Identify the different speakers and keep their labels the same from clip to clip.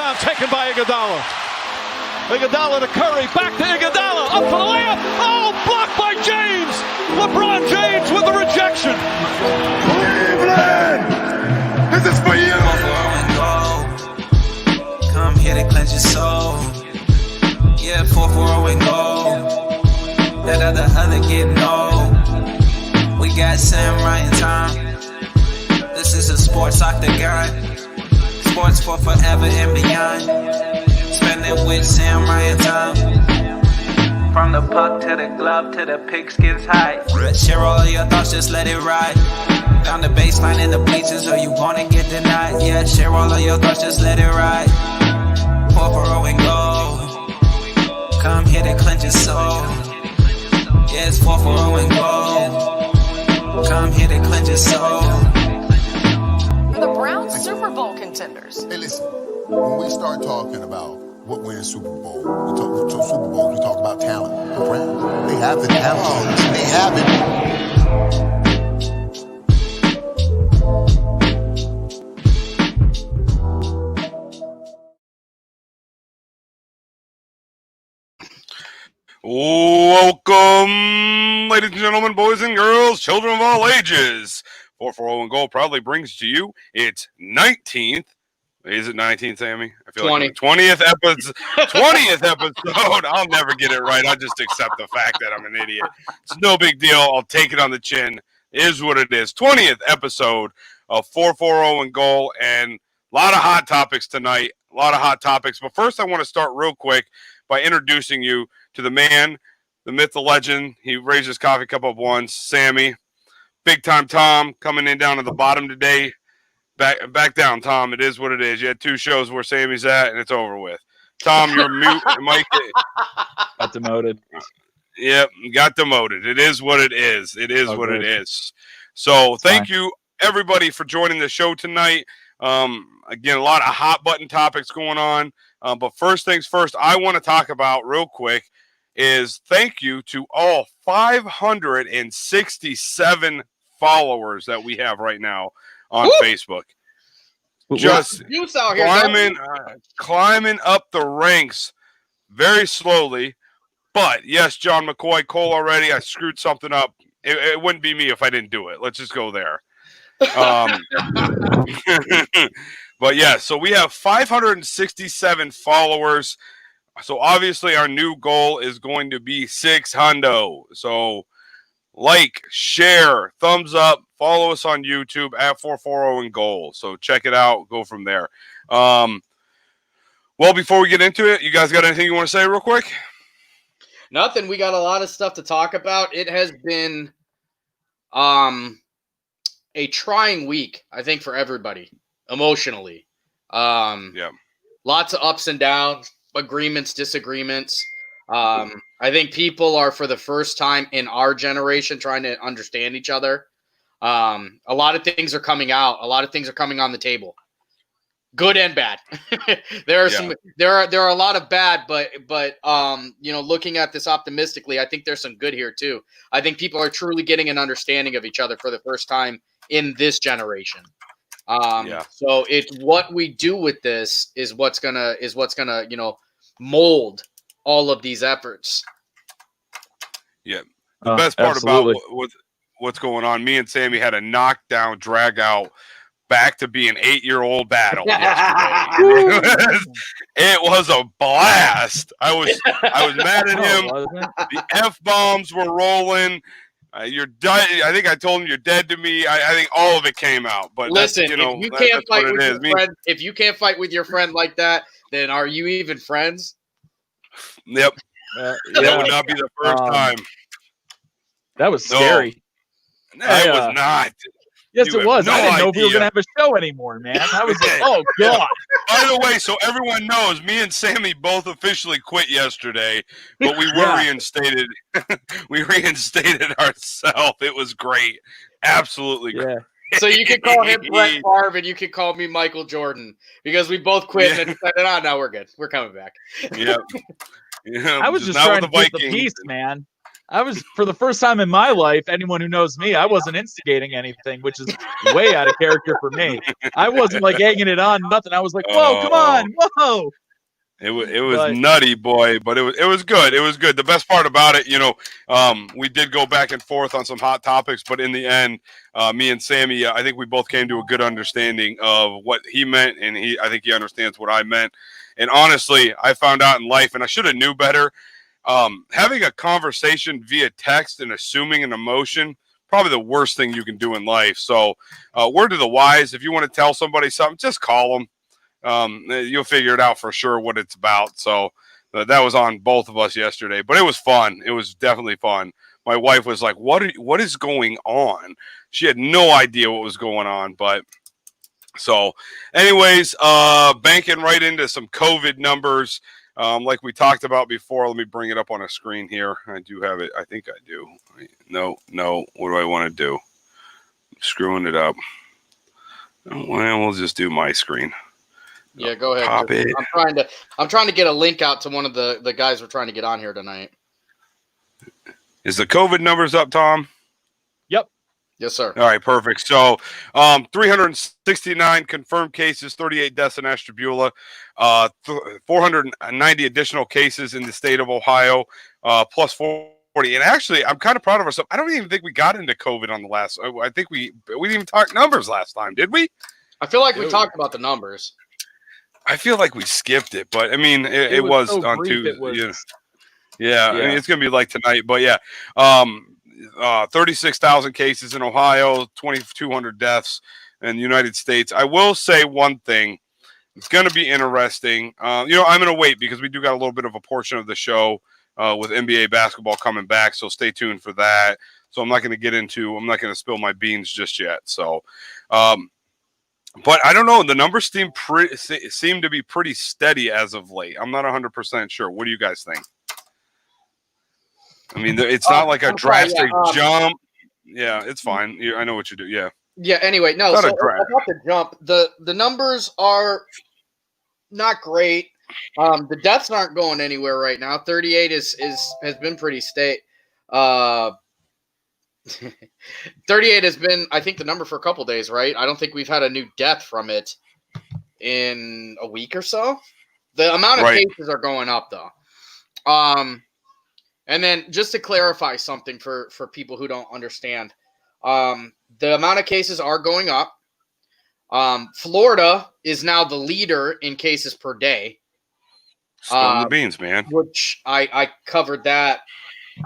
Speaker 1: rebound taken by Iguodala. Iguodala to Curry, back to Iguodala, up for the layup. Oh, blocked by James. LeBron James with the rejection.
Speaker 2: Cleveland, this is for you.
Speaker 3: Come here to cleanse your soul. Yeah, 4-4 and go. Let other get old. We got Sam Ryan time. This is a sports octagon. Sports for forever and beyond. Spend it with Sam Ryan time. From the puck to the glove to the pigskins high. Share all of your thoughts, just let it ride. Down the baseline in the bleachers, or you wanna get denied. Yeah, share all of your thoughts, just let it ride. 4-4 and go. Come here to cleanse your soul. Yeah, it's 4-4 and go. Come here to cleanse your soul.
Speaker 4: The Browns Super Bowl contenders.
Speaker 2: Hey, listen, when we start talking about what wins Super Bowl, we talk about talent. The Browns, they have the talent. They have it.
Speaker 5: Welcome, ladies and gentlemen, boys and girls, children of all ages. 4-4 and Goal proudly brings to you its 19th. Is it 19th, Sammy? I feel
Speaker 6: 20.
Speaker 5: like 20th episode. 20th episode. I'll never get it right. I just accept the fact that I'm an idiot. It's no big deal. I'll take it on the chin. It is what it is. 20th episode of 4-4 and Goal, and a lot of hot topics tonight. A lot of hot topics. But first, I want to start real quick by introducing you to the man, the myth, the legend. He raised his coffee cup up once. Sammy. Big time Tom coming in down to the bottom today. Back down, Tom. It is what it is. You had two shows where Sammy's at, and it's over with. Tom, you're mute. Mike.
Speaker 6: Got demoted.
Speaker 5: Yep, got demoted. It is what it is. It is what it is. So thank you, everybody, for joining the show tonight. Again, a lot of hot button topics going on. But first things first, I want to talk about real quick is thank you to all 567 followers that we have right now on Facebook. Just climbing up the ranks very slowly. But yes, John McCoy, Cole already. I screwed something up. It wouldn't be me if I didn't do it. Let's just go there. But yeah, so we have 567 followers. So obviously our new goal is going to be 600. So like, share, thumbs up, follow us on YouTube at 440 and Goal. So check it out, go from there. Well, before we get into it, you guys got anything you want to say real quick?
Speaker 6: Nothing. We got a lot of stuff to talk about. It has been a trying week, I think, for everybody emotionally.
Speaker 5: Yeah.
Speaker 6: Lots of ups and downs, agreements, disagreements. I think people are, for the first time in our generation, trying to understand each other. A lot of things are coming out. A lot of things are coming on the table, good and bad. There are a lot of bad, but looking at this optimistically, I think there's some good here too. I think people are truly getting an understanding of each other for the first time in this generation. So it's what we do with this is what's gonna mold all of these efforts.
Speaker 5: Yeah. The best part about what's going on, me and Sammy had a knockdown, drag out, back to being 8-year-old battle yesterday. It was a blast. I was mad at him. The F-bombs were rolling. You're dead. I think I told him you're dead to me. I think all of it came out. But
Speaker 6: listen, if you can't fight with your friend, if you can't fight with your friend like that, then are you even friends?
Speaker 5: Yep. That would not be the first time.
Speaker 7: That was scary.
Speaker 5: No, it was not.
Speaker 7: Yes, it was.
Speaker 5: No
Speaker 7: I didn't know if we were
Speaker 5: idea.
Speaker 7: going to have a show anymore, man. I was like, oh, God.
Speaker 5: By the way, so everyone knows, me and Sammy both officially quit yesterday, but we were reinstated. We reinstated ourselves. It was great. Absolutely great.
Speaker 6: So you can call him Brett Favre and you can call me Michael Jordan because we both quit and decided, now we're good. We're coming back.
Speaker 5: Yep.
Speaker 7: I was just trying to keep the peace, man. I was, for the first time in my life, anyone who knows me, I wasn't instigating anything, which is way out of character for me. I wasn't like egging it on, nothing. I was like, whoa, come on, whoa.
Speaker 5: It was nutty, boy, but it was good. It was good. The best part about it, we did go back and forth on some hot topics, but in the end, me and Sammy, I think we both came to a good understanding of what he meant, and I think he understands what I meant. And honestly, I found out in life, and I should have knew better. Having a conversation via text and assuming an emotion, probably the worst thing you can do in life. So, word to the wise, if you want to tell somebody something, just call them. You'll figure it out for sure what it's about. So that was on both of us yesterday, but it was fun. It was definitely fun. My wife was like, what is going on? She had no idea what was going on, but so anyways, banking right into some COVID numbers. Like we talked about before, let me bring it up on a screen here. I do have it. I think I do. No. What do I want to do? I'm screwing it up. Well, we'll just do my screen.
Speaker 6: Yeah, go ahead.
Speaker 5: Pop it.
Speaker 6: I'm trying to get a link out to one of the guys we're trying to get on here tonight.
Speaker 5: Is the COVID numbers up, Tom?
Speaker 7: Yep.
Speaker 6: Yes, sir.
Speaker 5: All right, perfect. So 369 confirmed cases, 38 deaths in Ashtabula, 490 additional cases in the state of Ohio, plus 40. And actually, I'm kind of proud of ourselves. I don't even think we got into COVID on the last. I think we didn't even talk numbers last time, did we?
Speaker 6: I feel like we talked about the numbers. I
Speaker 5: feel like we skipped it, but I mean, it was
Speaker 7: so
Speaker 5: on
Speaker 7: brief,
Speaker 5: Tuesday. Yeah. I mean, it's going to be like tonight, but yeah. 36,000 cases in Ohio, 2,200 deaths in the United States. I will say one thing. It's going to be interesting. I'm going to wait because we do got a little bit of a portion of the show with NBA basketball coming back, so stay tuned for that. So I'm not going to spill my beans just yet. So, but I don't know. The numbers seem to be pretty steady as of late. I'm not 100% sure. What do you guys think? I mean, it's not like a drastic jump. Yeah, it's fine. I know what you do. Yeah.
Speaker 6: Yeah. Anyway, no. So about the jump, the numbers are not great. The deaths aren't going anywhere right now. 38 has been pretty 38 has been, I think, the number for a couple days, right? I don't think we've had a new death from it in a week or so. The amount of cases are going up, though. And then just to clarify something for people who don't understand, the amount of cases are going up. Florida is now the leader in cases per day.
Speaker 5: Spilling the beans, man.
Speaker 6: Which I covered that,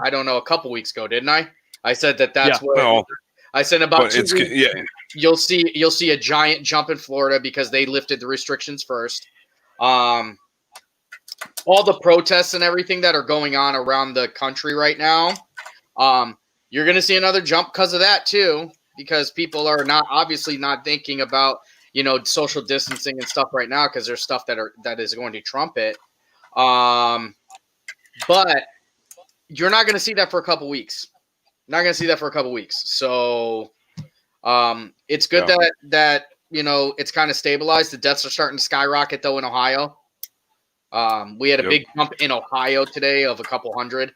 Speaker 6: I don't know, a couple weeks ago, didn't I? I said that's what I said about 2 weeks.
Speaker 5: Yeah.
Speaker 6: You'll see a giant jump in Florida because they lifted the restrictions first. All the protests and everything that are going on around the country right now, you're going to see another jump because of that too, because people are obviously not thinking about, social distancing and stuff right now because there's stuff that is going to trump it. But you're not going to see that for a couple weeks. So it's good that it's kind of stabilized. The deaths are starting to skyrocket though in Ohio. We had a big jump in Ohio today of a couple hundred.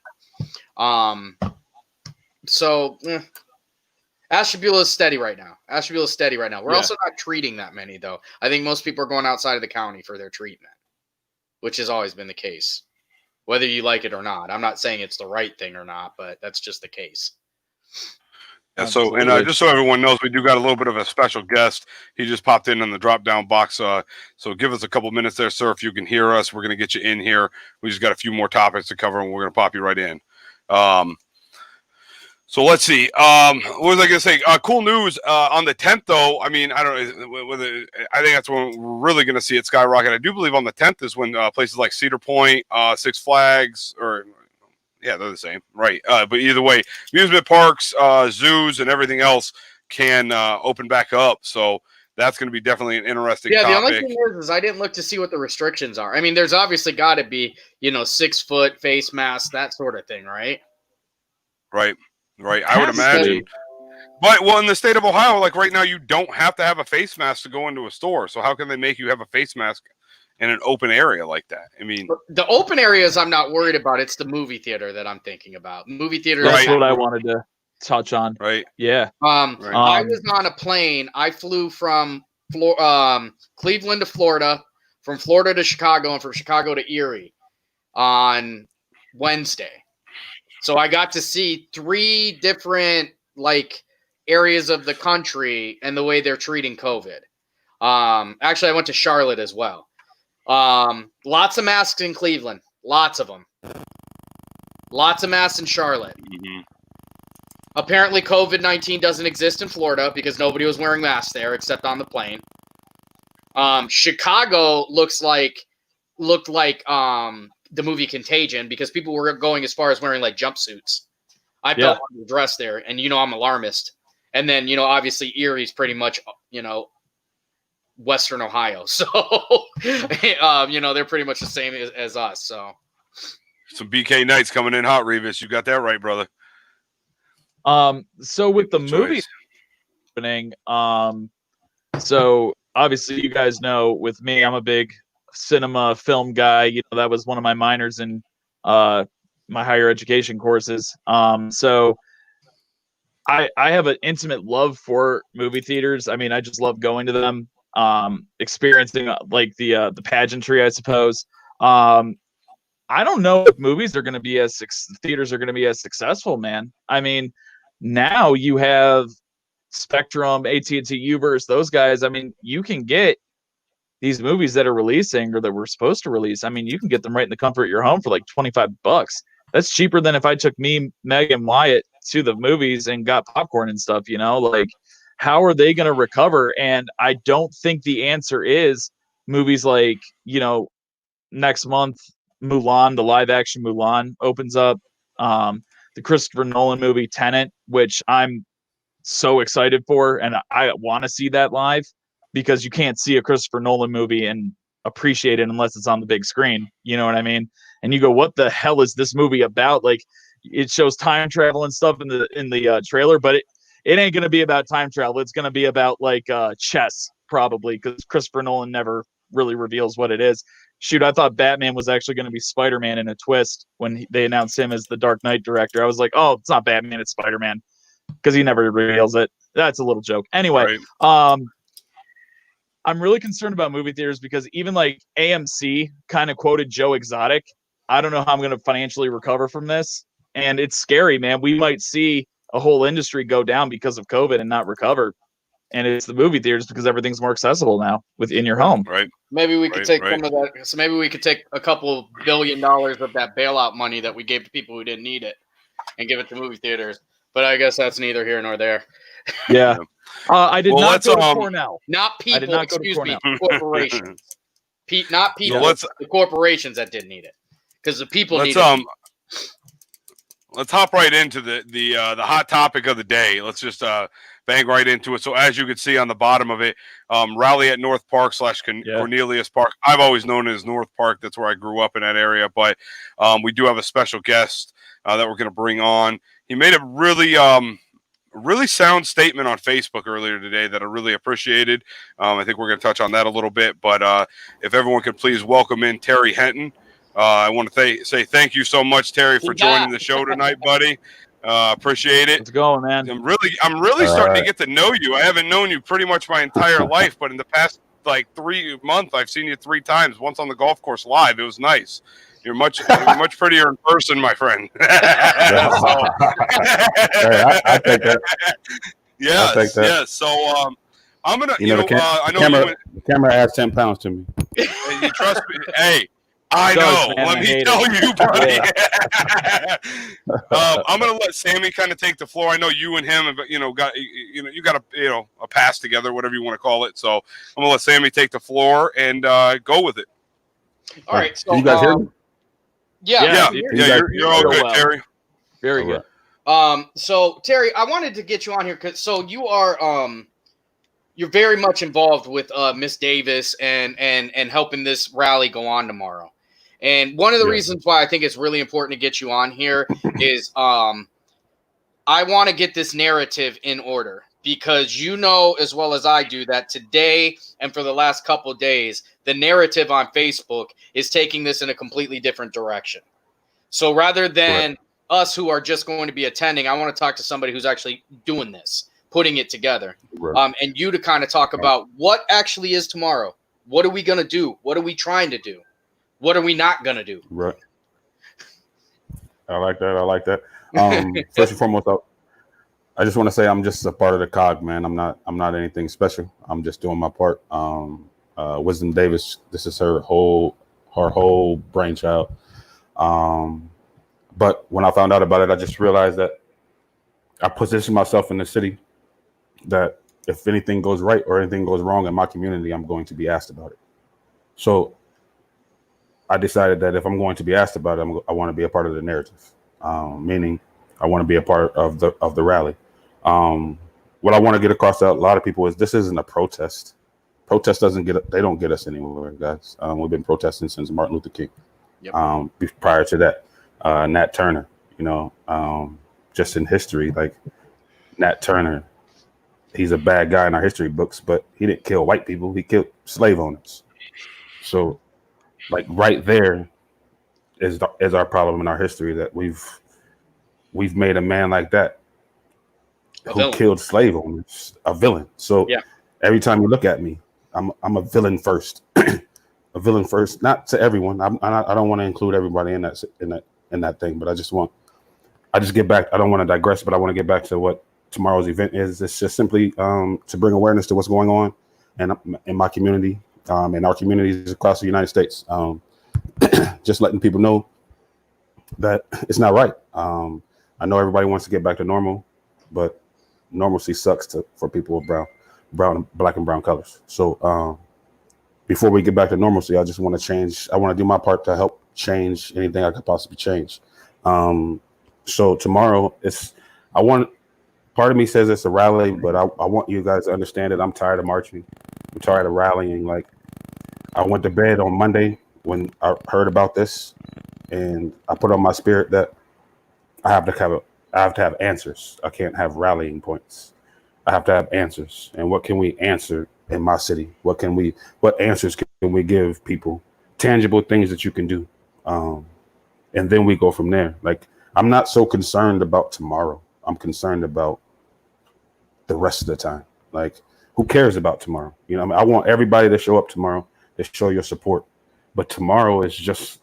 Speaker 6: Ashtabula is steady right now. We're also not treating that many, though. I think most people are going outside of the county for their treatment, which has always been the case, whether you like it or not. I'm not saying it's the right thing or not, but that's just the case.
Speaker 5: Yeah, so, and just so everyone knows, we do got a little bit of a special guest. He just popped in the drop-down box. So give us a couple minutes there, sir. If you can hear us, we're going to get you in here. We just got a few more topics to cover, and we're going to pop you right in. So let's see. What was I going to say? Cool news on the 10th, though. I mean, I don't know. I think that's when we're really going to see it skyrocket. I do believe on the 10th is when places like Cedar Point, Six Flags, yeah, they're the same, right? But either way, amusement parks, zoos, and everything else can open back up. So that's going to be definitely an interesting topic.
Speaker 6: The only thing is I didn't look to see what the restrictions are. I mean, there's obviously got to be, 6 foot face mask, that sort of thing, right?
Speaker 5: Right. I would imagine. But, in the state of Ohio, like right now, you don't have to have a face mask to go into a store. So how can they make you have a face mask in an open area like that. I mean,
Speaker 6: the open areas I'm not worried about. It's the movie theater that I'm thinking about. Movie theater.
Speaker 7: That's what I wanted to touch on.
Speaker 5: Right.
Speaker 7: Yeah.
Speaker 6: I was on a plane. I flew from Cleveland to Florida, from Florida to Chicago, and from Chicago to Erie on Wednesday. So I got to see 3 different areas of the country and the way they're treating COVID. Actually, I went to Charlotte as well. Lots of masks in Cleveland. Lots of them. Lots of masks in Charlotte.
Speaker 5: Mm-hmm.
Speaker 6: Apparently, COVID-19 doesn't exist in Florida because nobody was wearing masks there except on the plane. Chicago looked like the movie Contagion because people were going as far as wearing jumpsuits. I felt dressed there, and I'm alarmist. And then obviously Erie's pretty much Western Ohio, so they're pretty much the same as us. So
Speaker 5: some BK Knights coming in hot, Revis. You got that right, brother.
Speaker 7: So with the movie opening, so obviously you guys know with me, I'm a big cinema film guy. That was one of my minors in my higher education courses. So I have an intimate love for movie theaters. I mean, I just love going to them, experiencing the pageantry, I suppose. I don't know if movies are going to be theaters are going to be as successful, man. I mean, now you have Spectrum, AT&T, Uverse, those guys. I mean, you can get these movies that are releasing or that we're supposed to release. I mean, you can get them right in the comfort of your home for $25. That's cheaper than if I took me, Meg, and Wyatt to the movies and got popcorn and stuff. How are they going to recover? And I don't think the answer is movies next month, Mulan, the live action Mulan opens up. The Christopher Nolan movie Tenet, which I'm so excited for, and I want to see that live because you can't see a Christopher Nolan movie and appreciate it unless it's on the big screen. You know what I mean? And you go, what the hell is this movie about? It shows time travel and stuff in the trailer, but it ain't gonna be about time travel. It's gonna be about chess probably, because Christopher Nolan never really reveals what it is. Shoot, I thought Batman was actually going to be Spider-Man in a twist when they announced him as the Dark Knight director. I was like, oh, it's not Batman, it's Spider-Man, because he never reveals it. That's a little joke. Anyway, right. I'm really concerned about movie theaters because even AMC kind of quoted Joe Exotic. I don't know how I'm going to financially recover from this. And it's scary, man. We might see a whole industry go down because of COVID and not recover. And it's the movie theaters because everything's more accessible now within your home.
Speaker 5: Right.
Speaker 6: Maybe we could take some of that. So maybe we could take a couple $1 billion of that bailout money that we gave to people who didn't need it and give it to movie theaters. But I guess that's neither here nor there.
Speaker 7: Yeah. I did not go to Cornell.
Speaker 6: Not people, excuse me, corporations. Not people, the corporations that didn't need it. Because the people need it.
Speaker 5: Let's hop right into the hot topic of the day. Let's just bang right into it. So as you can see on the bottom of it, rally at North Park / Cornelius Park. I've always known it as North Park. That's where I grew up in that area. But we do have a special guest that we're going to bring on. He made a really sound statement on Facebook earlier today that I really appreciated. I think we're going to touch on that a little bit. But if everyone could please welcome in Terry Henton. I want to say thank you so much, Terry, for joining the show tonight, buddy. Appreciate it.
Speaker 7: Let's go, man.
Speaker 5: I'm really starting to get to know you. I haven't known you pretty much my entire life, but in the past 3 months, I've seen you 3 times. Once on the golf course live. It was nice. You're much prettier in person, my friend.
Speaker 8: I take that.
Speaker 5: Yes. So I'm gonna.
Speaker 8: The camera adds 10 pounds to me.
Speaker 5: You trust me? Hey. I know. Let me tell you, buddy. I'm gonna let Sammy kind of take the floor. I know you and him, you got a pass together, whatever you want to call it. So I'm gonna let Sammy take the floor and go with it.
Speaker 6: All right. So
Speaker 8: you guys hear me?
Speaker 5: Yeah. You're all good, Terry.
Speaker 7: Very good.
Speaker 6: So Terry, I wanted to get you on here because you are you're very much involved with Miss Davis and helping this rally go on tomorrow. And one of the reasons why I think it's really important to get you on here is I want to get this narrative in order. because you know as well as I do that today and for the last couple of days, the narrative on Facebook is taking this in a completely different direction. So rather than us who are just going to be attending, I want to talk to somebody who's actually doing this, putting it together, and you to kind of talk about what actually is tomorrow. What are we going to do? What are we trying to do? What are we not going to do?
Speaker 8: Right. I like that. First and foremost, I just want to say I'm just a part of the cog, man. I'm not anything special. I'm just doing my part. Wisdom Davis, this is her whole brainchild. But when I found out about it, I just realized that I positioned myself in the city that if anything goes right or anything goes wrong in my community, I'm going to be asked about it. So I decided that if I'm going to be asked about it, I want to be a part of the narrative, meaning I want to be a part of the rally. What I want to get across to a lot of people is this isn't a protest. Protest they don't get us anywhere, guys. We've been protesting since Martin Luther King. Yep. Prior to that, Nat Turner, just in history, like Nat Turner, he's a bad guy in our history books, but he didn't kill white people. He killed slave owners. So like right there is our problem in our history, that we've made a man like that who killed slave owners a villain. So every time you look at me, I'm a villain first. A villain first, not to everyone. I don't want to include everybody in that thing, but I just get back. I don't want to digress, but I want to get back to what tomorrow's event is. It's just simply to bring awareness to what's going on in my community, in our communities across the United States. Just letting people know that it's not right. I know everybody wants to get back to normal, but normalcy sucks for people with black and brown colors. So before we get back to normalcy, I just want to change. I want to do my part to help change anything I could possibly change. So tomorrow part of me says it's a rally, but I want you guys to understand that I'm tired of marching. I'm tired of rallying. Like, I went to bed on Monday when I heard about this, and I put on my spirit that I have to have answers. I can't have rallying points. I have to have answers. And what can we answer in my city? What answers can we give people? Tangible things that you can do. And then we go from there. Like, I'm not so concerned about tomorrow. I'm concerned about the rest of the time. Like, who cares about tomorrow? I want everybody to show up tomorrow, to show your support. But tomorrow is just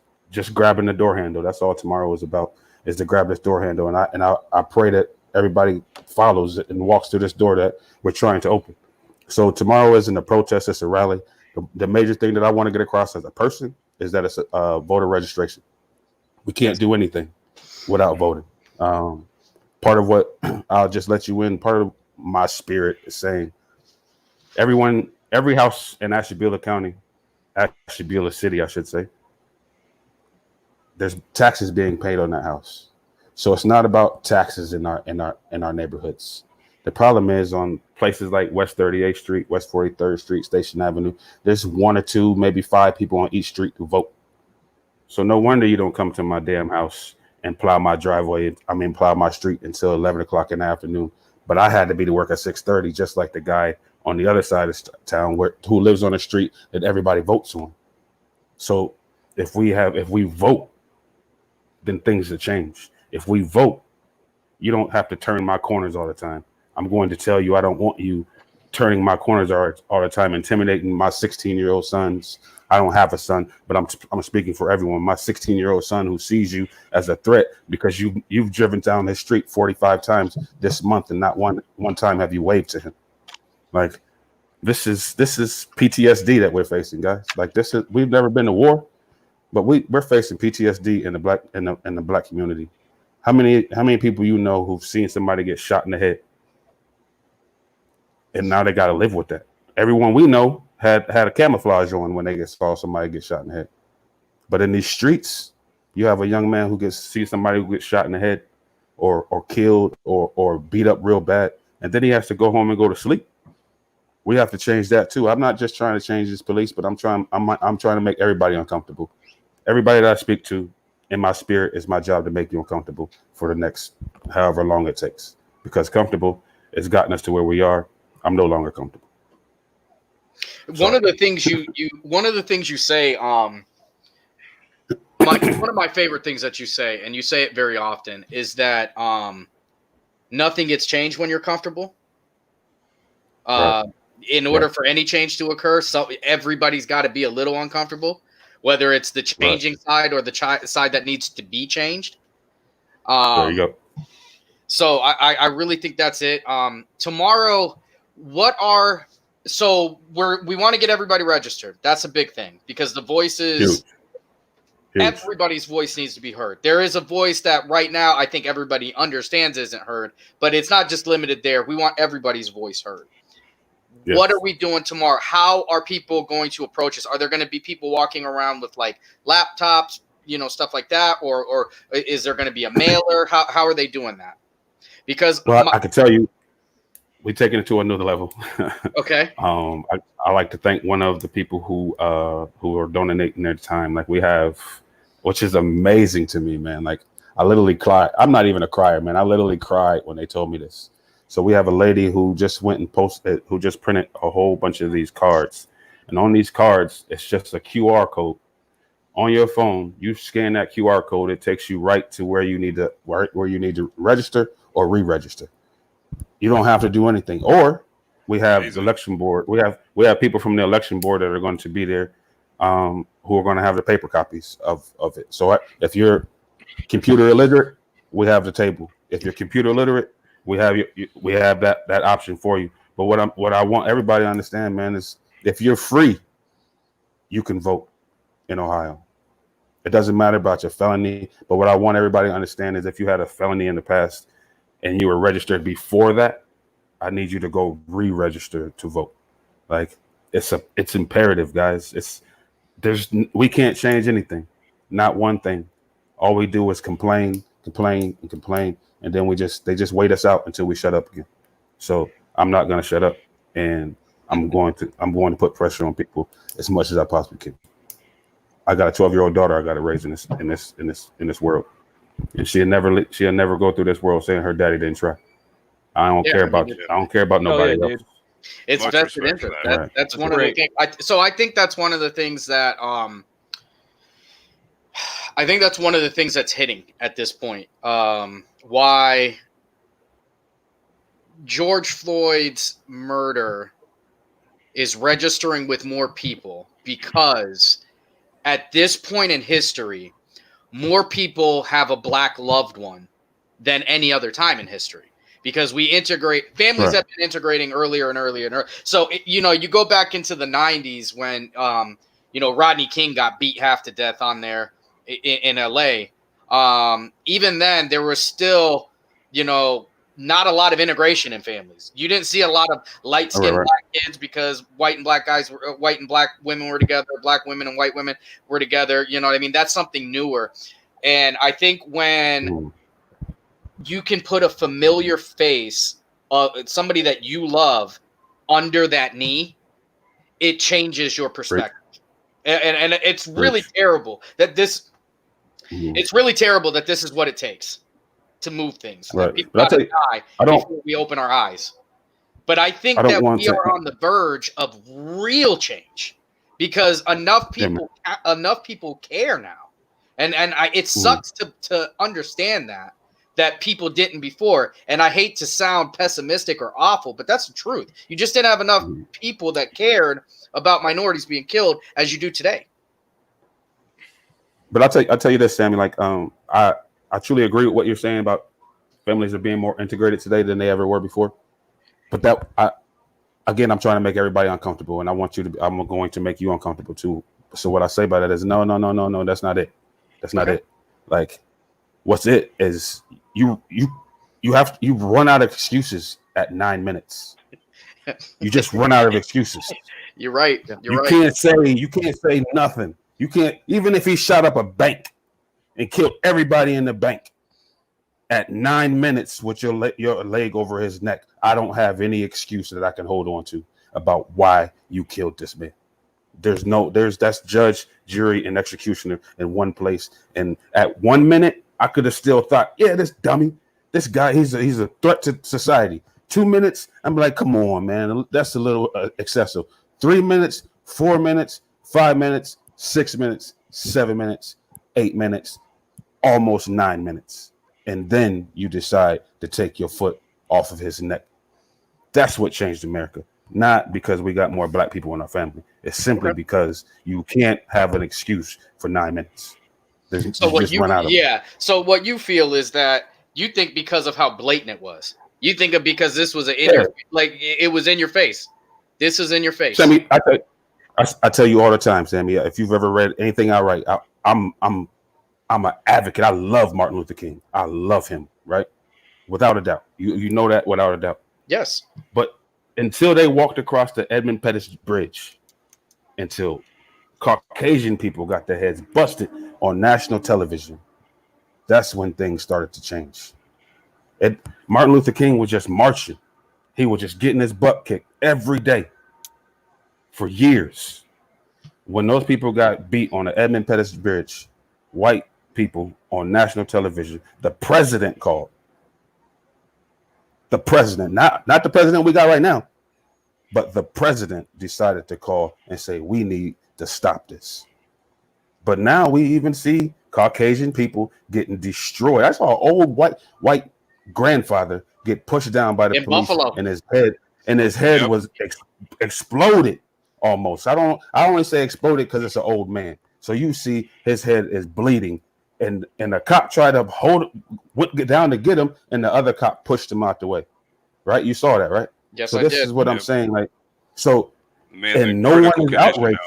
Speaker 8: grabbing the door handle. That's all tomorrow is about, is to grab this door handle. And I pray that everybody follows it and walks through this door that we're trying to open. So tomorrow isn't a protest, it's a rally. The major thing that I want to get across as a person is that it's a voter registration. We can't do anything without voting. Part of what I'll just let you in, part of my spirit is saying every house in Ashtabula County, Ashtabula City, I should say, there's taxes being paid on that house. So it's not about taxes in our neighborhoods. The problem is on places like West 38th Street, West 43rd Street, Station Avenue, there's 1 or 2, maybe 5 people on each street who vote. So no wonder you don't come to my damn house and plow my street until 11 o'clock in the afternoon. But I had to be to work at 6:30, just like the guy on the other side of town who lives on a street that everybody votes on. So if we vote, then things will change. If we vote, you don't have to turn my corners all the time. I'm going to tell you, I don't want you turning my corners all the time, intimidating my 16-year-old sons. I don't have a son, but I'm speaking for everyone. My 16-year-old son who sees you as a threat because you've driven down this street 45 times this month and not one time have you waved to him. Like, this is PTSD that we're facing, guys. Like, we've never been to war, but we're facing PTSD in the black community. How many people who've seen somebody get shot in the head, and now they got to live with that? Everyone we know had a camouflage on when they saw somebody get shot in the head. But in these streets, you have a young man who see somebody who gets shot in the head or killed or beat up real bad, and then he has to go home and go to sleep. We have to change that too. I'm not just trying to change this police, but I'm trying to make everybody uncomfortable. Everybody that I speak to, in my spirit, it's my job to make you uncomfortable for the next however long it takes. Because comfortable it's gotten us to where we are. I'm no longer comfortable.
Speaker 6: One of the things you say, one of my favorite things that you say, and you say it very often, is that nothing gets changed when you're comfortable.
Speaker 8: Right.
Speaker 6: In order for any change to occur, so everybody's got to be a little uncomfortable, whether it's the changing side or the side that needs to be changed.
Speaker 8: There you go.
Speaker 6: So I really think that's it. Tomorrow, we want to get everybody registered. That's a big thing because the voices,
Speaker 8: Huge.
Speaker 6: everybody's voice needs to be heard. There is a voice that right now I think everybody understands isn't heard, but it's not just limited there. We want everybody's voice heard. Yes. What are we doing tomorrow? How are people going to approach us? Are there going to be people walking around with like laptops, stuff like that? Or is there going to be a mailer? How are they doing that? Because
Speaker 8: I can tell you, we're taking it to another level.
Speaker 6: Okay.
Speaker 8: I like to thank one of the people who are donating their time. Like we have, which is amazing to me, man. Like I literally cried. I'm not even a crier, man. I literally cried when they told me this. So we have a lady who just went and who just printed a whole bunch of these cards. And on these cards, it's just a QR code. On your phone, you scan that QR code, it takes you right to where you need to register or re-register. You don't have to do anything. Or we have the election board. We have people from the election board that are going to be there who are going to have the paper copies of it. So if you're computer illiterate, we have the table. If you're computer illiterate, we have that option for you. But what I want everybody to understand, man, is if you're free, you can vote in Ohio. It doesn't matter about your felony. But what I want everybody to understand is if you had a felony in the past and you were registered before that, I need you to go re-register to vote. Like it's imperative, guys. We can't change anything, not one thing. All we do is complain, and then they just wait us out until we shut up again. So I'm not going to shut up, and I'm going to put pressure on people as much as I possibly can. I got a 12-year-old daughter I got to raise in this world, and she'll never go through this world saying her daddy didn't try. I don't care about nobody else.
Speaker 6: Dude. It's vested interest. That's one of the things. I think that's one of the things that I think that's one of the things that's hitting at this point. Why George Floyd's murder is registering with more people, because at this point in history, more people have a black loved one than any other time in history. Because we integrate, families have been integrating earlier and earlier and earlier. So, you go back into the 90s when, Rodney King got beat half to death on there in LA. Even then, there was still, not a lot of integration in families. You didn't see a lot of light-skinned black kids because white and black women were together, black women and white women were together. You know what I mean? That's something newer. And I think when you can put a familiar face of somebody that you love under that knee, it changes your perspective. And it's really terrible that it's really terrible that this is what it takes to move things.
Speaker 8: Right.
Speaker 6: People gotta die before we open our eyes. But I think that we are on the verge of real change because enough people care now. And it sucks to understand that people didn't before. And I hate to sound pessimistic or awful, but that's the truth. You just didn't have enough people that cared about minorities being killed as you do today.
Speaker 8: But I'll tell you this, Sammy, like I truly agree with what you're saying about families are being more integrated today than they ever were before. But I'm trying to make everybody uncomfortable, and I'm going to make you uncomfortable too. So what I say by that is no, that's not it. That's not it. Like, what's it is you run out of excuses at 9 minutes. You just run out of excuses.
Speaker 6: You're right.
Speaker 8: You can't say nothing. You can't, even if he shot up a bank and killed everybody in the bank at 9 minutes with your leg over his neck. I don't have any excuse that I can hold on to about why you killed this man. That's judge, jury, and executioner in one place. And at 1 minute, I could have still thought, yeah, this dummy, this guy, he's a threat to society. 2 minutes, I'm like, come on, man, that's a little excessive. 3 minutes, 4 minutes, 5 minutes, 6 minutes, 7 minutes, 8 minutes, almost 9 minutes. And then you decide to take your foot off of his neck. That's what changed America. Not because we got more black people in our family. It's simply because you can't have an excuse for 9 minutes.
Speaker 6: So what you feel is that you think because of how blatant it was. You think of because this was it was in your face. This is in your face.
Speaker 8: Sammy, I tell you all the time, Sammy. If you've ever read anything I write, I'm an advocate. I love Martin Luther King. I love him, right? Without a doubt. You know that without a doubt.
Speaker 6: Yes.
Speaker 8: But until they walked across the Edmund Pettus Bridge, until Caucasian people got their heads busted on national television, that's when things started to change. Martin Luther King was just marching. He was just getting his butt kicked every day for years. When those people got beat on the Edmund Pettus Bridge, white people on national television, the president called. The president, not the president we got right now, but the president decided to call and say, we need to stop this. But now we even see Caucasian people getting destroyed. I saw an old white grandfather get pushed down by the police, Buffalo. and his head was exploded almost. I only say exploded because it's an old man. So you see his head is bleeding, and the cop tried to get down to get him, and the other cop pushed him out the way. Right? You saw that, right?
Speaker 6: Yes,
Speaker 8: so
Speaker 6: I
Speaker 8: this
Speaker 6: did.
Speaker 8: is what I'm saying. Like, so,
Speaker 5: Man,
Speaker 8: and no one is outraged.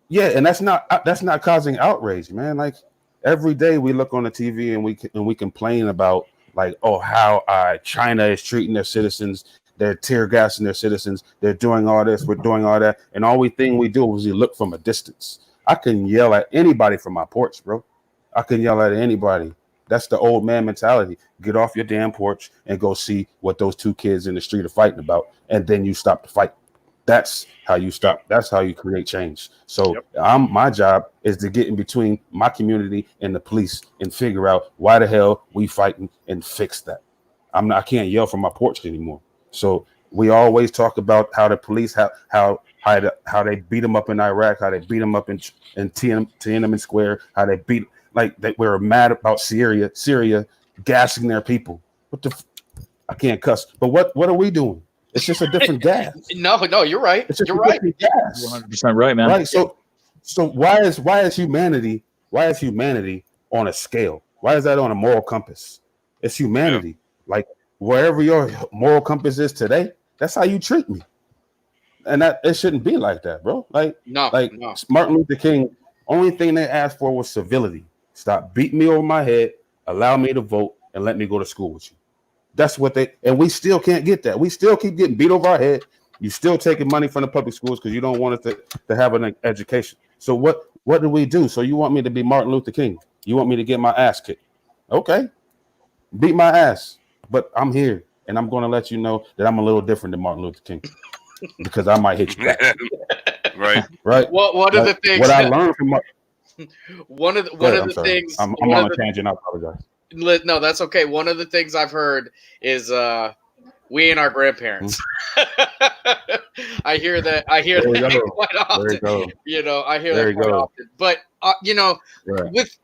Speaker 8: Yeah, and that's not causing outrage, man. Like every day we look on the TV and we complain about like, oh, how China is treating their citizens. They're tear gassing their citizens. They're doing all this. We're doing all that. And all we do is we look from a distance. I can yell at anybody from my porch, bro. I can yell at anybody. That's the old man mentality. Get off your damn porch and go see what those two kids in the street are fighting about. And then you stop the fight. That's how you stop. That's how you create change. So my job is to get in between my community and the police and figure out why the hell we fighting and fix that. I can't yell from my porch anymore. So we always talk about how the police, how they beat them up in Iraq, how they beat them up in Tiananmen Square, how they beat, like that we're mad about Syria gassing their people. I can't cuss, but what are we doing? It's just a different gas.
Speaker 6: No, you're right. You're right.
Speaker 7: Gas. 100% right, man.
Speaker 8: Right. So why is humanity on a scale? Why is that on a moral compass? It's humanity. Like wherever your moral compass is today, that's how you treat me. And that it shouldn't be like that, bro. No. Martin Luther King, only thing they asked for was civility. Stop beating me over my head, allow me to vote, and let me go to school with you. That's what and we still can't get that. We still keep getting beat over our head. You still taking money from the public schools because you don't want us to have an education. So what do we do? So you want me to be Martin Luther King? You want me to get my ass kicked? Okay, beat my ass. But I'm here, and I'm going to let you know that I'm a little different than Martin Luther King because I might hit you back. Right.
Speaker 6: One of the things
Speaker 8: what I learned from
Speaker 6: one of the things
Speaker 8: I'm on a tangent. I apologize.
Speaker 6: No, that's okay. One of the things I've heard is we and our grandparents. I hear that quite often. You know, I hear that quite often. But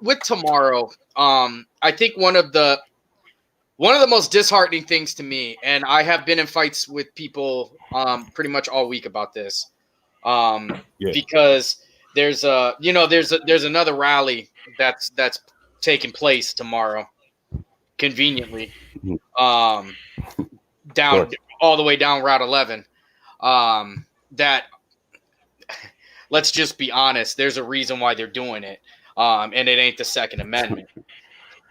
Speaker 6: with tomorrow, I think one of the most disheartening things to me, and I have been in fights with people pretty much all week about this, because there's another rally that's taking place tomorrow, conveniently, down all the way down Route 11. That, let's just be honest, there's a reason why they're doing it, and it ain't the Second Amendment.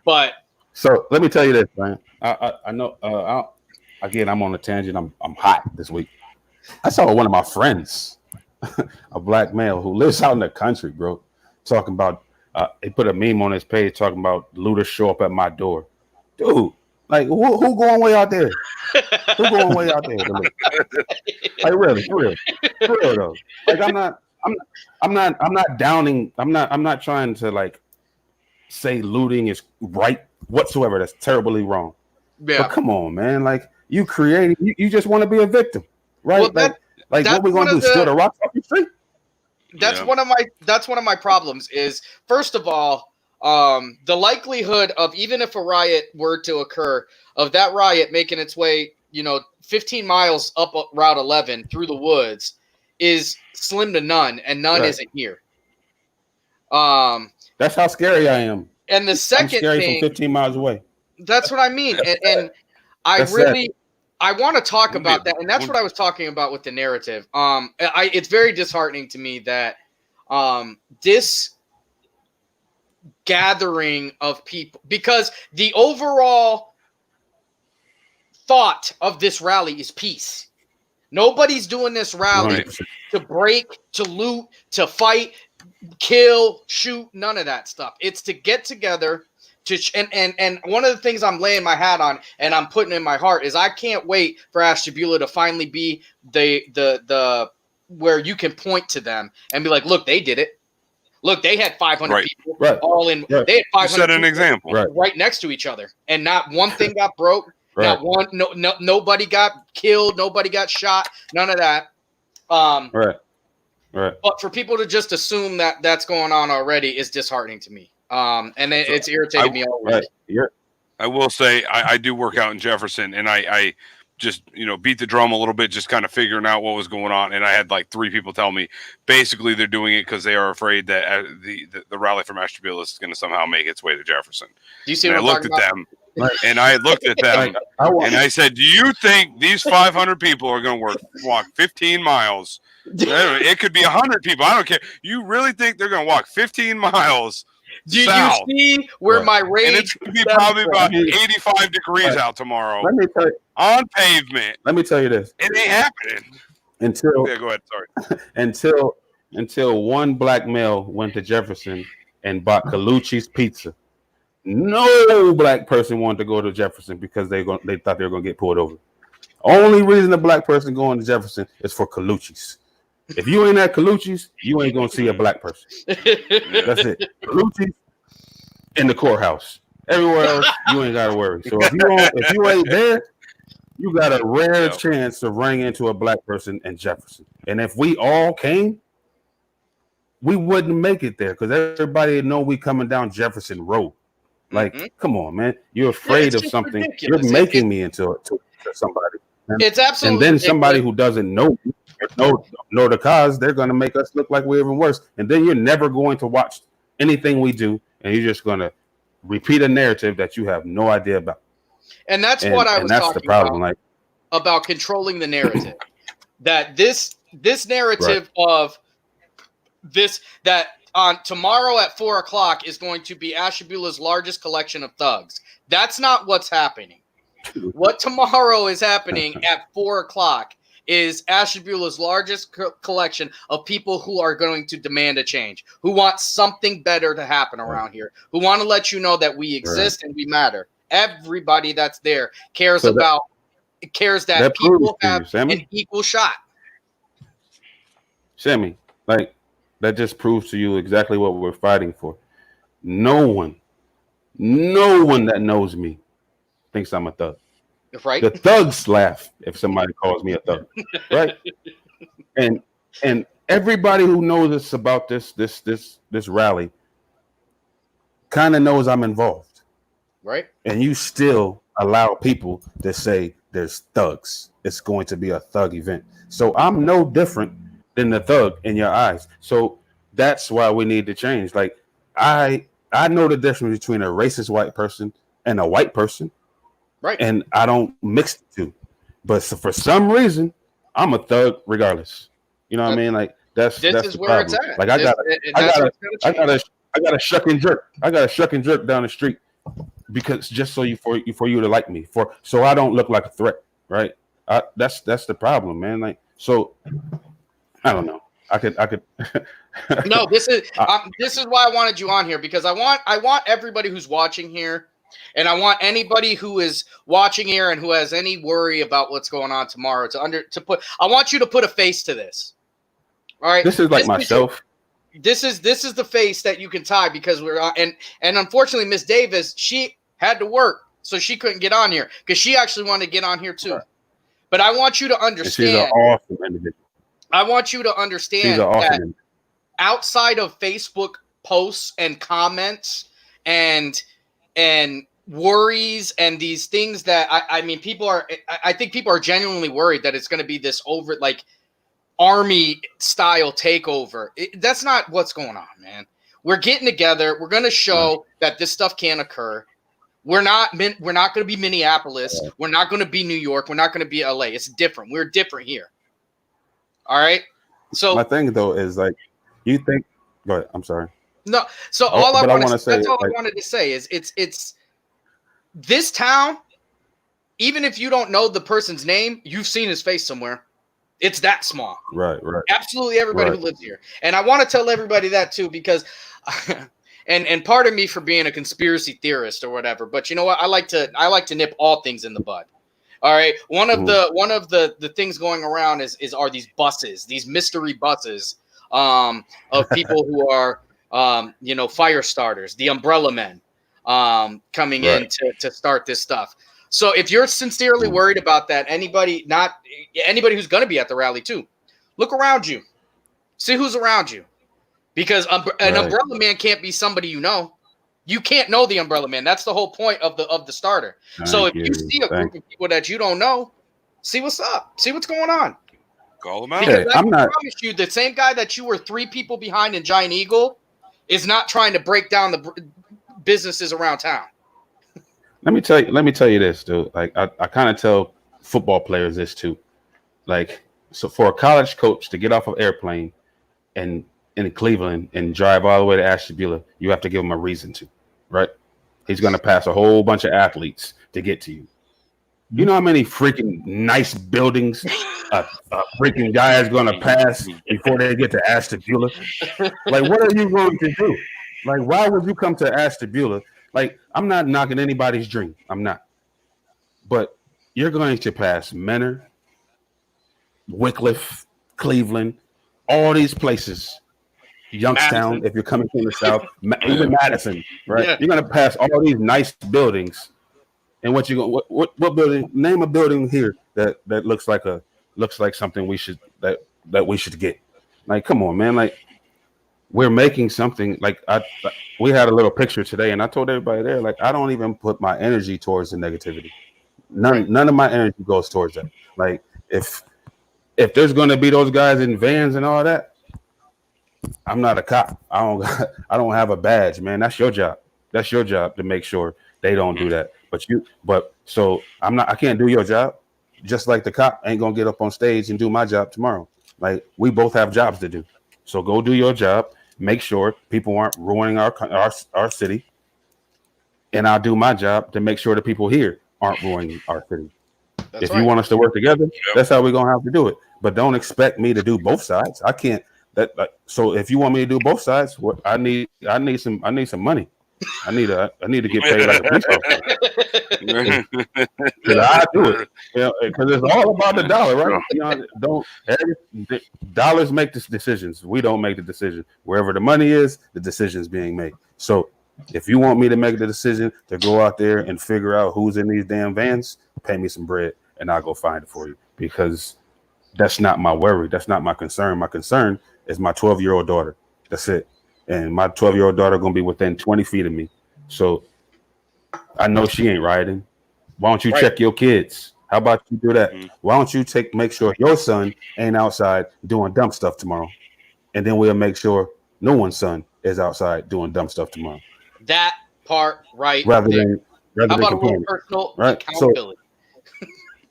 Speaker 6: But
Speaker 8: so let me tell you this, man. I know. Again, I'm on a tangent. I'm hot this week. I saw one of my friends, a black male who lives out in the country, bro, talking about. He put a meme on his page talking about looters show up at my door. Dude, like who going way out there? Who going way out there? Like really, for real though. Like I'm not downing. I'm not trying to like say looting is right whatsoever. That's terribly wrong. Yeah. But come on, man. Like You created. You just want to be a victim, right?
Speaker 6: Well,
Speaker 8: like what we gonna do? Steal the rocks off the street?
Speaker 6: That's one of my problems. Is first of all, the likelihood of, even if a riot were to occur, of that riot making its way, 15 miles up Route 11 through the woods is slim to none, and none isn't here.
Speaker 8: That's how scary I am.
Speaker 6: And the second
Speaker 8: scary
Speaker 6: thing,
Speaker 8: from 15 miles away.
Speaker 6: That's what I mean. And I want to talk about that. And that's what I was talking about with the narrative. It's very disheartening to me that this gathering of people, because the overall thought of this rally is peace. Nobody's doing this rally
Speaker 8: 100%.
Speaker 6: to break, to loot, to fight, kill, shoot, none of that stuff. It's to get together and one of the things I'm laying my hat on and I'm putting in my heart is I can't wait for Ashtabula to finally be the where you can point to them and be like, look, they did it. Look, they had 500 people all in.
Speaker 8: Right.
Speaker 6: They had 500
Speaker 5: set an example
Speaker 6: right next to each other, and not one thing got broke. Not one. Nobody got killed. Nobody got shot. None of that.
Speaker 8: Right.
Speaker 6: But for people to just assume that that's going on already is disheartening to me. And it's irritated me all week.
Speaker 5: I will say I do work out in Jefferson, and I just beat the drum a little bit, just kind of figuring out what was going on. And I had like 3 people tell me basically they're doing it because they are afraid that the rally from Ashtabula is going to somehow make its way to Jefferson.
Speaker 6: Do you see
Speaker 5: and
Speaker 6: what
Speaker 5: I looked at them, and I looked at them, and I said, "Do you think these 500 people are going to walk 15 miles? It could be 100 people. I don't care. You really think they're going to walk 15 miles?"
Speaker 6: Do you see where my rage?
Speaker 5: And it's going to be probably about 85 degrees out tomorrow.
Speaker 8: Let me tell you,
Speaker 5: on pavement.
Speaker 8: Let me tell you this.
Speaker 5: It ain't happening.
Speaker 8: Until
Speaker 5: go ahead. Sorry.
Speaker 8: until one black male went to Jefferson and bought Colucci's pizza. No black person wanted to go to Jefferson because they thought they were going to get pulled over. Only reason a black person going to Jefferson is for Colucci's. If you ain't at Colucci's, you ain't gonna see a black person. That's it. Colucci's in the courthouse. Everywhere else, you ain't gotta worry. So if you ain't there, you got a rare chance of running into a black person in Jefferson. And if we all came, we wouldn't make it there because everybody know we coming down Jefferson Road. Like, come on, man. You're afraid of something.
Speaker 6: Ridiculous.
Speaker 8: You're making me into somebody.
Speaker 6: It's absolutely.
Speaker 8: And then
Speaker 6: ridiculous.
Speaker 8: somebody who doesn't know the cause, they're going to make us look like we're even worse. And then you're never going to watch anything we do, and you're just going to repeat a narrative that you have no idea about.
Speaker 6: And that's what I was
Speaker 8: that's
Speaker 6: talking
Speaker 8: the problem,
Speaker 6: about controlling the narrative. That this narrative of this, that on tomorrow at 4:00 is going to be Ashtabula's largest collection of thugs. That's not what's happening. What tomorrow is happening at 4:00 is Ashtabula's largest collection of people who are going to demand a change, who want something better to happen around here, who want to let you know that we exist and we matter. Everybody that's there cares that people have an equal shot.
Speaker 8: Sammy, like, that just proves to you exactly what we're fighting for. No one that knows me thinks I'm a thug.
Speaker 6: Right.
Speaker 8: The thugs laugh if somebody calls me a thug. Right. And everybody who knows us about this rally kind of knows I'm involved.
Speaker 6: Right.
Speaker 8: And you still allow people to say there's thugs. It's going to be a thug event. So I'm no different than the thug in your eyes. So that's why we need to change. Like, I know the difference between a racist white person and a white person.
Speaker 6: Right.
Speaker 8: And I don't mix the two. But for some reason, I'm a thug regardless. You know what I mean? Like, that's where problem. It's at. Like, I got a shuck and jerk. I got a shuck and jerk down the street because just for you to like me, so I don't look like a threat, right? That's the problem, man. Like, so I don't know. I could.
Speaker 6: No, this is why I wanted you on here, because I want everybody who's watching here, and I want anybody who is watching here and who has any worry about what's going on tomorrow I want you to put a face to this. All right.
Speaker 8: This is like myself.
Speaker 6: This is the face that you can tie, because we're and unfortunately Miss Davis, she had to work so she couldn't get on here because she actually wanted to get on here too. But I want you to understand.
Speaker 8: She's an awesome individual.
Speaker 6: I want you to understand that outside of Facebook posts and comments and worries and these things that I mean, I think people are genuinely worried that it's going to be this over like army style takeover. That's not what's going on, man. We're getting together. We're going to show that this stuff can occur. We're not going to be Minneapolis. We're not going to be New York. We're not going to be LA. It's different. We're different here. All right. So
Speaker 8: my thing though is like, you think? Go ahead. I'm sorry.
Speaker 6: No. So all I want to say, that's all I wanted to say is it's this town. Even if you don't know the person's name, you've seen his face somewhere. It's that small.
Speaker 8: Right.
Speaker 6: Absolutely everybody who lives here. And I want to tell everybody that too, because and pardon me for being a conspiracy theorist or whatever, but you know what? I like to nip all things in the bud. All right. One of the things going around are these buses, these mystery buses of people who are fire starters, the umbrella men coming in to start this stuff. So if you're sincerely worried about that, anybody who's going to be at the rally too, look around you, see who's around you, because an umbrella man can't be somebody you know. You can't know the umbrella man. That's the whole point of the starter. So if you see a group of people that you don't know, see what's up, see what's going on.
Speaker 5: Call them out.
Speaker 6: Because I promise you, the same guy that you were 3 people behind in Giant Eagle is not trying to break down the businesses around town.
Speaker 8: Let me tell you this, dude. Like I kind of tell football players this too. Like, so for a college coach to get off of airplane and in Cleveland and drive all the way to Ashtabula, you have to give him a reason to, right? He's going to pass a whole bunch of athletes to get to you. You know how many freaking nice buildings a freaking guy is going to pass before they get to Ashtabula? Like, what are you going to do? Like, why would you come to Ashtabula? Like, I'm not knocking anybody's dream. I'm not. But you're going to pass Menor, Wycliffe, Cleveland, all these places. Youngstown, Madison. If you're coming from the south, even Madison, right? Yeah. You're going to pass all these nice buildings. And what you go? What building? Name a building here that looks like something we should get. Like, come on, man! Like, we're making something. Like, we had a little picture today, and I told everybody there, like, I don't even put my energy towards the negativity. None of my energy goes towards that. Like, if there's going to be those guys in vans and all that, I'm not a cop. I don't have a badge, man. That's your job. That's your job to make sure they don't do that. So I can't do your job. Just like the cop ain't gonna get up on stage and do my job tomorrow. Like, we both have jobs to do. So go do your job. Make sure people aren't ruining our city. And I'll do my job to make sure the people here aren't ruining our city. If you want us to work together, that's how we're gonna have to do it. But don't expect me to do both sides. I can't. So if you want me to do both sides, I need some money. I need to get paid like a police officer. I do it, because it's all about the dollar, right? Dollars make the decisions. We don't make the decision. Wherever the money is, the decision is being made. So if you want me to make the decision to go out there and figure out who's in these damn vans, pay me some bread and I'll go find it for you, because that's not my worry. That's not my concern. My concern is my 12-year-old daughter. That's it. And my 12-year-old daughter going to be within 20 feet of me. So I know she ain't riding. Why don't you check your kids? How about you do that? Why don't you make sure your son ain't outside doing dumb stuff tomorrow? And then we'll make sure no one's son is outside doing dumb stuff tomorrow.
Speaker 6: That part right
Speaker 8: rather
Speaker 6: there.
Speaker 8: than
Speaker 6: How about a little personal accountability?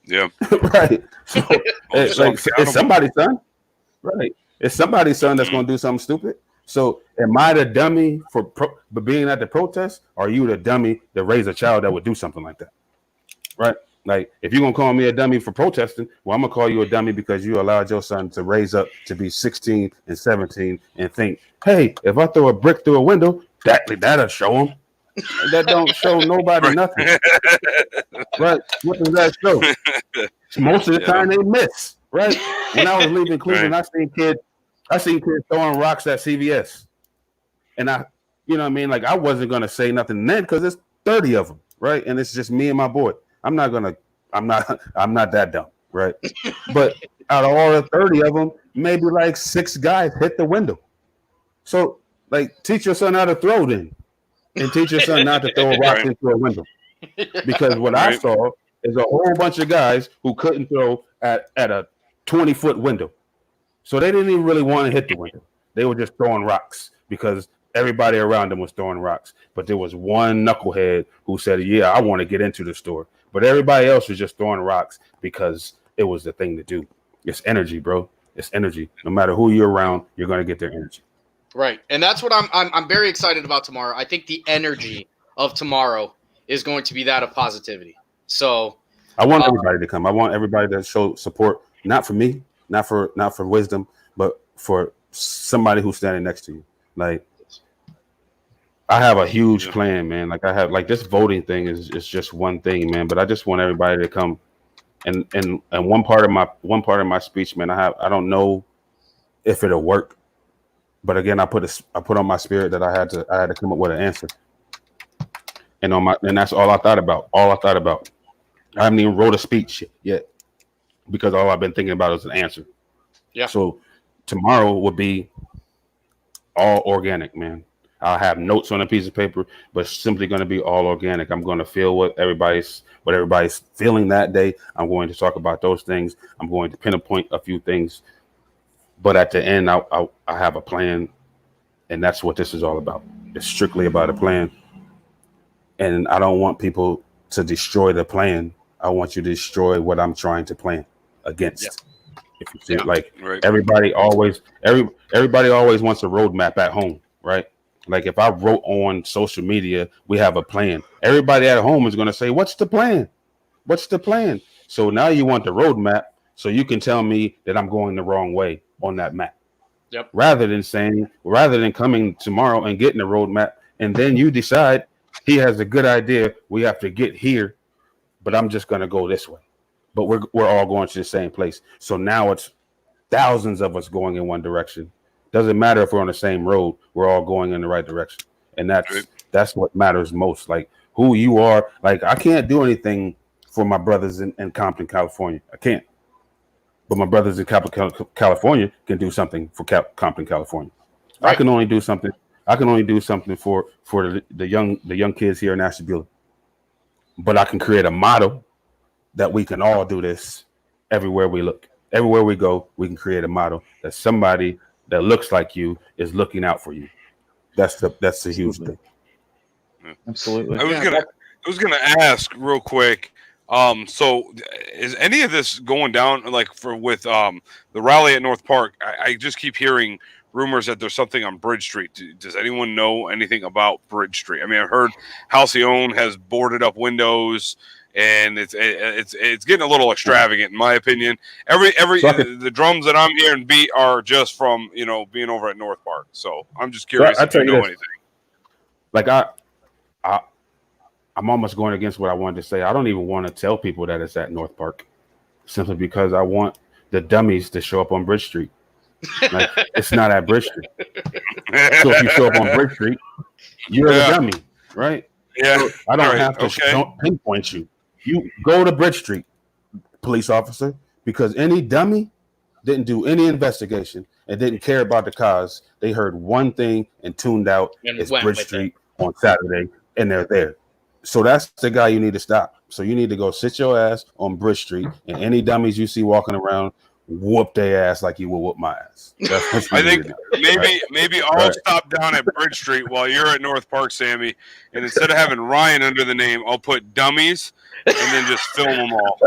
Speaker 5: Yeah.
Speaker 8: Right. So, it's somebody's son. Right. It's somebody's son that's going to do something stupid. So am I the dummy for being at the protest? Or are you the dummy that raised a child that would do something like that? Right? Like, if you're going to call me a dummy for protesting, well, I'm going to call you a dummy because you allowed your son to raise up to be 16 and 17 and think, hey, if I throw a brick through a window, that'll show him. That don't show nobody nothing. Right? What does that show? Most of the time they miss. Right? When I was leaving Cleveland, I seen kids throwing rocks at CVS. And you know what I mean? Like, I wasn't going to say nothing then because there's 30 of them. right? And it's just me and my boy. I'm not that dumb, right? But out of all the 30 of them, maybe like 6 guys hit the window. So, like, teach your son how to throw then, and teach your son not to throw a rock into a window. Because what I saw is a whole bunch of guys who couldn't throw at a 20-foot window. So they didn't even really want to hit the window. They were just throwing rocks because everybody around them was throwing rocks. But there was one knucklehead who said, yeah, I want to get into the store. But everybody else was just throwing rocks because it was the thing to do. It's energy, bro. It's energy. No matter who you're around, you're going to get their energy.
Speaker 6: Right. And that's what I'm very excited about tomorrow. I think the energy of tomorrow is going to be that of positivity. So
Speaker 8: I want everybody to come. I want everybody to show support, not for me, not for wisdom, but for somebody who's standing next to you. Like, I have a huge plan, man. Like, I have, like, this voting thing is just one thing, man. But I just want everybody to come. And one part of my speech, man, I don't know if it'll work. But again, I put on my spirit that I had to come up with an answer. And that's all I thought about. I haven't even wrote a speech yet because all I've been thinking about is an answer.
Speaker 6: Yeah.
Speaker 8: So tomorrow would be all organic, man. I'll have notes on a piece of paper, but it's simply going to be all organic. I'm going to feel what everybody's feeling that day. I'm going to talk about those things. I'm going to pinpoint a few things. But at the end, I have a plan, and that's what this is all about. It's strictly about a plan. And I don't want people to destroy the plan. I want you to destroy what I'm trying to plan against. Yeah. If you see it, like everybody always wants a roadmap at home, right? Like if I wrote on social media, we have a plan. Everybody at home is going to say, "What's the plan? What's the plan?" So now you want the roadmap, so you can tell me that I'm going the wrong way on that map.
Speaker 6: Yep.
Speaker 8: Rather than coming tomorrow and getting the roadmap, and then you decide he has a good idea. We have to get here, but I'm just going to go this way. But we're all going to the same place. So now it's thousands of us going in one direction. Doesn't matter if we're on the same road. We're all going in the right direction, and that's what matters most. Like who you are. Like I can't do anything for my brothers in Compton, California. I can't. But my brothers in California can do something for Compton, California. Right. I can only do something for the young kids here in Ashtabula. But I can create a model that we can all do this everywhere we look. Everywhere we go, we can create a model that somebody that looks like you is looking out for you. That's the huge thing.
Speaker 7: Absolutely.
Speaker 5: I was gonna ask real quick. So is any of this going down like with the rally at North Park? I just keep hearing rumors that there's something on Bridge Street. Does anyone know anything about Bridge Street? I mean, I've heard Halcyon has boarded up windows, and it's getting a little extravagant in my opinion. The drums that I'm hearing beat are just from being over at North Park. So I'm just curious if you know anything.
Speaker 8: Like I'm almost going against what I wanted to say. I don't even want to tell people that it's at North Park, simply because I want the dummies to show up on Bridge Street. Like, it's not at Bridge Street. So if you show up on Bridge Street, you're the dummy, right?
Speaker 5: Yeah.
Speaker 8: So I don't have to pinpoint you. You go to Bridge Street, police officer, because any dummy didn't do any investigation and didn't care about the cause. They heard one thing and tuned out. It's Bridge Street on Saturday, and they're there. So that's the guy you need to stop. So you need to go sit your ass on Bridge Street, and any dummies you see walking around, whoop their ass like you will whoop my ass. That's what
Speaker 5: I think maybe I'll stop down at Bridge Street while you're at North Park, Sammy, and instead of having Ryan under the name, I'll put dummies and then just film them all.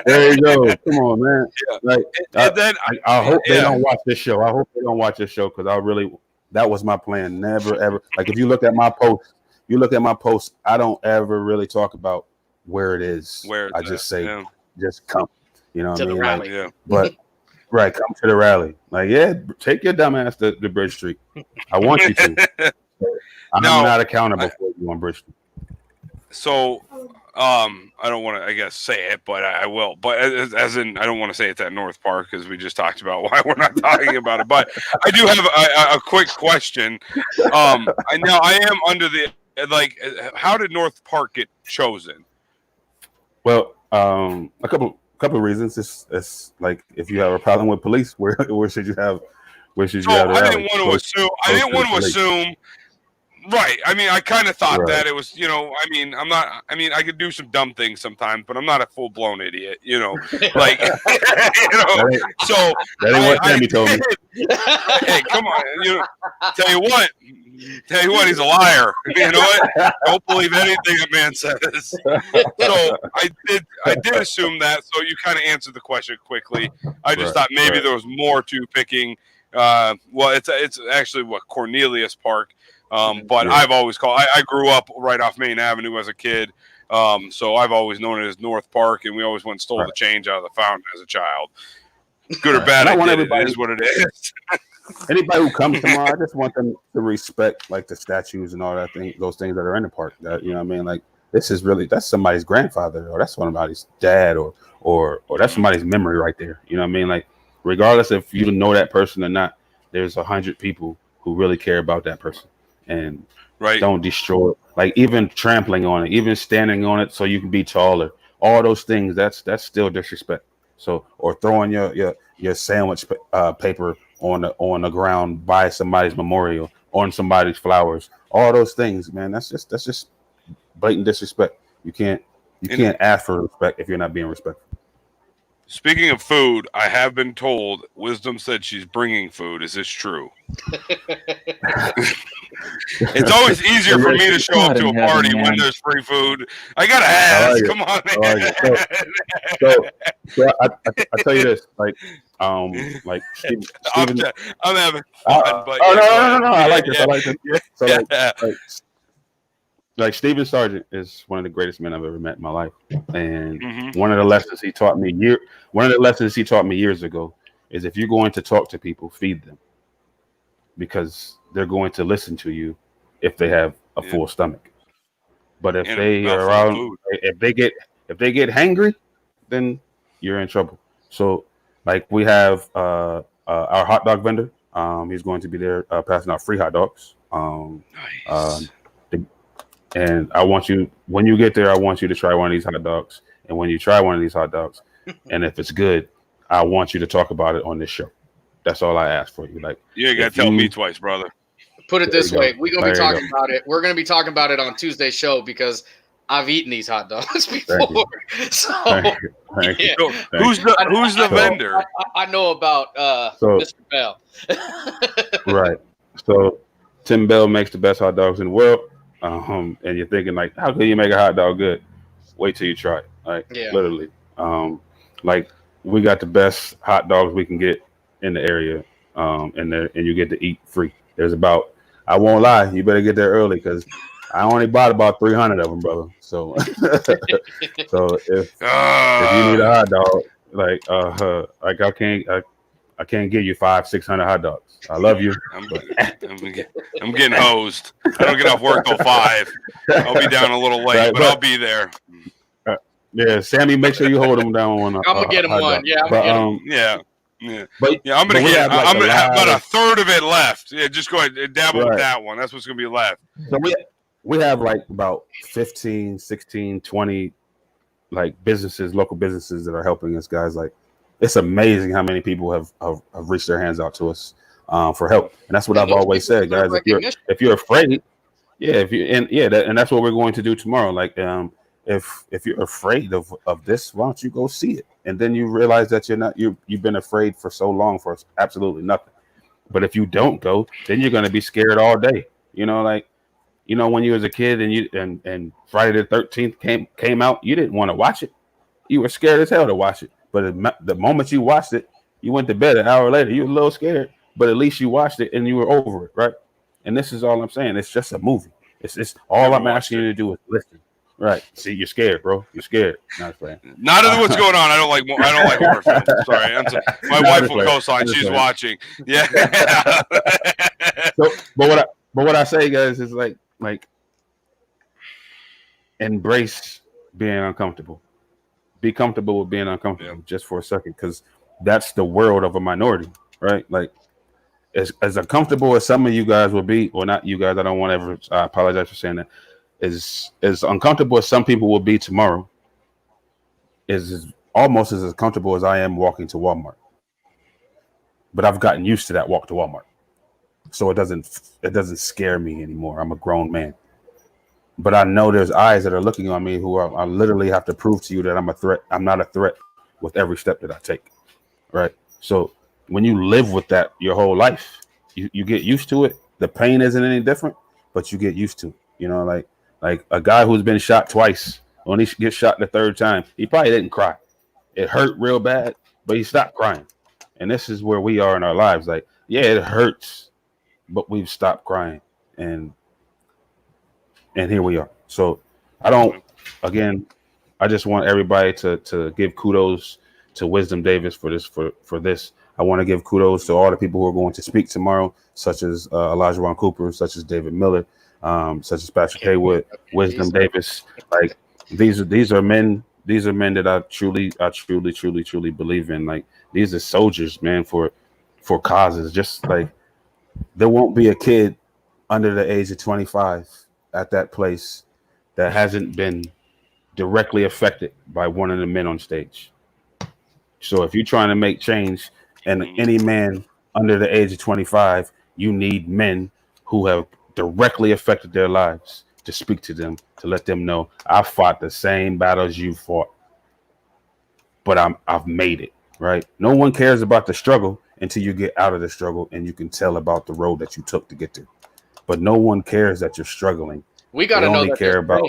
Speaker 8: There you go. Come on, man. Yeah. Like, I hope they don't watch this show. I hope they don't watch this show because that was my plan. Never ever. Like if you look at my post, I don't ever really talk about where it is. I just say, just come. You know what I mean?
Speaker 6: Rally.
Speaker 8: Like, but come to the rally. Like, take your dumb ass to Bridge Street. I want you to. I'm not accountable for you on Bridge Street.
Speaker 5: So, I don't want to, I guess, say it, but I will. But as in, I don't want to say it's at North Park because we just talked about why we're not talking about it. But I do have a quick question. I am under the like, how did North Park get chosen?
Speaker 8: Well, a couple of reasons. It's like if you have a problem with police, where should you have
Speaker 5: I didn't want to assume. Right. I mean, I kind of thought that it was, I could do some dumb things sometimes, but I'm not a full blown idiot, like, so
Speaker 8: that ain't what Sammy told me.
Speaker 5: Hey, come on. Tell you what, he's a liar. You know what? Don't believe anything a man says. So I did assume that. So you kind of answered the question quickly. I just thought maybe there was more to picking. Well, it's actually Cornelius Park. But I've always I grew up right off Main Avenue as a kid. So I've always known it as North Park, and we always went and stole the change out of the fountain as a child. Good or bad, it is what it is.
Speaker 8: Anybody who comes tomorrow, I just want them to respect like the statues and all that those things that are in the park. That, you know what I mean? Like, this is that's somebody's grandfather, or that's somebody's dad, or that's somebody's memory right there. You know what I mean? Like, regardless if you know that person or not, there's 100 people who really care about that person. And don't destroy it. Like, even trampling on it, even standing on it so you can be taller, all those things, that's still disrespect. So, or throwing your sandwich paper on the ground by somebody's memorial, on somebody's flowers, all those things, man, that's just blatant disrespect. You can't ask for respect if you're not being respectful.
Speaker 5: Speaking of food, I have been told Wisdom said she's bringing food. Is this true? It's always easier for me to show up to a party when there's free food. I gotta ask. Come on, man.
Speaker 8: So I tell you this, like Steven,
Speaker 5: I'm having fun. But
Speaker 8: no. I like this. So like Stephen Sargent is one of the greatest men I've ever met in my life, and one of the lessons he taught me years ago is if you're going to talk to people, feed them, because they're going to listen to you if they have a full stomach. But if they are around, if they get hangry, then you're in trouble. So, like, we have our hot dog vendor. He's going to be there passing out free hot dogs.
Speaker 5: Nice.
Speaker 8: And I want you, when you get there, I want you to try one of these hot dogs. And when you try one of these hot dogs, and if it's good, I want you to talk about it on this show. That's all I ask for you. Like,
Speaker 5: you ain't got to tell me twice, brother.
Speaker 6: Put it this way. We're going to be talking about it. We're going to be talking about it on Tuesday's show because I've eaten these hot dogs before. So,
Speaker 5: who's the vendor?
Speaker 6: I know about Mr. Bell.
Speaker 8: Right. So Tim Bell makes the best hot dogs in the world. And you're thinking, like, how can you make a hot dog good? Wait till you try it. Like, literally. Like, we got the best hot dogs we can get in the area. And you get to eat free. There's about, I won't lie, you better get there early because I only bought about 300 of them, brother. So, so if you need a hot dog, like I can't give you 500-600 hot dogs. I love you.
Speaker 5: I'm getting hosed. I don't get off work till 5. I'll be down a little late, but I'll be there.
Speaker 8: Yeah, Sammy, make sure you hold them down on.
Speaker 6: I'm gonna get him one. Yeah, I'm gonna get him.
Speaker 5: I'm gonna get. I'm gonna have about a third of it left. Yeah, just go ahead and dabble with that one. That's what's gonna be left.
Speaker 8: So we have like about 15, 16, 20 like businesses, local businesses that are helping us, guys. Like, it's amazing how many people have reached their hands out to us for help, and that's what I've always said, guys. If you're afraid, and that's what we're going to do tomorrow. Like, if you're afraid of this, why don't you go see it? And then you realize that you've been afraid for so long for absolutely nothing. But if you don't go, then you're going to be scared all day. When you was a kid and Friday the 13th came out, you didn't want to watch it. You were scared as hell to watch it. But the moment you watched it, you went to bed an hour later. You were a little scared, but at least you watched it and you were over it, right? And this is all I'm saying. It's just a movie. It's all I'm asking you to do is listen. Right. See, you're scared, bro. You're scared. Not playing.
Speaker 5: Not of what's going on. I don't like horror films. Sorry. My wife will co-sign. She's watching. Yeah.
Speaker 8: But what I say, guys, is like embrace being uncomfortable. Be comfortable with being uncomfortable just for a second, because that's the world of a minority, right? Like, as uncomfortable as some of you guys will be, or not you guys, I don't want to ever I apologize for saying that, as uncomfortable as some people will be tomorrow, is almost as comfortable as I am walking to Walmart. But I've gotten used to that walk to Walmart. So it doesn't scare me anymore. I'm a grown man. But I know there's eyes that are looking on me who I literally have to prove to you that I'm a threat. I'm not a threat with every step that I take. Right? So when you live with that your whole life, you get used to it. The pain isn't any different, but you get used to it. You know, like a guy who's been shot twice, when he gets shot the third time, he probably didn't cry. It hurt real bad, but he stopped crying. And this is where we are in our lives. Like, yeah, it hurts, but we've stopped crying. And here we are. So I just want everybody to give kudos to Wisdom Davis for this. I want to give kudos to all the people who are going to speak tomorrow, such as Elijah Ron Cooper, such as David Miller, such as Patrick Haywood, Wisdom Davis. Like these are men that I truly believe in. Like these are soldiers, man, for causes. Just like there won't be a kid under the age of 25 at that place that hasn't been directly affected by one of the men on stage. So if you're trying to make change, and any man under the age of 25, you need men who have directly affected their lives to speak to them, to let them know I fought the same battles you fought, but I've made it, right? No one cares about the struggle until you get out of the struggle and you can tell about the road that you took to get there. But no one cares that you're struggling.
Speaker 6: We got to know that
Speaker 8: care about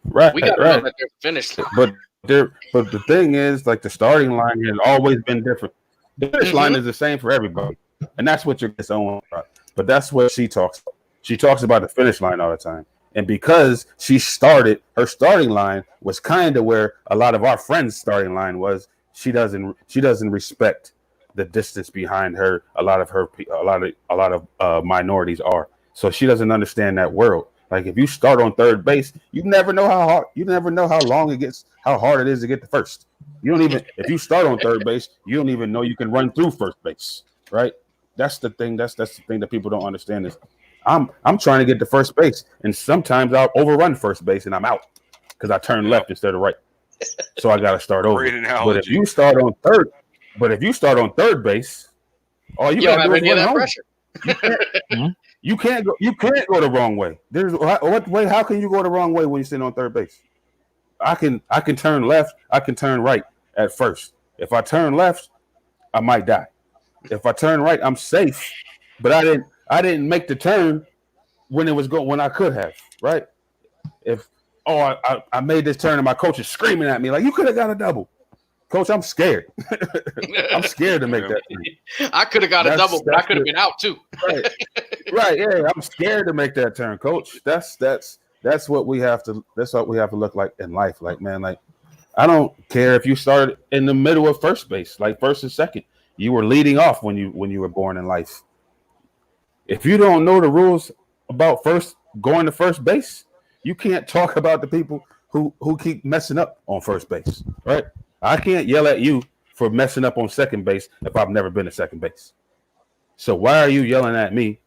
Speaker 6: right. We got to know that they're finished.
Speaker 8: But the thing is, like the starting line has always been different. The finish line is the same for everybody, and that's what you're on about. But that's what she talks about. She talks about the finish line all the time, and because she started, her starting line was kind of where a lot of our friends' starting line was. She doesn't respect the distance behind her. A lot of minorities are, so she doesn't understand that world. Like if you start on third base, you never know how long it gets, how hard it is to get to first. You don't even, if you start on third base, you don't even know you can run through first base, right? That's the thing. That's the thing that people don't understand is I'm trying to get to first base, and sometimes I'll overrun first base and I'm out because I turn left instead of right. So I got to start over. But if you start on third base, all you got to do is run home. Pressure. You can't go the wrong way. There's what way? How can you go the wrong way when you're sitting on third base? I can turn left. I can turn right at first. If I turn left, I might die. If I turn right, I'm safe. But I didn't make the turn when I could have. Right? I made this turn and my coach is screaming at me like you could have got a double. Coach, I'm scared. I'm scared to make that turn.
Speaker 6: I could have got a double, but I could have been out too.
Speaker 8: Right. Yeah. I'm scared to make that turn, Coach. That's what we have to. That's what we have to look like in life. Like, man, like I don't care if you started in the middle of first base, like first and second. You were leading off when you were born in life. If you don't know the rules about going to first base, you can't talk about the people who keep messing up on first base, right? I can't yell at you for messing up on second base if I've never been to second base. So why are you yelling at me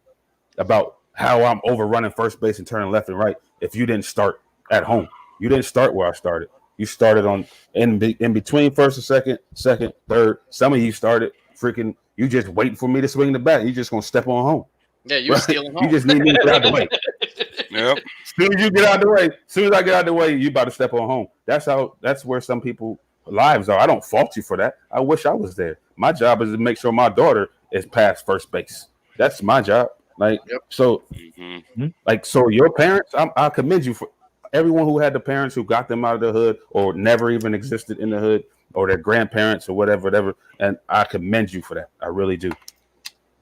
Speaker 8: about how I'm overrunning first base and turning left and right if you didn't start at home? You didn't start where I started. You started in between first and second, third. Some of you started you just waiting for me to swing the bat. You just gonna step on home.
Speaker 6: Yeah, you're stealing home.
Speaker 8: You just need me to get out the way.
Speaker 5: Yep.
Speaker 8: As soon as you get out the way, as soon as I get out the way, you about to step on home. That's where some people lives are. I don't fault you for that. I wish I was there. My job is to make sure my daughter is past first base. That's my job. Like, so your parents, I commend you for everyone who had the parents who got them out of the hood or never even existed in the hood or their grandparents or whatever. And I commend you for that. I really do.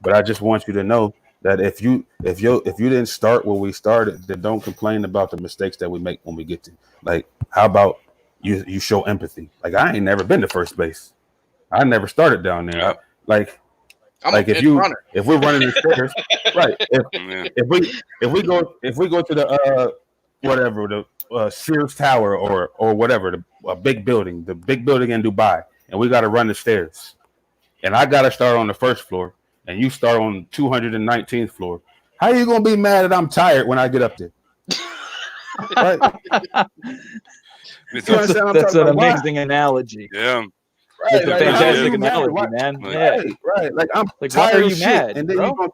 Speaker 8: But I just want you to know that if you didn't start where we started, then don't complain about the mistakes that we make when we get to. Like, how about you show empathy? Like, I ain't never been to first base. I never started down there.
Speaker 5: Yep.
Speaker 8: If we're running the stairs, right? If we go to the Sears Tower or whatever, a big building, the big building in Dubai, and we got to run the stairs, and I got to start on the first floor, and you start on 219th floor. How are you gonna be mad that I'm tired when I get up there? Right?
Speaker 7: That's an amazing analogy.
Speaker 5: Yeah.
Speaker 7: It's a
Speaker 8: like,
Speaker 7: fantastic analogy, man. Yeah.
Speaker 8: Right. Like I'm
Speaker 7: Like,
Speaker 8: tired
Speaker 7: why are you
Speaker 8: of shit,
Speaker 7: mad,
Speaker 8: and then
Speaker 7: bro?
Speaker 8: you go,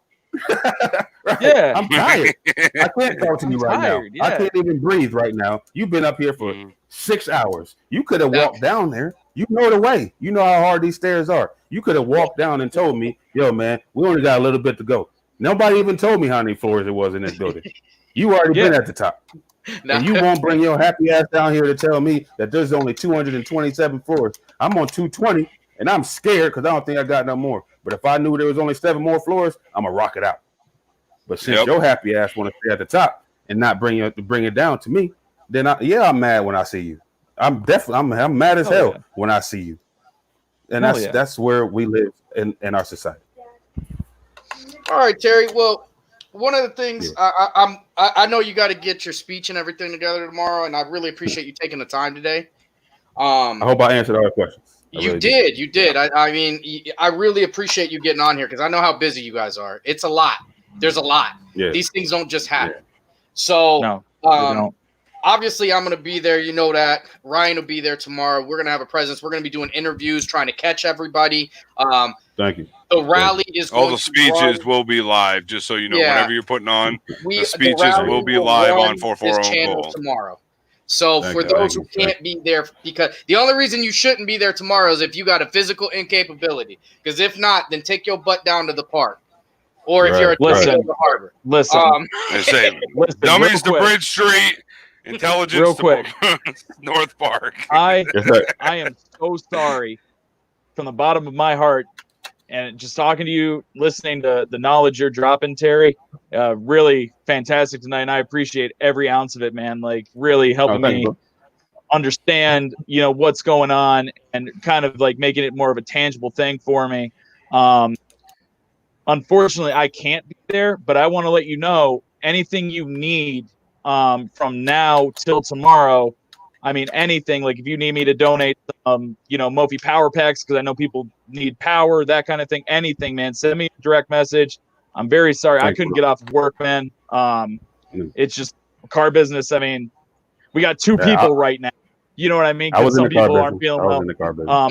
Speaker 8: right.
Speaker 7: Yeah.
Speaker 8: I'm tired. I can't talk to you right
Speaker 7: tired,
Speaker 8: now. I
Speaker 7: yeah.
Speaker 8: can't even breathe right now. You've been up here for 6 hours. You could have walked down there. You know the way. You know how hard these stairs are. You could have walked down and told me, yo, man, we only got a little bit to go. Nobody even told me how many floors it was in this building. You already been at the top. And you won't bring your happy ass down here to tell me that there's only 227 floors. I'm on 220, and I'm scared because I don't think I got no more. But if I knew there was only 7 more floors, I'm going to rock it out. But since your happy ass want to stay at the top and not bring it down to me, then I'm mad when I see you. I'm mad as hell when I see you. And that's where we live in our society.
Speaker 6: All right, Terry. Well, one of the things I know you got to get your speech and everything together tomorrow, and I really appreciate you taking the time today.
Speaker 8: I hope I answered all the questions.
Speaker 6: You did. I mean, I really appreciate you getting on here because I know how busy you guys are. It's a lot. There's a lot.
Speaker 8: Yeah.
Speaker 6: These things don't just happen. Yeah. So, obviously, I'm going to be there. You know that. Ryan will be there tomorrow. We're going to have a presence. We're going to be doing interviews, trying to catch everybody.
Speaker 8: Thank you.
Speaker 6: The rally is
Speaker 5: all the speeches will be live, just so you know. Whatever you're putting on, the speeches will be live on 440 Gold
Speaker 6: tomorrow. So for those who can't be there, because the only reason you shouldn't be there tomorrow is if you got a physical incapability. Because if not, then take your butt down to the park, or if you're a to the harbor.
Speaker 5: They say dummies to Bridge Street, intelligence
Speaker 7: real quick.
Speaker 5: To North Park.
Speaker 7: I am so sorry from the bottom of my heart. And just talking to you, listening to the knowledge you're dropping, Terry, really fantastic tonight. And I appreciate every ounce of it, man. Like really helping me understand, what's going on and kind of like making it more of a tangible thing for me. Unfortunately, I can't be there, but I want to let you know anything you need from now till tomorrow. I mean, anything, like if you need me to donate, Mophie power packs, because I know people need power, that kind of thing, anything, man, send me a direct message. I'm very sorry. I couldn't get off of work, man. It's just car business. I mean, we got 2 people right now. You know what I mean? Because some people aren't feeling well.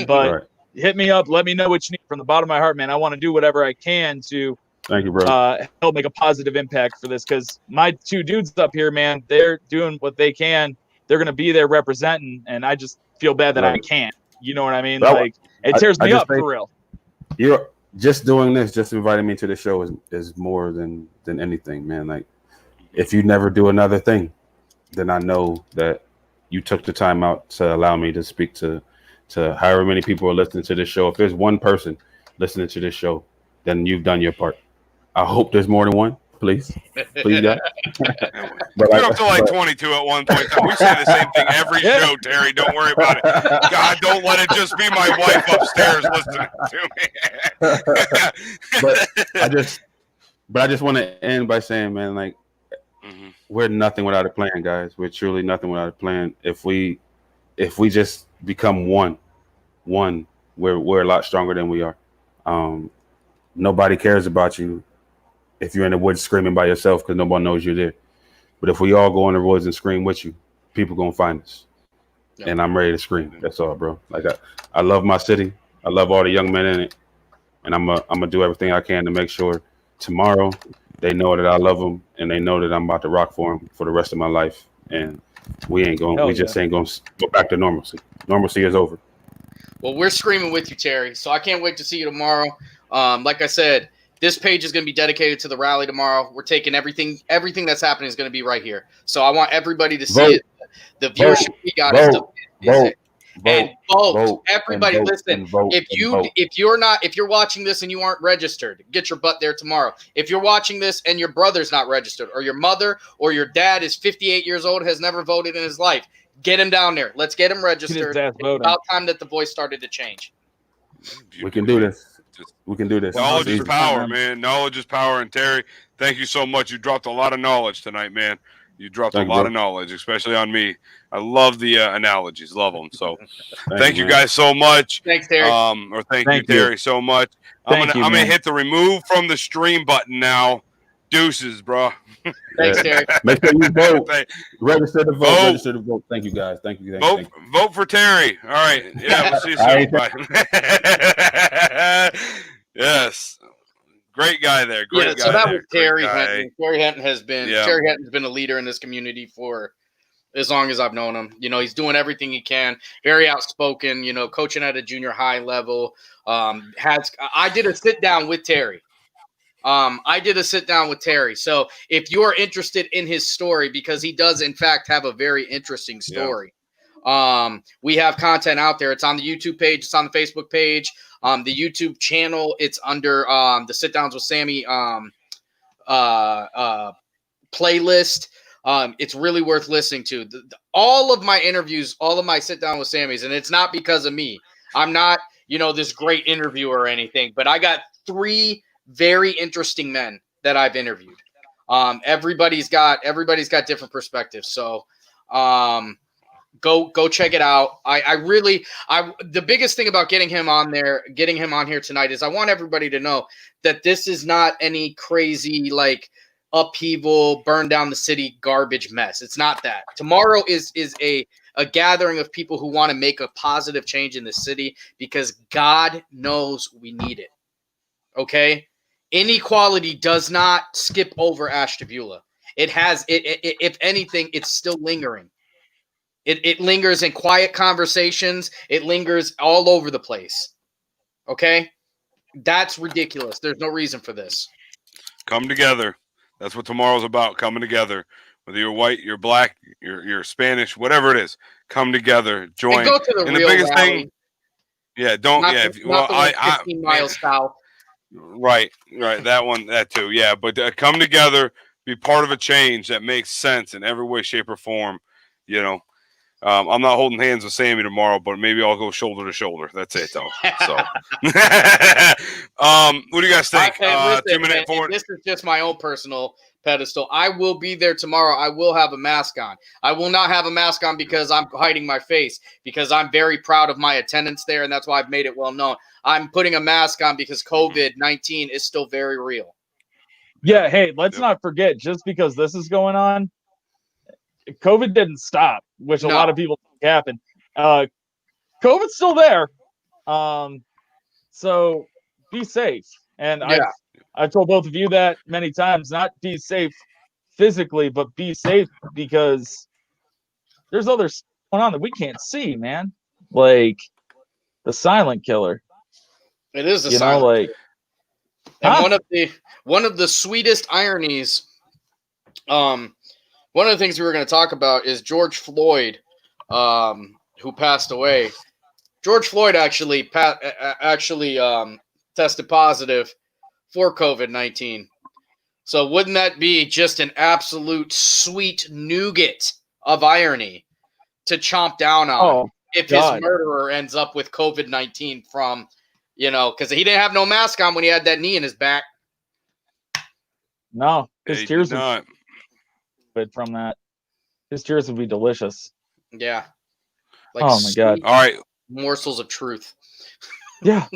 Speaker 7: But hit me up. Let me know what you need from the bottom of my heart, man. I want to do whatever I can to
Speaker 8: thank you, bro.
Speaker 7: Help make a positive impact for this, because my 2 dudes up here, man, they're doing what they can. They're going to be there representing, and I just feel bad that I can't. You know what I mean?
Speaker 8: But
Speaker 7: it tears me up for real.
Speaker 8: You're just doing this, just inviting me to the show is more than anything, man. Like, if you never do another thing, then I know that you took the time out to allow me to speak to however many people are listening to this show. If there's one person listening to this show, then you've done your part. I hope there's more than one. Please, God.
Speaker 5: We're up to like 22 at one point. We say the same thing every show, Terry. Don't worry about it. God, don't let it just be my wife upstairs listening to me.
Speaker 8: but I just want to end by saying, man, like, we're nothing without a plan, guys. We're truly nothing without a plan. If we just become one, we're a lot stronger than we are. Nobody cares about you if you're in the woods screaming by yourself because nobody knows you're there. But if we all go in the woods and scream with you, people gonna find us. Yep. And I'm ready to scream. That's all, bro. Like I love my city. I love all the young men in it, and I'm gonna do everything I can to make sure tomorrow they know that I love them and they know that I'm about to rock for them for the rest of my life. And we ain't just ain't gonna go back to normalcy. Normalcy is over.
Speaker 6: Well, we're screaming with you, Terry. So I can't wait to see you tomorrow. Like I said, this page is going to be dedicated to the rally tomorrow. We're taking everything that's happening is going to be right here. So I want everybody to see it. The viewership we got is vote. Everybody, listen. If you're watching this and you aren't registered, get your butt there tomorrow. If you're watching this and your brother's not registered, or your mother or your dad is 58 years old, has never voted in his life, get him down there. Let's get him registered. It's about time that the voice started to change.
Speaker 8: We can do this. We can do this.
Speaker 5: Knowledge is power, man. Knowledge is power. And Terry, thank you so much. You dropped a lot of knowledge tonight, man. You dropped
Speaker 8: Thank
Speaker 5: a
Speaker 8: you,
Speaker 5: lot
Speaker 8: bro.
Speaker 5: of knowledge, especially on me. I love the analogies. Love them. So thank you
Speaker 8: man.
Speaker 5: guys so much.
Speaker 6: Thanks, Terry.
Speaker 5: Or thank you,
Speaker 7: Thank you.
Speaker 5: Terry, so much. I'm
Speaker 7: Thank you,
Speaker 5: gonna
Speaker 7: man.
Speaker 5: hit the remove from the stream button now. Deuces, bro.
Speaker 6: Thanks, Terry.
Speaker 8: Make sure you vote.
Speaker 5: Thank-
Speaker 8: Register to vote.
Speaker 5: Vote.
Speaker 8: Register to vote. Thank you, guys. Thank you. Thank you.
Speaker 5: Vote for Terry. All right. Yeah, we'll see you
Speaker 8: All
Speaker 5: soon.
Speaker 8: right.
Speaker 5: Bye. Yes. Great guy there. Great guy
Speaker 6: so that
Speaker 5: there.
Speaker 6: was Terry
Speaker 5: Great guy.
Speaker 6: Henton. Terry Henton has been a leader in this community for as long as I've known him. You know, he's doing everything he can. Very outspoken. You know, coaching at a junior high level. I did a sit down with Terry. So if you're interested in his story, because he does in fact have a very interesting story. We have content out there. It's on the YouTube page. It's on the Facebook page. The YouTube channel, it's under the Sit Downs with Sammy playlist. It's really worth listening to. All of my interviews, all of my Sit Down with Sammys, and it's not because of me. I'm not, this great interviewer or anything, but I got 3 very interesting men that I've interviewed. Everybody's got different perspectives. So go check it out. The biggest thing about getting him on here tonight is I want everybody to know that this is not any crazy like upheaval, burn down the city garbage mess. It's not that. Tomorrow is a gathering of people who want to make a positive change in the city because God knows we need it. Okay? Inequality does not skip over Ashtabula. It has, if anything, it's still lingering. It lingers in quiet conversations. It lingers all over the place. Okay? That's ridiculous. There's no reason for this.
Speaker 5: Come together. That's what tomorrow's about. Coming together. Whether you're white, you're black, you're Spanish, whatever it is. Come together. Join.
Speaker 6: And go to the real
Speaker 5: biggest
Speaker 6: rally.
Speaker 5: thing. Yeah, don't.
Speaker 6: Not
Speaker 5: yeah.
Speaker 6: the 15 miles south.
Speaker 5: Right. That too. Yeah, but come together, be part of a change that makes sense in every way, shape, or form. I'm not holding hands with Sammy tomorrow, but maybe I'll go shoulder to shoulder. That's it, though. So, what do you guys think? 2 minute forward.
Speaker 6: This is just my own personal pedestal. I will be there tomorrow. I will have a mask on. I will not have a mask on because I'm hiding my face, because I'm very proud of my attendance there, and that's why I've made it well known. I'm putting a mask on because COVID-19 is still very real.
Speaker 7: Yeah, hey, let's not forget, just because this is going on, COVID didn't stop, which a lot of people think happened. COVID's still there. So be safe. And I've told both of you that many times, not be safe physically, but be safe because there's other stuff going on that we can't see, man. Like the silent killer.
Speaker 6: It is the silent
Speaker 7: killer.
Speaker 6: And one of the sweetest ironies, one of the things we were going to talk about is George Floyd, who passed away. George Floyd actually tested positive for COVID-19. So wouldn't that be just an absolute sweet nougat of irony to chomp down on if his murderer ends up with COVID-19 from, because he didn't have no mask on when he had that knee in his back.
Speaker 7: No, his tears
Speaker 5: would not.
Speaker 7: From that. His tears would be delicious.
Speaker 6: Yeah.
Speaker 7: Like oh my God.
Speaker 5: All right.
Speaker 6: Morsels of truth.
Speaker 7: Yeah.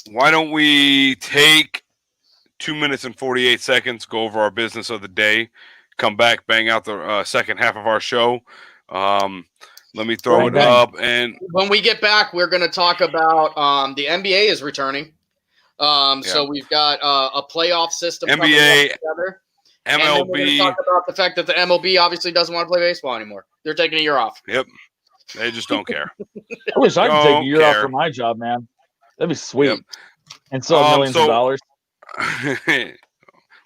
Speaker 5: Why don't we take 2 minutes and 48 seconds, go over our business of the day, come back, bang out the second half of our show. Let me throw it up. And
Speaker 6: when we get back, we're going to talk about the NBA is returning. So we've got a playoff system.
Speaker 5: NBA,
Speaker 6: together.
Speaker 5: MLB.
Speaker 6: And we're going to talk about the fact that the MLB obviously doesn't want to play baseball anymore. They're taking a year off.
Speaker 5: Yep. They just don't care.
Speaker 7: I wish I could take a year off for my job, man. That'd be sweet. Yep. And sell millions of dollars.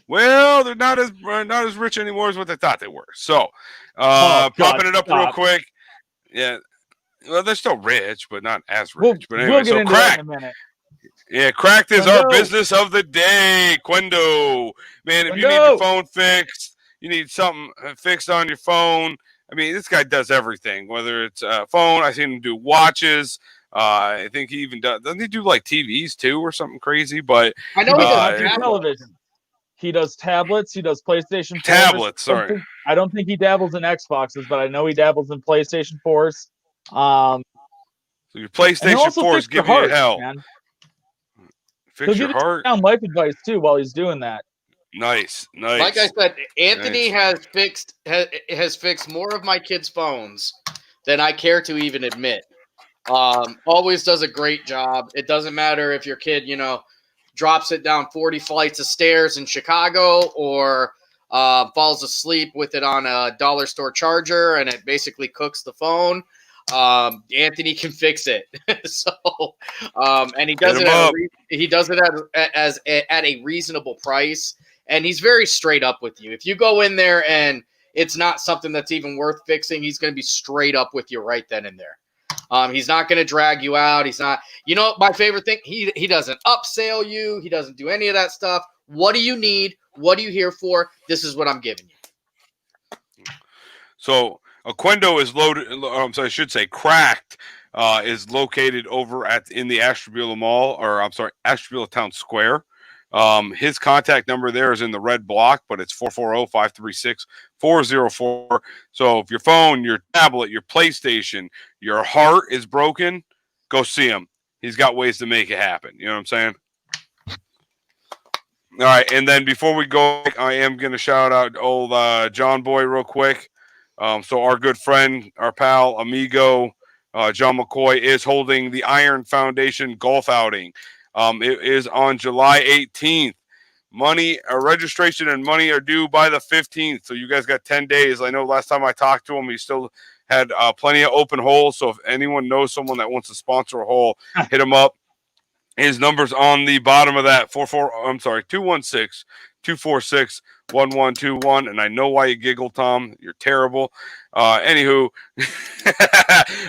Speaker 5: Well, they're not as rich anymore as what they thought they were. So, popping it up real quick. Yeah. Well, they're still rich, but not as rich. But anyway, so Cracked. Yeah, Cracked is our business of the day. Quendo. Man, if you need your phone fixed, you need something fixed on your phone. I mean, this guy does everything, whether it's a phone. I've seen him do watches. I think he even doesn't he do like TVs too or something crazy? But
Speaker 6: I know he does television.
Speaker 7: He does tablets. He does PlayStation 4s.
Speaker 5: Tablets, sorry.
Speaker 7: I don't think he dabbles in Xboxes, but I know he dabbles in PlayStation 4s.
Speaker 5: So your
Speaker 7: And he'll
Speaker 5: PlayStation
Speaker 7: also
Speaker 5: 4
Speaker 7: fix
Speaker 5: is
Speaker 7: your
Speaker 5: giving you
Speaker 7: heart,
Speaker 5: hell.
Speaker 7: man.
Speaker 5: Fix
Speaker 7: He'll
Speaker 5: your
Speaker 7: give you
Speaker 5: heart.
Speaker 7: sound life advice too while he's doing that.
Speaker 5: Nice.
Speaker 6: Like I said, Anthony has fixed more of my kids' phones than I care to even admit. Always does a great job. It doesn't matter if your kid, drops it down 40 flights of stairs in Chicago or falls asleep with it on a dollar store charger and it basically cooks the phone. Anthony can fix it. And he does it at a reasonable price. And he's very straight up with you. If you go in there and it's not something that's even worth fixing, he's going to be straight up with you right then and there. He's not going to drag you out. He's not, my favorite thing, he doesn't upsell you. He doesn't do any of that stuff. What do you need? What are you here for? This is what I'm giving you.
Speaker 5: So Aquendo is loaded. I should say Cracked is located over in the Ashtabula Mall, Ashtabula Town Square. His contact number there is in the red block, but it's 440-536-404. So if your phone, your tablet, your PlayStation, your heart is broken, go see him. He's got ways to make it happen. You know what I'm saying? All right, and then before we go, I am going to shout out old John Boy real quick. So our good friend, our pal, amigo, John McCoy is holding the Iron Foundation golf outing. It is on July 18th. Registration and money are due by the 15th. So you guys got 10 days. I know last time I talked to him, he still had plenty of open holes. So if anyone knows someone that wants to sponsor a hole, hit him up. His number's on the bottom of that 216-246-1121. And I know why you giggle, Tom. You're terrible. Anywho,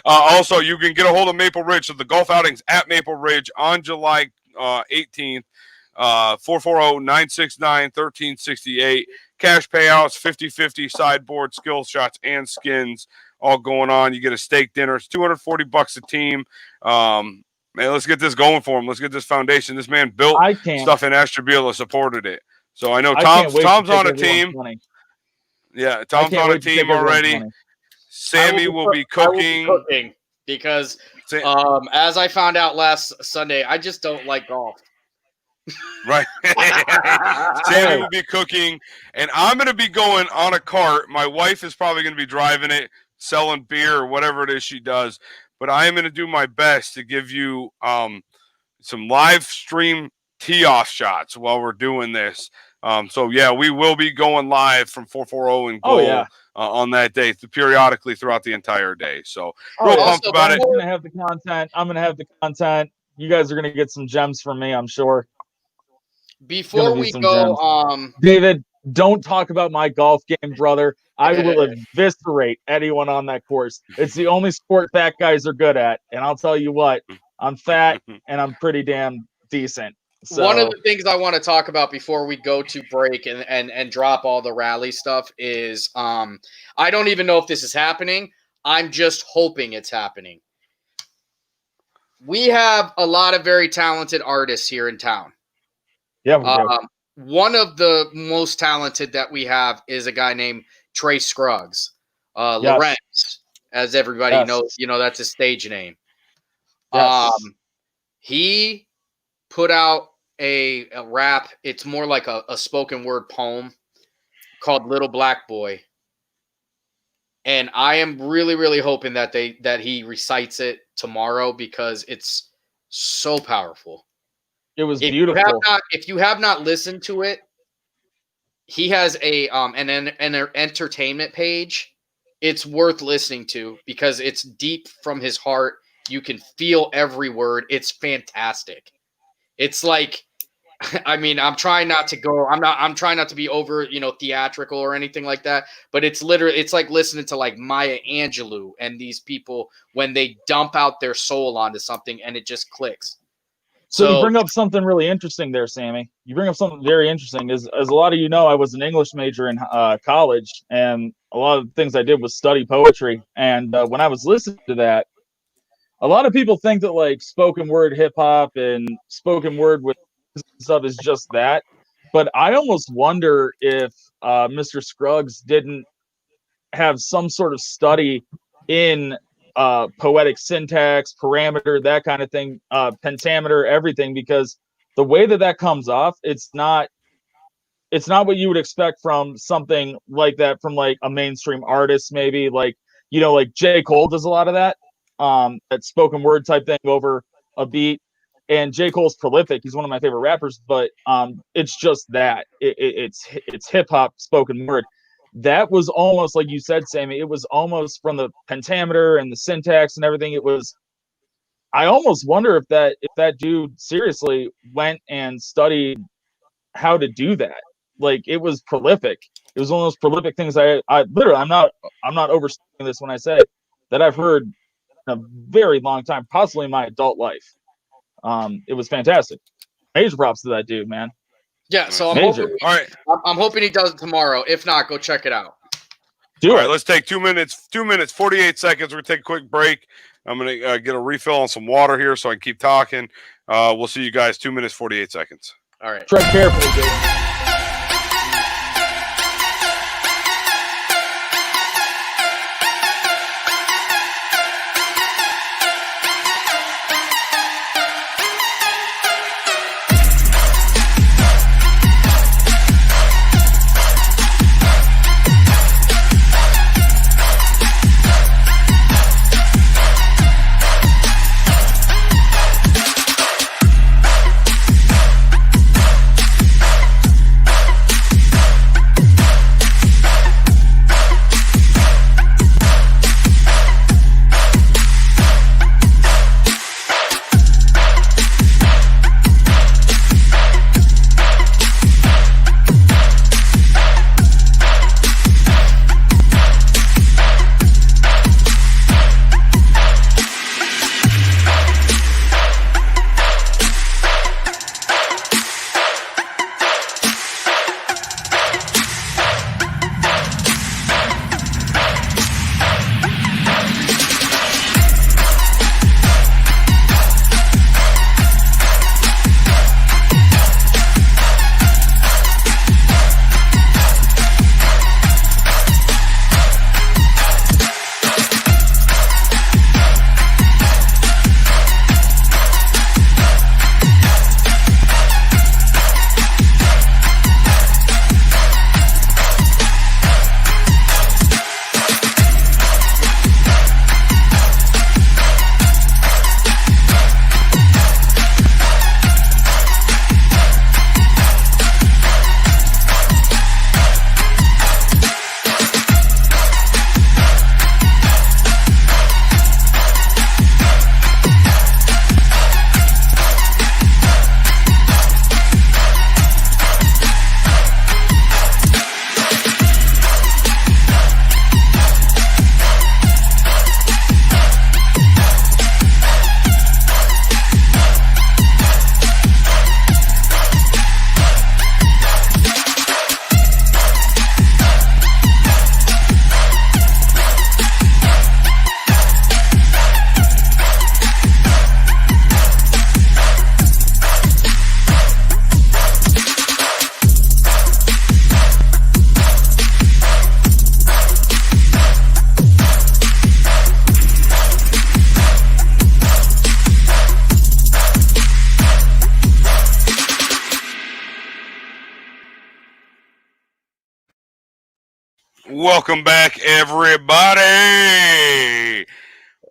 Speaker 5: also you can get a hold of Maple Ridge. So the golf outings at Maple Ridge on July 18th. 440-969-1368. Cash payouts, 50-50 sideboard, skill shots, and skins all going on. You get a steak dinner. It's $240 a team. Man, let's get this going for him. Let's get this foundation. This man built stuff in Ashtabula, supported it. So I know Tom's on a team. Yeah, Tom's on a team already. Sammy will be cooking.
Speaker 6: Because as I found out last Sunday, I just don't like golf.
Speaker 5: Right. Sammy will be cooking, and I'm going to be going on a cart. My wife is probably going to be driving it, selling beer or whatever it is she does. But I am going to do my best to give you some live stream tee-off shots while we're doing this. So, yeah, we will be going live from 440 and Goal on that day periodically throughout the entire day. So, real pumped about it.
Speaker 7: I'm going to have the content. You guys are going to get some gems from me, I'm sure.
Speaker 6: Before we go,
Speaker 7: David, don't talk about my golf game, brother. I will eviscerate anyone on that course. It's the only sport fat guys are good at. And I'll tell you what, I'm fat and I'm pretty damn decent. So,
Speaker 6: one of the things I want to talk about before we go to break and drop all the rally stuff is I don't even know if this is happening. I'm just hoping it's happening. We have a lot of very talented artists here in town.
Speaker 7: Yeah.
Speaker 6: One of the most talented that we have is a guy named Trey Scruggs. Lorenz, as everybody knows, that's his stage name.
Speaker 7: Yes.
Speaker 6: He put out a rap. It's more like a spoken word poem called Little Black Boy. And I am really, really hoping that he recites it tomorrow because it's so powerful.
Speaker 7: It was beautiful.
Speaker 6: If you have not listened to it, he has an entertainment page. It's worth listening to because it's deep from his heart. You can feel every word. It's fantastic. It's like, I'm trying not to be over, theatrical or anything like that. But it's like listening to like Maya Angelou and these people when they dump out their soul onto something and it just clicks.
Speaker 7: So you bring up something really interesting there, Sammy. You bring up something very interesting. As a lot of you know, I was an English major in college, and a lot of the things I did was study poetry. And when I was listening to that, a lot of people think that like spoken word hip hop and spoken word with stuff is just that. but I almost wonder if Mr. Scruggs didn't have some sort of study in poetic syntax, parameter, that kind of thing, pentameter, everything, because the way that comes off, it's not what you would expect from something like that from like a mainstream artist, maybe like, like J. Cole does a lot of that spoken word type thing over a beat. And J. Cole's prolific. He's one of my favorite rappers, but it's just that it's hip hop spoken word. That was almost like you said, Sammy. It was almost from the pentameter and the syntax and everything. It was. I almost wonder if that dude seriously went and studied how to do that. Like, it was prolific. It was one of those prolific things. I literally, I'm not overstating this when I say that I've heard in a very long time, possibly in my adult life. It was fantastic. Major props to that dude, man.
Speaker 6: Yeah, so I'm hoping he does it tomorrow. If not, go check it out.
Speaker 5: All right, let's take 2 minutes, 48 seconds. We're going to take a quick break. I'm going to get a refill on some water here so I can keep talking. We'll see you guys 2 minutes, 48 seconds.
Speaker 6: All right.
Speaker 7: Tread carefully, dude.
Speaker 5: Welcome back, everybody.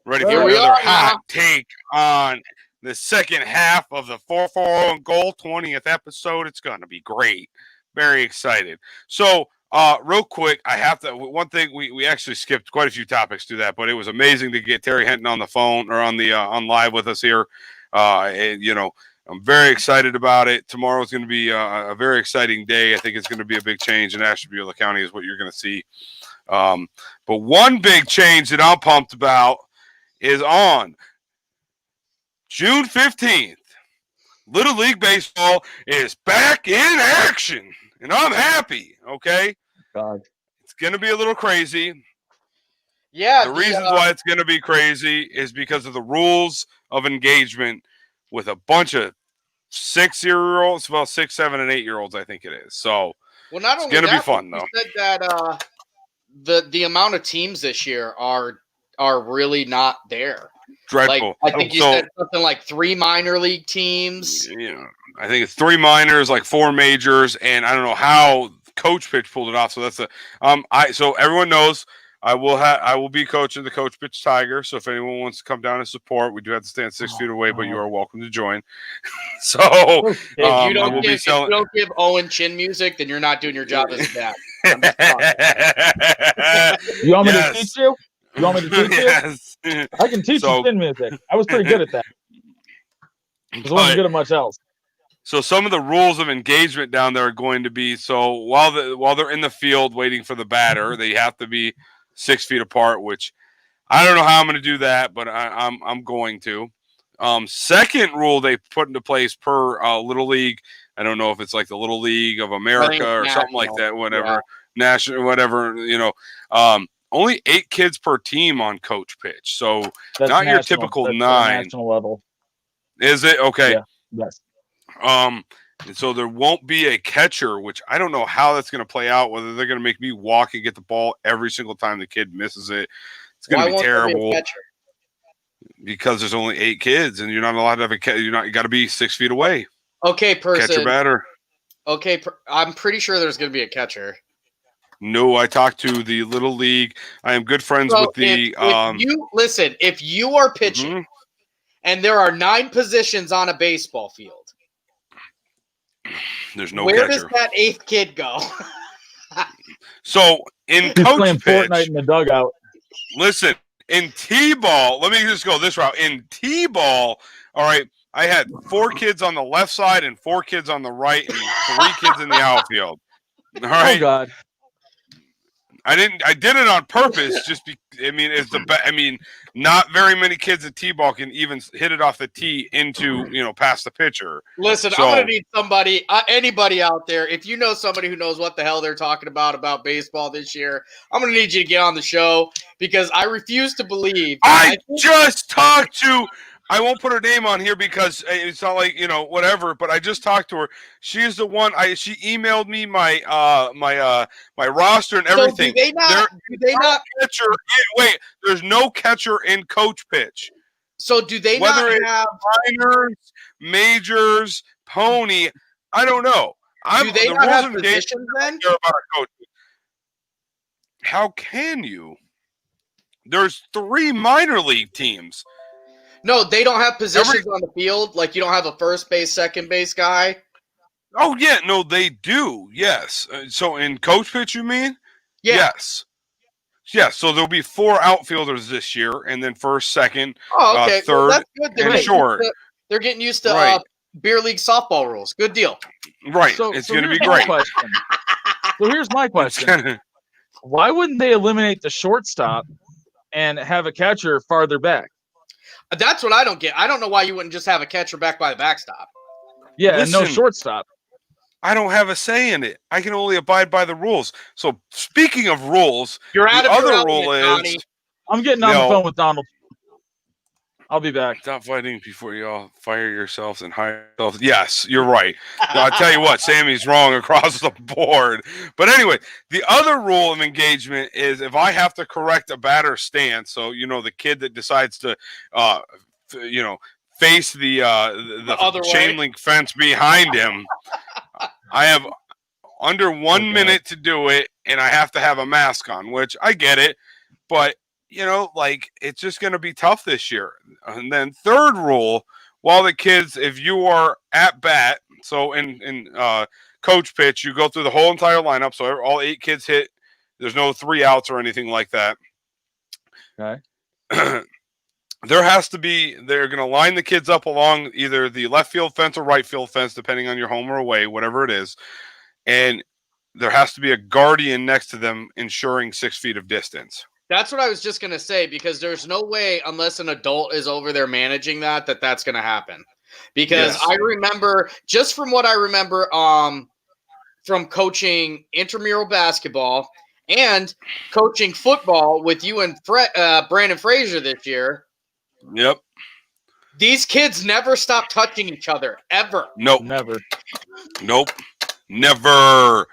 Speaker 5: Ready for another hot take on the second half of the 440 and Goal 20th episode. It's going to be great. Very excited. So, real quick, I have to. One thing, we actually skipped quite a few topics to that, but it was amazing to get Terry Henton on the phone or on live with us here. And, I'm very excited about it. Tomorrow's going to be a very exciting day. I think it's going to be a big change in Ashtabula County is what you're going to see. But one big change that I'm pumped about is on June 15th. Little League Baseball is back in action, and I'm happy, okay?
Speaker 7: God.
Speaker 5: It's going to be a little crazy.
Speaker 6: Yeah.
Speaker 5: The reasons why it's going to be crazy is because of the rules of engagement with a bunch of 6-year-olds, well, 6, 7, and 8-year-olds, I think it is. So
Speaker 6: Well, not
Speaker 5: it's
Speaker 6: only
Speaker 5: gonna be
Speaker 6: that,
Speaker 5: fun
Speaker 6: but
Speaker 5: though.
Speaker 6: you said that the amount of teams this year are really not there.
Speaker 5: Dreadful.
Speaker 6: Like I think you said something like 3 minor league teams.
Speaker 5: I think it's 3 minors, like 4 majors, and I don't know how Coach Pitch pulled it off. So that's so everyone knows I will be coaching the Coach Pitch Tiger. So if anyone wants to come down and support, we do have to stand 6 feet away, but you are welcome to join. So
Speaker 6: If you don't give Owen chin music, then you're not doing your job as a dad.
Speaker 7: You want me to teach you? You want me to teach you?
Speaker 5: Yes.
Speaker 7: I can teach you chin music. I was pretty good at that. Because I wasn't good at much else.
Speaker 5: So some of the rules of engagement down there are going to be, so while they're in the field waiting for the batter, they have to be 6 feet apart, which I don't know how I'm going to do that, but I'm going to. Second rule they put into place per Little League. I don't know if it's like the Little League of America or something like that, whatever. National, whatever, only 8 kids per team on Coach Pitch. So
Speaker 7: that's
Speaker 5: not
Speaker 7: national.
Speaker 5: your typical
Speaker 7: That's
Speaker 5: 9.
Speaker 7: National level.
Speaker 5: Is it? Okay.
Speaker 7: Yeah. Yes.
Speaker 5: And so there won't be a catcher, which I don't know how that's going to play out, whether they're going to make me walk and get the ball every single time the kid misses it. It's going to be terrible because there's only 8 kids and you're not allowed to have a catcher. You got to be 6 feet away.
Speaker 6: Okay, person.
Speaker 5: Catcher batter.
Speaker 6: Okay, I'm pretty sure there's going to be a catcher.
Speaker 5: No, I talked to the Little League. I am good friends with the.
Speaker 6: If you are pitching and there are 9 positions on a baseball field,
Speaker 5: there's no
Speaker 6: where
Speaker 5: catcher.
Speaker 6: does that 8th kid go?
Speaker 5: So in
Speaker 7: He's
Speaker 5: Coach
Speaker 7: playing
Speaker 5: Pitch,
Speaker 7: Fortnite in the dugout.
Speaker 5: Listen, in T-ball, let me just go this route. In T-ball, all right, I had 4 kids on the left side and 4 kids on the right and 3 kids in the outfield. All right.
Speaker 7: Oh God.
Speaker 5: I did it on purpose. Not very many kids at T-ball can even hit it off the tee into, past the pitcher.
Speaker 6: Listen, I'm going to need somebody, anybody out there, if you know somebody who knows what the hell they're talking about baseball this year, I'm going to need you to get on the show because I refuse to believe.
Speaker 5: I won't put her name on here because it's not like, whatever, but I just talked to her. She's the one she emailed me my my roster and everything.
Speaker 6: So
Speaker 5: there's no catcher in Coach Pitch.
Speaker 6: So do they
Speaker 5: Whether
Speaker 6: not
Speaker 5: it's
Speaker 6: have
Speaker 5: minors, majors, pony, I don't know.
Speaker 6: Do they not have positions then?
Speaker 5: How can you? There's 3 minor league teams.
Speaker 6: No, they don't have positions on the field. Like you don't have a first base, second base guy.
Speaker 5: Oh yeah, no, they do. Yes. So in Coach Pitch, you mean?
Speaker 6: Yeah.
Speaker 5: Yes. Yes. So there'll be 4 outfielders this year, and then first, second, third,
Speaker 6: that's good.
Speaker 5: and short.
Speaker 6: They're getting used to beer league softball rules. Good deal.
Speaker 5: Right. It's going to be great.
Speaker 7: So here's my question: why wouldn't they eliminate the shortstop and have a catcher farther back?
Speaker 6: That's what I don't get. I don't know why you wouldn't just have a catcher back by the backstop.
Speaker 7: Yeah, and no shortstop.
Speaker 5: I don't have a say in it. I can only abide by the rules. So speaking of rules,
Speaker 6: you're out
Speaker 5: the
Speaker 6: of
Speaker 5: other rule is
Speaker 6: Donnie.
Speaker 7: I'm getting on the phone with Donald. I'll be back.
Speaker 5: Stop fighting before you all fire yourselves and hire yourselves. Yes, you're right. I'll tell you what, Sammy's wrong across the board. But anyway, the other rule of engagement is if I have to correct a batter's stance, so the kid that decides to face the
Speaker 6: other
Speaker 5: chain link fence behind him, I have under 1 minute to do it, and I have to have a mask on, which I get it, but it's just going to be tough this year. And then third rule, while the kids, if you are at bat, so in Coach Pitch, you go through the whole entire lineup, so all 8 kids hit. There's no 3 outs or anything like that.
Speaker 7: Okay.
Speaker 5: They're going to line the kids up along either the left field fence or right field fence, depending on your home or away, whatever it is. And there has to be a guardian next to them ensuring 6 feet of distance.
Speaker 6: That's what I was just going to say, because there's no way, unless an adult is over there managing that's going to happen. Because I remember, just from what I remember from coaching intramural basketball and coaching football with you and Brandon Frazier this year.
Speaker 5: Yep.
Speaker 6: These kids never stop touching each other, ever.
Speaker 5: Nope.
Speaker 7: Never.
Speaker 5: Nope. Never.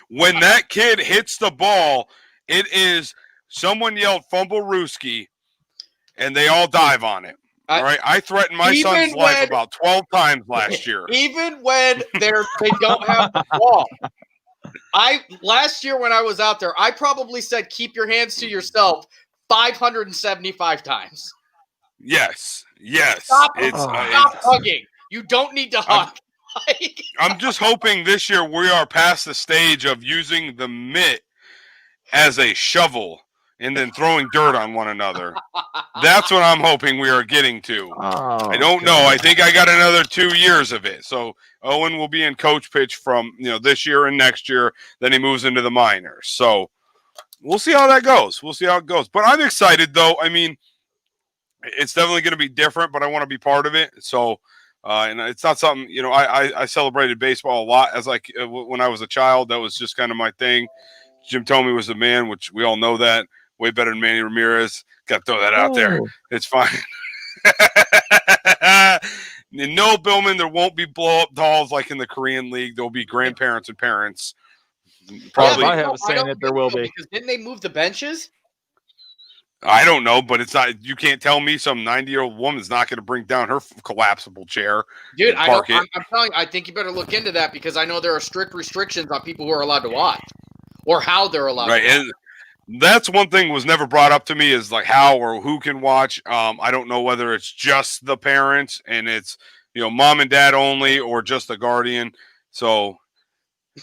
Speaker 5: When that kid hits the ball, it is someone yelled fumble Rooski, and they all dive on it. All right. I threatened my son's life about 12 times last year.
Speaker 6: Even when they don't have the ball. Last year when I was out there, I probably said keep your hands to yourself 575 times.
Speaker 5: Yes.
Speaker 6: Stop hugging. You don't need to hug.
Speaker 5: I'm just hoping this year we are past the stage of using the mitt as a shovel and then throwing dirt on one another. That's what I'm hoping we are getting to. I don't know. I think I got another 2 years of it. So Owen will be in coach pitch from this year and next year. Then he moves into the minors. So we'll see how that goes. But I'm excited, though. I mean, it's definitely going to be different, but I want to be part of it. So, and it's not something, I celebrated baseball a lot when I was a child. That was just kind of my thing. Jim Thome was the man, which we all know that. Way better than Manny Ramirez. Got to throw that out there. It's fine. No, Billman, there won't be blow-up dolls like in the Korean League. There'll be grandparents and parents. Probably.
Speaker 7: I have a saying that there will be.
Speaker 6: Because didn't they move the benches?
Speaker 5: I don't know, but it's not. You can't tell me some 90-year-old woman's not going to bring down her collapsible chair.
Speaker 6: Dude, I'm telling you, I think you better look into that because I know there are strict restrictions on people who are allowed to watch or how they're allowed to watch.
Speaker 5: And that's one thing was never brought up to me is like how or who can watch. I don't know whether it's just the parents and it's, mom and dad only or just the guardian. So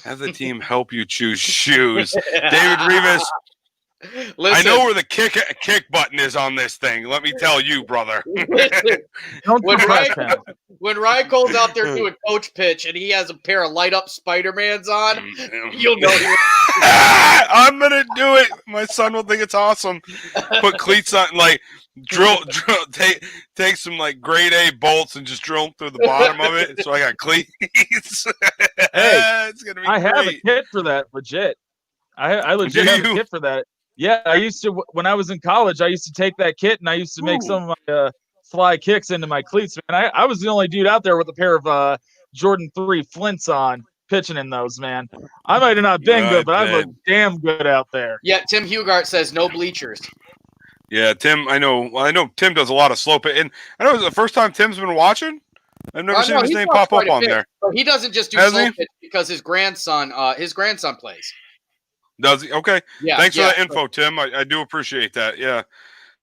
Speaker 5: have the team help you choose shoes. David Rivas. Listen, I know where the kick button is on this thing. Let me tell you, brother.
Speaker 6: When Ryan Cole's out there doing coach pitch and he has a pair of light up Spider-Mans on, you'll know.
Speaker 5: I'm gonna do it. My son will think it's awesome. Put cleats on, drill. Take some grade A bolts and just drill them through the bottom of it. So I got cleats.
Speaker 7: Hey,
Speaker 5: it's gonna be
Speaker 7: I
Speaker 5: great.
Speaker 7: have a kit for that. Legit. I legit have a kit for that. Yeah, I used to when I was in college. I used to take that kit and I used to make some of my fly kicks into my cleats. Man, I was the only dude out there with a pair of Jordan 3 Flints on, pitching in those. Man, I might have not been good, but I look damn good out there.
Speaker 6: Yeah, Tim Hugart says no bleachers.
Speaker 5: Yeah, Tim. I know. Well, I know Tim does a lot of slope it, and I know it's the first time Tim's been watching. I've never seen his name pop up on there.
Speaker 6: But he doesn't just do slope pitch because his grandson plays.
Speaker 5: Does he? Okay.
Speaker 6: Yeah.
Speaker 5: Thanks for that info, Tim. I do appreciate that. Yeah.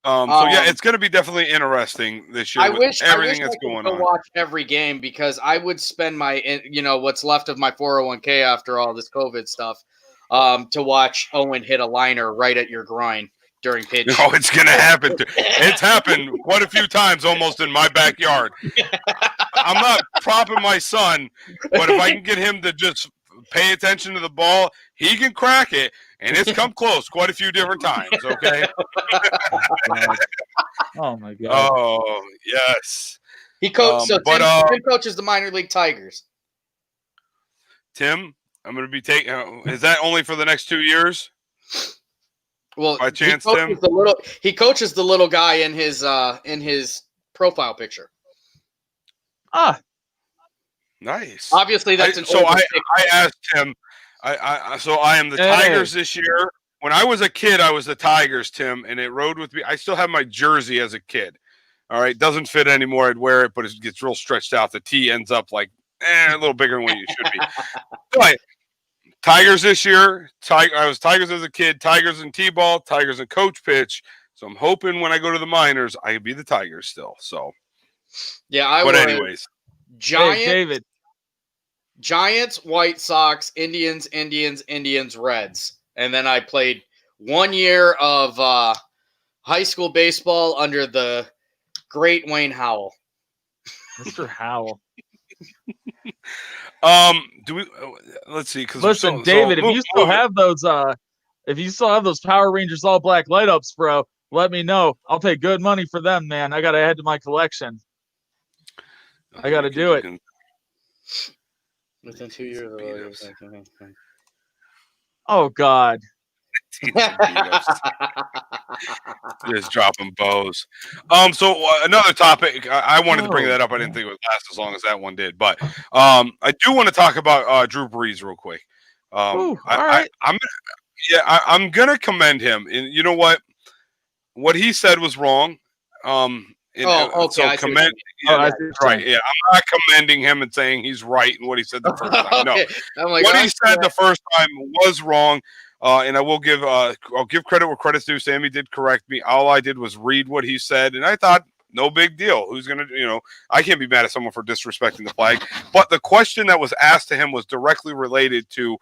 Speaker 5: So it's going to be definitely interesting this year.
Speaker 6: I wish
Speaker 5: everything
Speaker 6: I
Speaker 5: that's
Speaker 6: could
Speaker 5: going
Speaker 6: go
Speaker 5: on.
Speaker 6: watch every game because I would spend my what's left of my 401k after all this COVID stuff to watch Owen hit a liner right at your groin during pitch.
Speaker 5: No, it's going to happen. It's happened quite a few times, almost in my backyard. I'm not propping my son, but if I can get him to just pay attention to the ball, he can crack it, and it's come close quite a few different times, okay?
Speaker 7: Oh, my God.
Speaker 5: Oh, yes.
Speaker 6: He coached, Tim coaches the minor league Tigers.
Speaker 5: Tim, I'm going to be taking is that only for the next 2 years?
Speaker 6: Well,
Speaker 5: by chance, Tim?
Speaker 6: He coaches the little guy in his profile picture.
Speaker 5: Nice.
Speaker 6: Obviously, that's
Speaker 5: I asked him. I am the Tigers this year. When I was a kid, I was the Tigers, Tim, and it rode with me. I still have my jersey as a kid. All right, doesn't fit anymore. I'd wear it, but it gets real stretched out. The T ends up a little bigger than what you should be. But Tigers this year. I was Tigers as a kid. Tigers in T-ball. Tigers in coach pitch. So I'm hoping when I go to the minors, I can be the Tigers still. So
Speaker 6: yeah,
Speaker 5: But anyways,
Speaker 7: David.
Speaker 6: Giants, White Sox, Indians, Reds. And then I played 1 year of high school baseball under the great Wayne Howell.
Speaker 7: Mr. Howell.
Speaker 5: do we let's see, because
Speaker 7: listen, David, if you still have those Power Rangers all black light ups, bro, let me know. I'll pay good money for them, man. I gotta add to my collection. I gotta do it.
Speaker 6: Within 2 years.
Speaker 7: Oh God.
Speaker 5: Just dropping bows. So another topic. I wanted to bring that up. I didn't think it would last as long as that one did, but I do want to talk about Drew Brees real quick.
Speaker 7: All right.
Speaker 5: I'm gonna commend him. And you know what he said was wrong.
Speaker 6: Okay.
Speaker 5: So commend. Right. Yeah, I'm not commending him and saying he's right in what he said the first time. No,
Speaker 6: I'm like,
Speaker 5: what he said the first time was wrong. And I will give I'll give credit where credit's due. Sammy did correct me. All I did was read what he said, and I thought, no big deal. Who's gonna, I can't be mad at someone for disrespecting the flag. But the question that was asked to him was directly related to,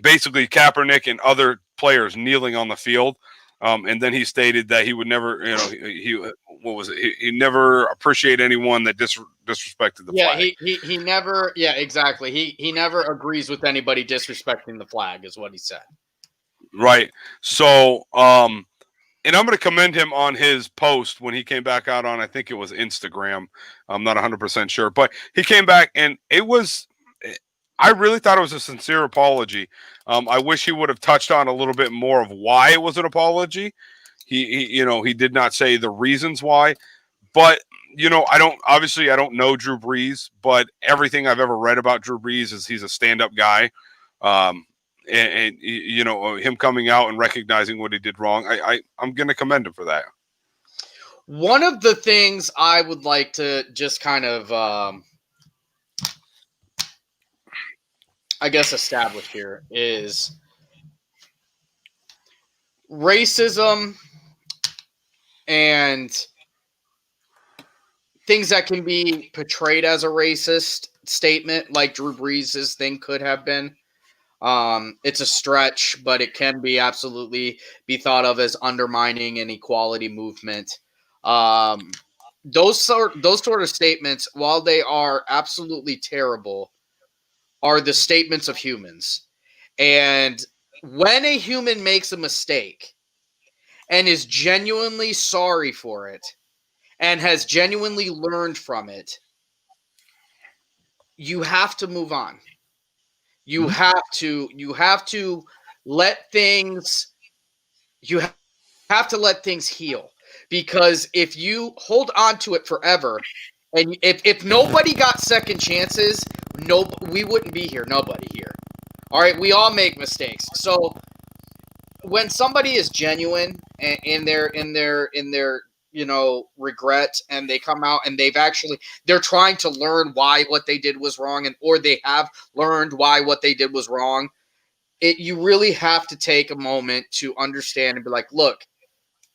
Speaker 5: basically Kaepernick and other players kneeling on the field. And then he stated that he would never, he never appreciate anyone that disrespected the flag.
Speaker 6: He never, exactly. He never agrees with anybody disrespecting the flag, is what he said.
Speaker 5: Right. So, and I'm going to commend him on his post when he came back out on, I think it was Instagram. I'm not 100% sure, but he came back and I really thought it was a sincere apology. I wish he would have touched on a little bit more of why it was an apology. He did not say the reasons why, but I don't know Drew Brees, but everything I've ever read about Drew Brees is he's a stand-up guy. And him coming out and recognizing what he did wrong, I'm going to commend him for that.
Speaker 6: One of the things I would like to just kind of, establish here is racism and things that can be portrayed as a racist statement, like Drew Brees' thing could have been. It's a stretch, but it can be absolutely be thought of as undermining an equality movement. Those sort of statements, while they are absolutely terrible, are the statements of humans. And when a human makes a mistake and is genuinely sorry for it and has genuinely learned from it, you have to move on. You have to let things heal, because if you hold on to it forever, and if nobody got second chances, we wouldn't be here. Nobody here. All right, we all make mistakes. So when somebody is genuine in their regret, and they come out and they're trying to learn why what they did was wrong, or they have learned why what they did was wrong, you really have to take a moment to understand and be like, look,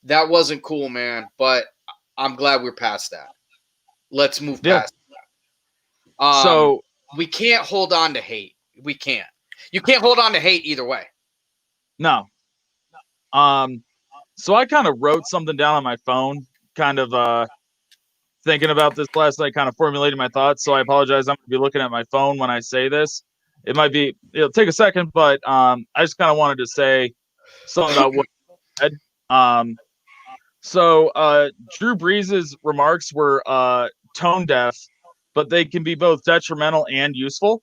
Speaker 6: that wasn't cool, man, but I'm glad we're past that. Let's move past that. So we can't hold on to hate. We can't. You can't hold on to hate either way.
Speaker 7: No. So I kind of wrote something down on my phone, kind of thinking about this last night, kind of formulating my thoughts. So I apologize. I'm going to be looking at my phone when I say this. It'll take a second, but I just kind of wanted to say something about what you said. So Drew Brees' remarks were tone deaf, but they can be both detrimental and useful.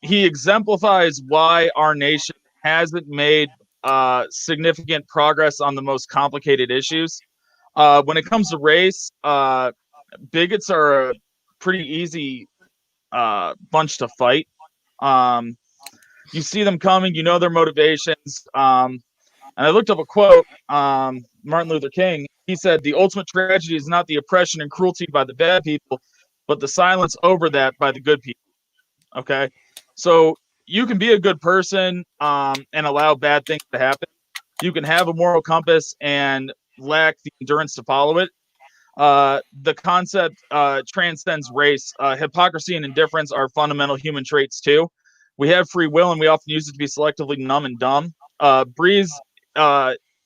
Speaker 7: He exemplifies why our nation hasn't made significant progress on the most complicated issues. When it comes to race, bigots are a pretty easy bunch to fight. You see them coming, you know their motivations. And I looked up a quote, Martin Luther King. He said, "The ultimate tragedy is not the oppression and cruelty by the bad people, but the silence over that by the good people." Okay? So you can be a good person and allow bad things to happen. You can have a moral compass and lack the endurance to follow it. The concept transcends race. Hypocrisy and indifference are fundamental human traits too. We have free will, and we often use it to be selectively numb and dumb. Brees,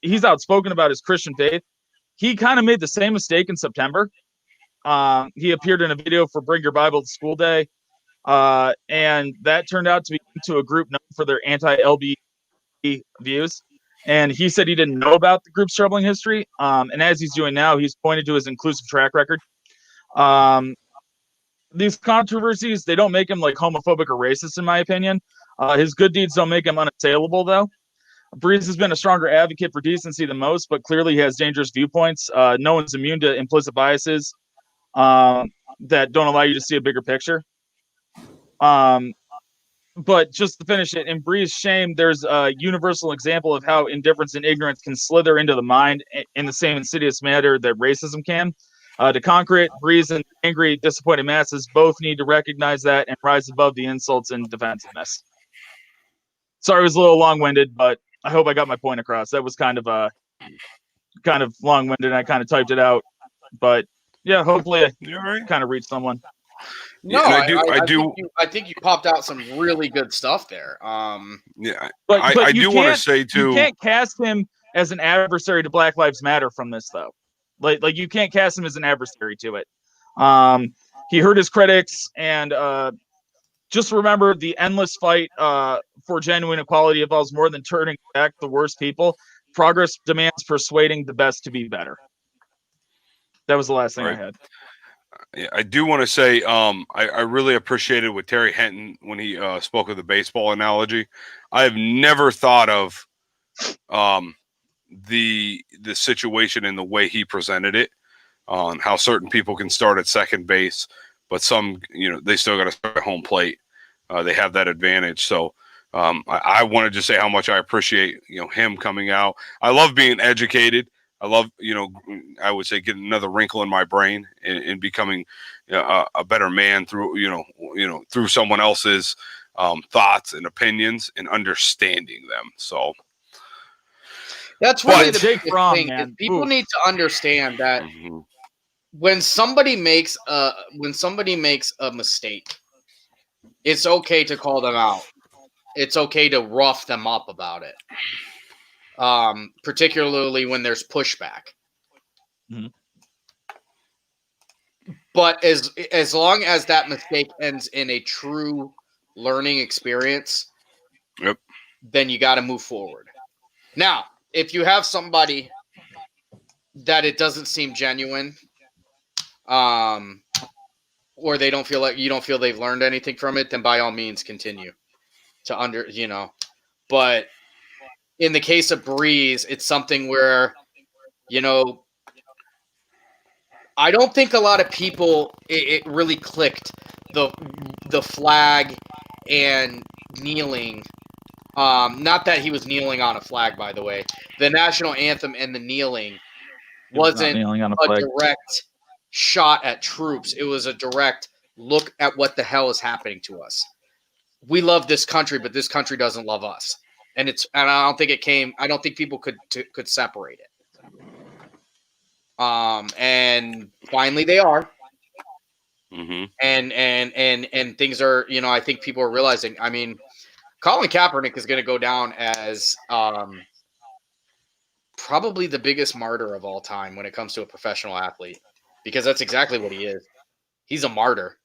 Speaker 7: he's outspoken about his Christian faith. He kind of made the same mistake in September. He appeared in a video for Bring Your Bible to School Day, and that turned out to be to a group known for their anti-LGBT views. And he said he didn't know about the group's troubling history. And as he's doing now, he's pointed to his inclusive track record. These controversies, they don't make him like homophobic or racist, in my opinion. His good deeds don't make him unassailable, though. Brees has been a stronger advocate for decency than most, but clearly he has dangerous viewpoints. No one's immune to implicit biases that don't allow you to see a bigger picture. But just to finish it, in Brees' shame, there's a universal example of how indifference and ignorance can slither into the mind in the same insidious manner that racism can. To conquer it, Brees and angry, disappointed masses both need to recognize that and rise above the insults and defensiveness. Sorry, it was a little long-winded, but I hope I got my point across. That was kind of long-winded. I kind of typed it out, but yeah, hopefully I kind of reached someone.
Speaker 6: No,
Speaker 5: Yeah,
Speaker 6: I think you popped out some really good stuff there.
Speaker 5: Yeah,
Speaker 7: but
Speaker 5: I do want to say too.
Speaker 7: You can't cast him as an adversary to Black Lives Matter from this, though. Like you can't cast him as an adversary to it. He hurt his critics, and just remember the endless fight for genuine equality involves more than turning back the worst people. Progress demands persuading the best to be better. That was the last thing I had.
Speaker 5: Yeah, I do want to say I really appreciated with Terry Henton when he spoke of the baseball analogy. I have never thought of the situation in the way he presented it, on how certain people can start at second base, but some, they still got to start at home plate. They have that advantage. So I wanted to say how much I appreciate him coming out. I love being educated. I love, I would say getting another wrinkle in my brain and becoming a better man through, through someone else's thoughts and opinions and understanding them. So
Speaker 6: that's really the big thing. Is people need to understand that when somebody makes a mistake, it's okay to call them out. It's okay to rough them up about it. Particularly when there's pushback.
Speaker 7: Mm-hmm.
Speaker 6: But as long as that mistake ends in a true learning experience, then you got to move forward. Now, if you have somebody that it doesn't seem genuine, or you don't feel they've learned anything from it, then by all means continue to but in the case of Brees, it's something where, I don't think a lot of people, it really clicked the flag and kneeling. Not that he was kneeling on a flag, by the way. The national anthem and the kneeling wasn't a direct shot at troops. It was a direct look at what the hell is happening to us. We love this country, but this country doesn't love us. And I don't think people could separate it. And finally they are.
Speaker 5: Mm-hmm.
Speaker 6: And things are, I think people are realizing, I mean, Colin Kaepernick is going to go down as probably the biggest martyr of all time when it comes to a professional athlete, because that's exactly what he is. He's a martyr.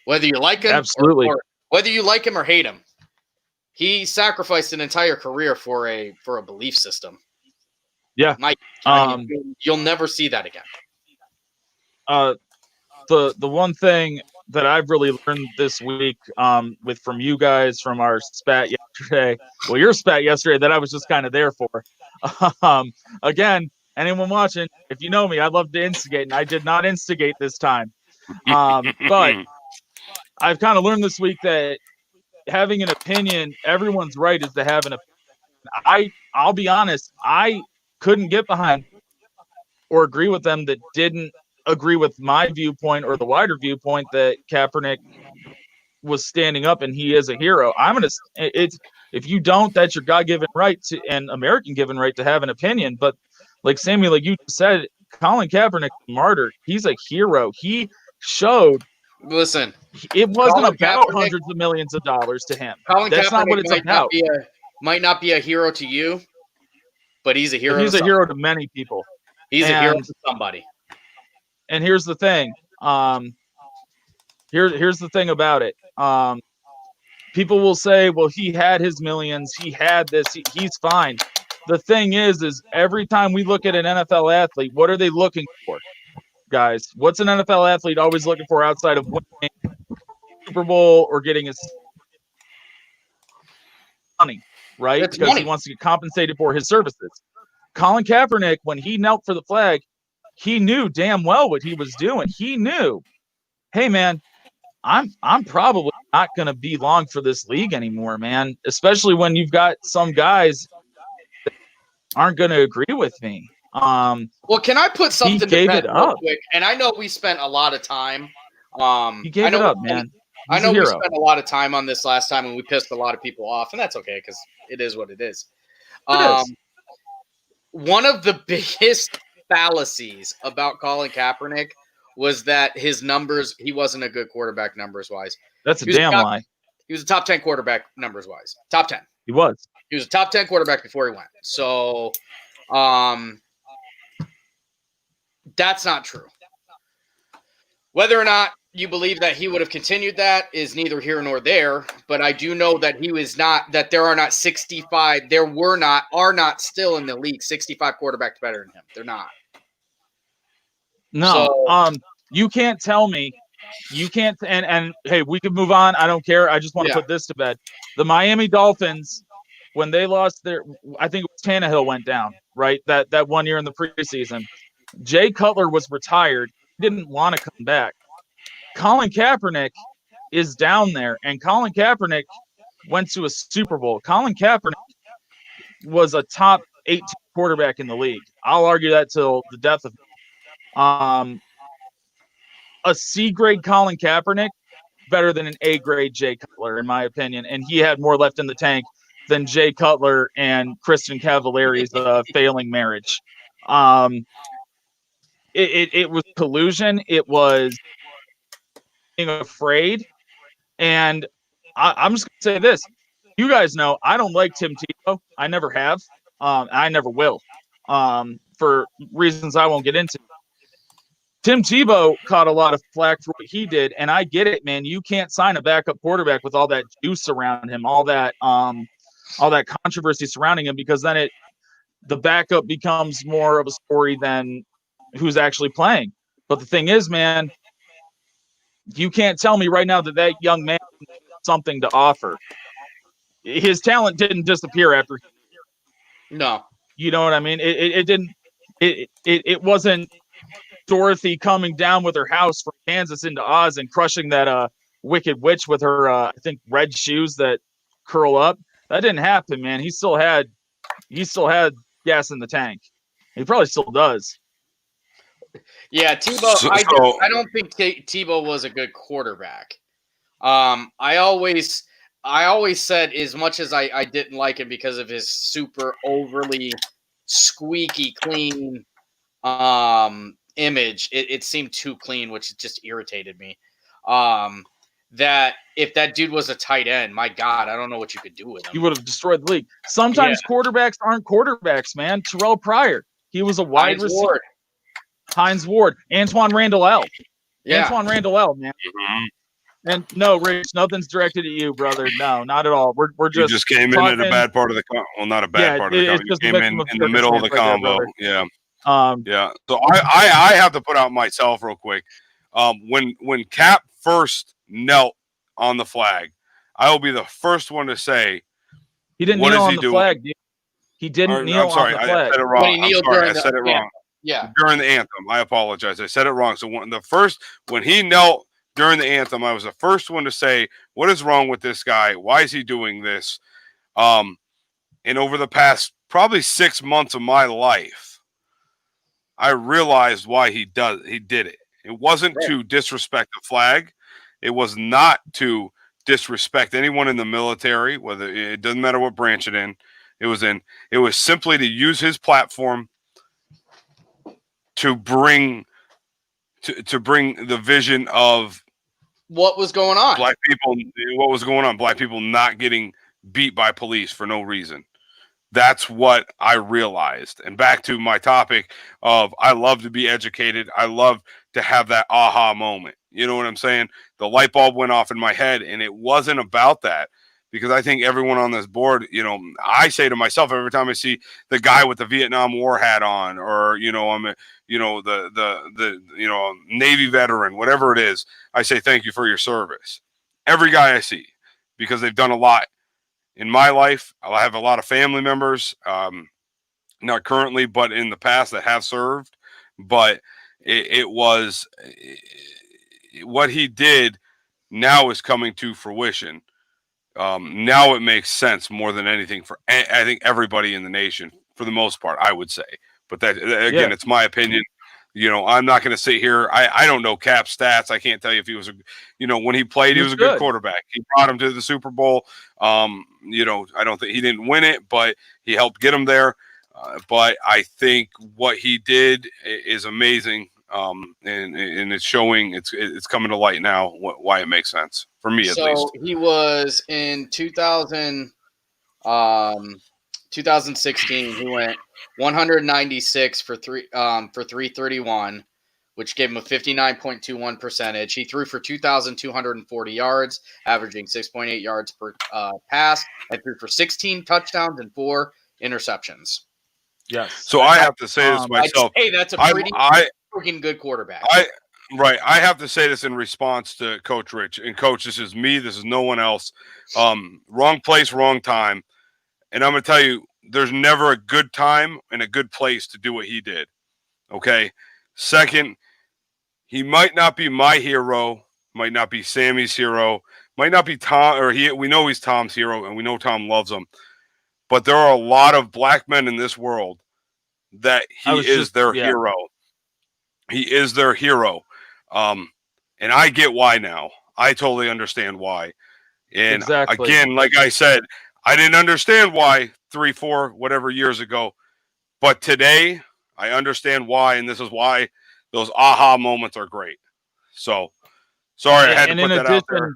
Speaker 6: Whether you like him,
Speaker 7: absolutely,
Speaker 6: or whether you like him or hate him, he sacrificed an entire career for a belief system.
Speaker 7: Yeah.
Speaker 6: You'll never see that again.
Speaker 7: The one thing that I've really learned this week from you guys, from our spat yesterday, your spat yesterday that I was just kind of there for. Again, anyone watching, if you know me, I love to instigate, and I did not instigate this time. But I've kind of learned this week that having an opinion, everyone's right is to have an opinion. I'll be honest, I couldn't get behind or agree with them that didn't agree with my viewpoint or the wider viewpoint that Kaepernick was standing up and he is a hero. If you don't, that's your God-given right to, and American-given right to have an opinion. But like Sammy, like you said, Colin Kaepernick, martyr, he's a hero. He showed.
Speaker 6: Listen,
Speaker 7: it wasn't about hundreds of millions of dollars to him. That's not what it's about.
Speaker 6: Might not be a hero to you, but he's a hero.
Speaker 7: But he's a hero to many people.
Speaker 6: He's a hero to somebody.
Speaker 7: And here's the thing. Here's the thing about it. People will say, well, he had his millions. He had this. He's fine. The thing is every time we look at an NFL athlete, what are they looking for, guys? What's an NFL athlete always looking for outside of winning Super Bowl or getting money, right?
Speaker 6: It's
Speaker 7: Because
Speaker 6: money.
Speaker 7: he wants to get compensated for his services. Colin Kaepernick, when he knelt for the flag, he knew damn well what he was doing. He knew, hey man, I'm probably not going to be long for this league anymore, man. Especially when you've got some guys that aren't going to agree with me.
Speaker 6: Well, can I put something to
Speaker 7: gave
Speaker 6: bed
Speaker 7: it
Speaker 6: real
Speaker 7: up.
Speaker 6: quick? And I know we spent a lot of time.
Speaker 7: He gave it up, man.
Speaker 6: I
Speaker 7: He's
Speaker 6: know
Speaker 7: a
Speaker 6: we
Speaker 7: hero.
Speaker 6: spent a lot of time on this last time, and we pissed a lot of people off, and that's okay because it is what it is. One of the biggest fallacies about Colin Kaepernick was that his numbers, he wasn't a good quarterback numbers wise.
Speaker 7: That's a damn lie.
Speaker 6: He was a top 10 quarterback numbers wise. Top 10.
Speaker 7: He was.
Speaker 6: He was a top 10 quarterback before he went. So that's not true. Whether or not you believe that he would have continued that is neither here nor there, but I do know that he was not, that there are not 65, are not still in the league 65 quarterbacks better than him. They're not.
Speaker 7: No.
Speaker 6: So,
Speaker 7: you can't tell me, you can't, and hey, we can move on. I don't care. I just want to put this to bed. The Miami Dolphins, when they lost their, I think it was Tannehill went down, right? That 1 year in the preseason. Jay Cutler was retired. He didn't want to come back. Colin Kaepernick is down there, and Colin Kaepernick went to a Super Bowl. Colin Kaepernick was a top 18 quarterback in the league. I'll argue that till the death of me. A C-grade Colin Kaepernick better than an A-grade Jay Cutler, in my opinion, and he had more left in the tank than Jay Cutler and Kristen Cavallari's failing marriage. It was collusion. It was being afraid. And I'm just going to say this. You guys know I don't like Tim Tebow. I never have. I never will, for reasons I won't get into. Tim Tebow caught a lot of flack for what he did, and I get it, man. You can't sign a backup quarterback with all that juice around him, all that controversy surrounding him, because then the backup becomes more of a story than who's actually playing. But the thing is, man, you can't tell me right now that young man has something to offer. His talent didn't disappear after.
Speaker 6: No.
Speaker 7: You know what I mean? It didn't. It wasn't Dorothy coming down with her house from Kansas into Oz and crushing that wicked witch with her I think red shoes that curl up. That didn't happen, man. He still had gas in the tank. He probably still does.
Speaker 6: Yeah, Tebow. I don't think Tebow was a good quarterback. I always said, as much as I didn't like him because of his super overly squeaky clean image, it seemed too clean, which just irritated me. That if that dude was a tight end, my God, I don't know what you could do with him.
Speaker 7: You would have destroyed the league. Sometimes quarterbacks aren't quarterbacks, man. Terrell Pryor, he was a wide receiver. Hines Ward, Antoine Randall L.
Speaker 6: Yeah.
Speaker 7: Antoine Randall L, man.
Speaker 5: Mm-hmm.
Speaker 7: And no, Rich, nothing's directed at you, brother. No, not at all. We're just.
Speaker 5: You just came in at a bad part of the well, not a bad part of the combo. You came in the middle of the combo. Yeah. Yeah. So I have to put out myself real quick. When Cap first knelt on the flag, I will be the first one to say
Speaker 7: he didn't kneel on the flag, dude. He didn't kneel on the flag.
Speaker 5: I said it wrong. I'm sorry. I said it wrong.
Speaker 6: Yeah.
Speaker 5: During the anthem. I apologize. I said it wrong. So when he knelt during the anthem, I was the first one to say, what is wrong with this guy? Why is he doing this? And over the past probably 6 months of my life, I realized why he did it. It wasn't to disrespect the flag. It was not to disrespect anyone in the military, whether it doesn't matter what branch it was in. It was simply to use his platform to bring the vision of
Speaker 6: what was going on.
Speaker 5: Black people, what was going on? Black people not getting beat by police for no reason. That's what I realized. And back to my topic of I love to be educated. I love to have that aha moment. You know what I'm saying? The light bulb went off in my head, and it wasn't about that. Because I think everyone on this board, I say to myself every time I see the guy with the Vietnam War hat on, or I'm the Navy veteran, whatever it is, I say thank you for your service. Every guy I see, because they've done a lot in my life. I have a lot of family members, not currently, but in the past that have served. But it was what he did now is coming to fruition. Now it makes sense more than anything for I think everybody in the nation for the most part, I would say. But that again, it's my opinion. I'm not going to sit here. I don't know Cap stats. I can't tell you if he was when he played, he was a good quarterback. He brought him to the Super Bowl. I don't think he didn't win it, but he helped get him there. But I think what he did is amazing. And it's showing, it's coming to light now why it makes sense for me at least.
Speaker 6: So he was in 2016. He went 196 for 331, which gave him a 59.21 percentage. He threw for 2,240 yards, averaging 6.8 yards per pass, and threw for 16 touchdowns and 4 interceptions.
Speaker 7: Yes.
Speaker 5: So I have to say this myself.
Speaker 6: Hey, that's a pretty freaking good quarterback.
Speaker 5: I have to say this in response to Coach Rich. And Coach, this is me. This is no one else. Wrong place, wrong time. And I'm going to tell you, there's never a good time and a good place to do what he did. Okay. Second, he might not be my hero, might not be Sammy's hero, might not be Tom, or we know he's Tom's hero, and we know Tom loves him. But there are a lot of black men in this world that he is their hero. He is their hero. And I get why now. I totally understand why. And again, like I said, I didn't understand why 3, 4, whatever years ago. But today, I understand why, and this is why those aha moments are great. So, sorry, I had to put that out there.
Speaker 7: In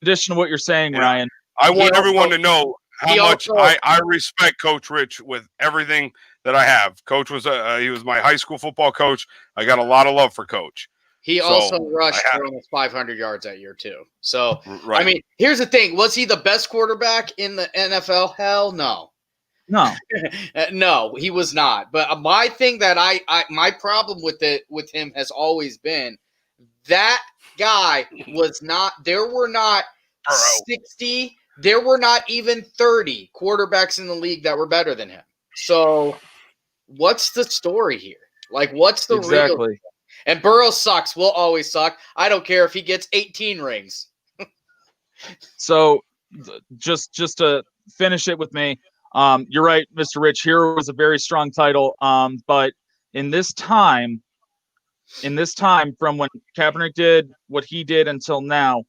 Speaker 7: addition to what you're saying, Ryan,
Speaker 5: I want everyone to know how much I respect Coach Rich with everything that I have. Coach was he was my high school football coach. I got a lot of love for Coach.
Speaker 6: He also rushed for almost 500 yards that year too. So, I mean, here's the thing. Was he the best quarterback in the NFL? Hell no.
Speaker 7: No.
Speaker 6: No, he was not. But my thing that my problem with him has always been that guy was not – there were not 60 – there were not even 30 quarterbacks in the league that were better than him. So what's the story here? Like, what's the real – and Burrow sucks. Will always suck. I don't care if he gets 18 rings.
Speaker 7: So just to finish it with me, you're right, Mr. Rich. Hero was a very strong title. But in this time from when Kaepernick did what he did until now,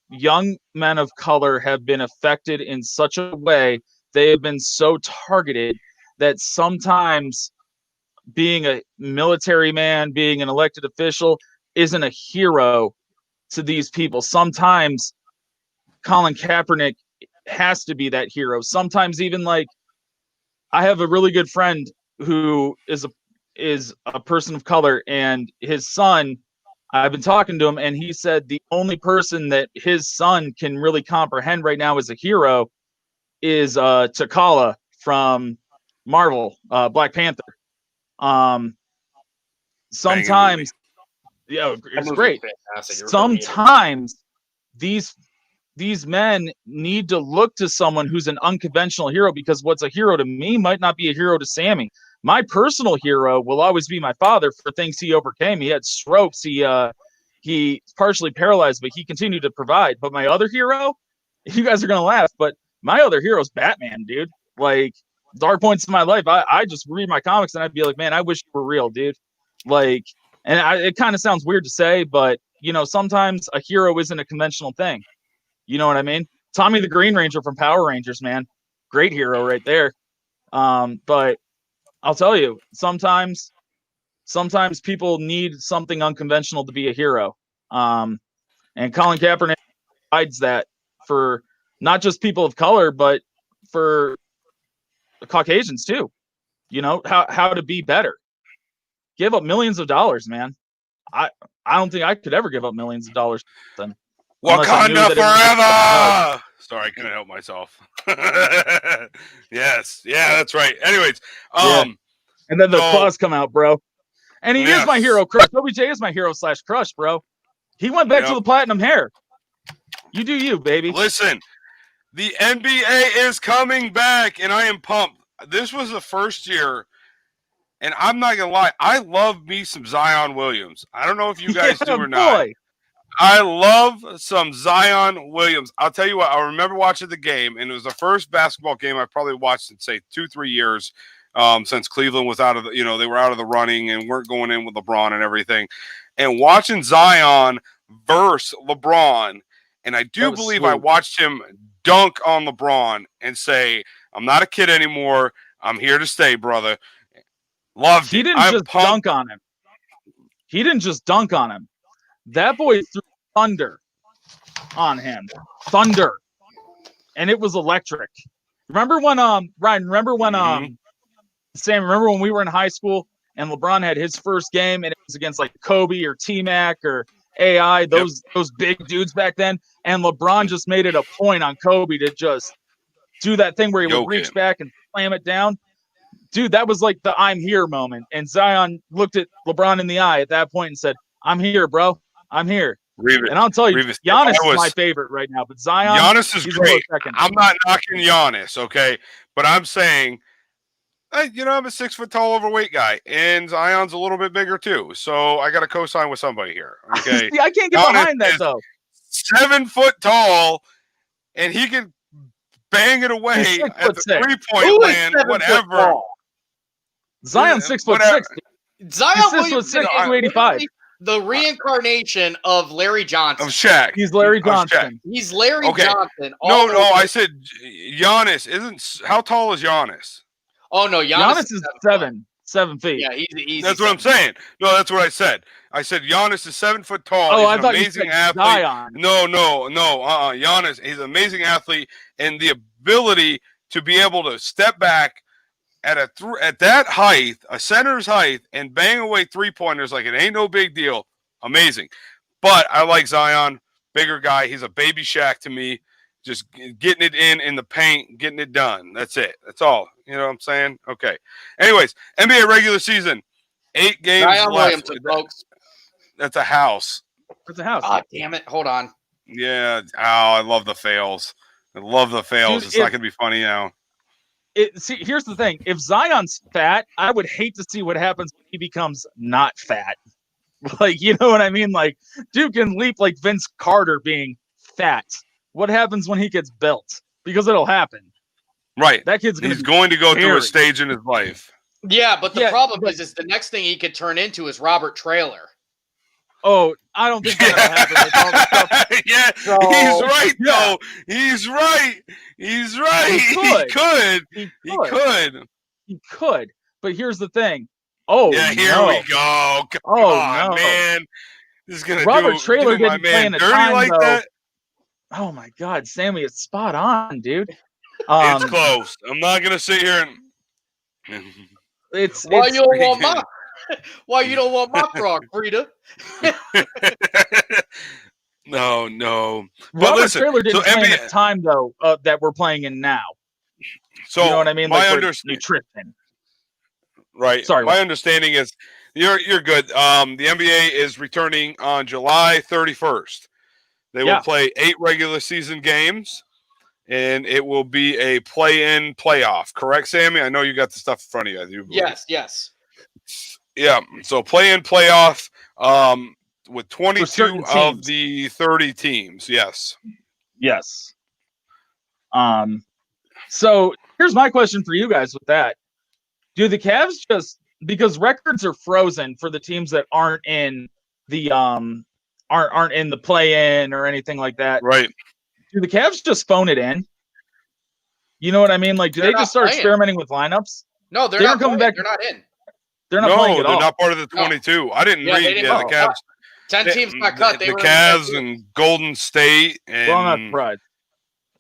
Speaker 7: young men of color have been affected in such a way. They have been so targeted that sometimes being a military man, being an elected official isn't a hero to these people. Sometimes Colin Kaepernick has to be that hero. Sometimes even like I have a really good friend who is a person of color, and his son, I've been talking to him, and he said the only person that his son can really comprehend right now as a hero is T'Challa from Marvel, Black Panther. Sometimes, yeah, it's great. Sometimes these men need to look to someone who's an unconventional hero, because what's a hero to me might not be a hero to Sammy. My personal hero will always be my father for things he overcame. He had strokes. He's partially paralyzed, but he continued to provide. But my other hero, you guys are going to laugh, but my other hero is Batman, dude. Like, dark points in my life, I just read my comics and I'd be like, man, I wish you were real, dude. Like, and it kind of sounds weird to say, but, you know, sometimes a hero isn't a conventional thing. You know what I mean? Tommy the Green Ranger from Power Rangers, man. Great hero right there. But I'll tell you, sometimes people need something unconventional to be a hero. And Colin Kaepernick provides that for not just people of color, but for the Caucasians too. You know, how to be better. Give up millions of dollars, man. I don't think I could ever give up millions of dollars. Then
Speaker 5: Wakanda forever. Sorry, I couldn't help myself. Yes, yeah, that's right. Anyways,
Speaker 7: and then the claws come out, bro. And he is my hero, Crush. OBJ is my hero / Crush, bro. He went back to the platinum hair. You do you, baby.
Speaker 5: Listen, The NBA is coming back, and I am pumped. This was the first year, and I'm not going to lie, I love me some Zion Williams. I don't know if you guys do or not. I love some Zion Williams. I'll tell you what, I remember watching the game, and it was the first basketball game I've probably watched in, say, 2-3 years since Cleveland was out of the, they were out of the running and weren't going in with LeBron and everything. And watching Zion versus LeBron, and I do believe I watched him dunk on LeBron and say, I'm not a kid anymore. I'm here to stay, brother. Loved it.
Speaker 7: He didn't just dunk on him. He didn't just dunk on him. That boy threw thunder on him. Thunder. And it was electric. Remember when Ryan, Sam, remember when we were in high school and LeBron had his first game and it was against like Kobe or T-Mac or AI, those big dudes back then, and LeBron just made it a point on Kobe to just do that thing where he would reach back and slam it down. Dude, that was like the I'm here moment. And Zion looked at LeBron in the eye at that point and said, I'm here, bro. I'm here. And I'll tell you, Giannis is my favorite right now, but Zion,
Speaker 5: Giannis is great. I'm not knocking Giannis, okay? But I'm saying, I'm a 6 foot tall overweight guy, and Zion's a little bit bigger too. So I got to co-sign with somebody here, okay?
Speaker 7: See, I can't get behind that though.
Speaker 5: 7 foot tall, and he can bang it away at the 3-point land, whatever.
Speaker 7: Zion's 6'6".
Speaker 6: Zion
Speaker 7: Williams 285.
Speaker 6: The reincarnation of Larry Johnson.
Speaker 5: Of Shaq.
Speaker 7: He's Larry Johnson.
Speaker 6: He's Larry Johnson.
Speaker 5: No, I said Giannis isn't. How tall is Giannis?
Speaker 6: Oh no,
Speaker 7: Giannis is 7 feet.
Speaker 6: Yeah, he's easy.
Speaker 5: That's what I'm saying. No, that's what I said. I said Giannis is 7 foot tall.
Speaker 7: Oh,
Speaker 5: he's
Speaker 7: I thought
Speaker 5: amazing
Speaker 7: you said
Speaker 5: athlete.
Speaker 7: Zion.
Speaker 5: No. Giannis, he's an amazing athlete, and the ability to be able to step back at that height, a center's height, and bang away 3-pointers like it ain't no big deal. Amazing. But I like Zion, bigger guy. He's a baby Shaq to me. Just getting it in the paint, getting it done. That's it. That's all. You know what I'm saying? Okay. Anyways, NBA regular season, 8 games
Speaker 6: Zion
Speaker 5: left.
Speaker 6: Williamson, folks.
Speaker 5: That's a house.
Speaker 7: That's a house.
Speaker 6: Oh, damn it. Hold on.
Speaker 5: Yeah. Oh, I love the fails. Dude, it's not going to be funny now.
Speaker 7: See, here's the thing. If Zion's fat, I would hate to see what happens when he becomes not fat. Like, you know what I mean? Like, dude can leap like Vince Carter being fat. What happens when he gets built? Because it'll happen.
Speaker 5: Right.
Speaker 7: That kid's
Speaker 5: going to go through a stage in his life.
Speaker 6: Yeah, but the problem is the next thing he could turn into is Robert Traylor.
Speaker 7: Oh, I don't think that'll happen with all the stuff.
Speaker 5: Yeah,
Speaker 7: so,
Speaker 5: he's right, though. He's right.
Speaker 7: He could. But here's the thing. Oh,
Speaker 5: yeah, here we go. Come on, man. This is gonna
Speaker 7: Robert Traylor didn't play in a time
Speaker 5: like
Speaker 7: though.
Speaker 5: that.
Speaker 7: Oh my God, Sammy, it's spot on, dude.
Speaker 5: It's close. I'm not gonna sit here and.
Speaker 6: Why you don't want my frog, Frida?
Speaker 5: No. But
Speaker 7: Robert
Speaker 5: listen,
Speaker 7: Traylor didn't play in a time though that we're playing in now.
Speaker 5: So
Speaker 7: you know what I mean?
Speaker 5: My
Speaker 7: like
Speaker 5: understanding. Right.
Speaker 7: Sorry.
Speaker 5: My understanding is you're good. The NBA is returning on July 31st. They will play 8 regular season games, and it will be a play-in playoff. Correct, Sammy? I know you got the stuff in front of you.
Speaker 6: Yes.
Speaker 5: Yeah. So play-in playoff with 22 of the 30 teams. Yes.
Speaker 7: So here's my question for you guys with that. Do the Cavs just, because records are frozen for the teams that aren't in the aren't in the play-in or anything like that?
Speaker 5: Right.
Speaker 7: Do the Cavs just phone it in? You know what I mean? Like, do they just start experimenting with lineups?
Speaker 6: No, they're not coming back. They're not in.
Speaker 7: They're not playing at all.
Speaker 5: They're not part of the 22. No. I didn't read. The Cavs.
Speaker 6: 10 teams got cut.
Speaker 5: The Cavs and Golden State and.
Speaker 7: Well, I'm not surprised.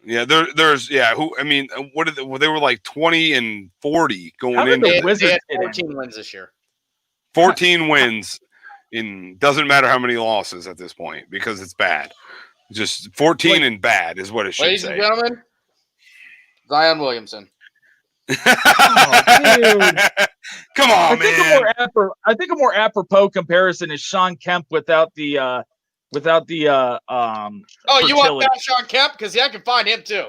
Speaker 5: Yeah, there's who I mean, what did they were like 20 and 40 going into
Speaker 6: the Wizards. 14 wins this year.
Speaker 5: 14 wins doesn't matter how many losses at this point because it's bad. Just 14 and bad is what it should
Speaker 6: ladies
Speaker 5: say.
Speaker 6: Ladies and gentlemen, Zion Williamson.
Speaker 7: Oh,
Speaker 5: come on, man.
Speaker 7: I think a more apropos comparison is Sean Kemp without the
Speaker 6: Oh, you want that Sean Kemp? Because I can find him too.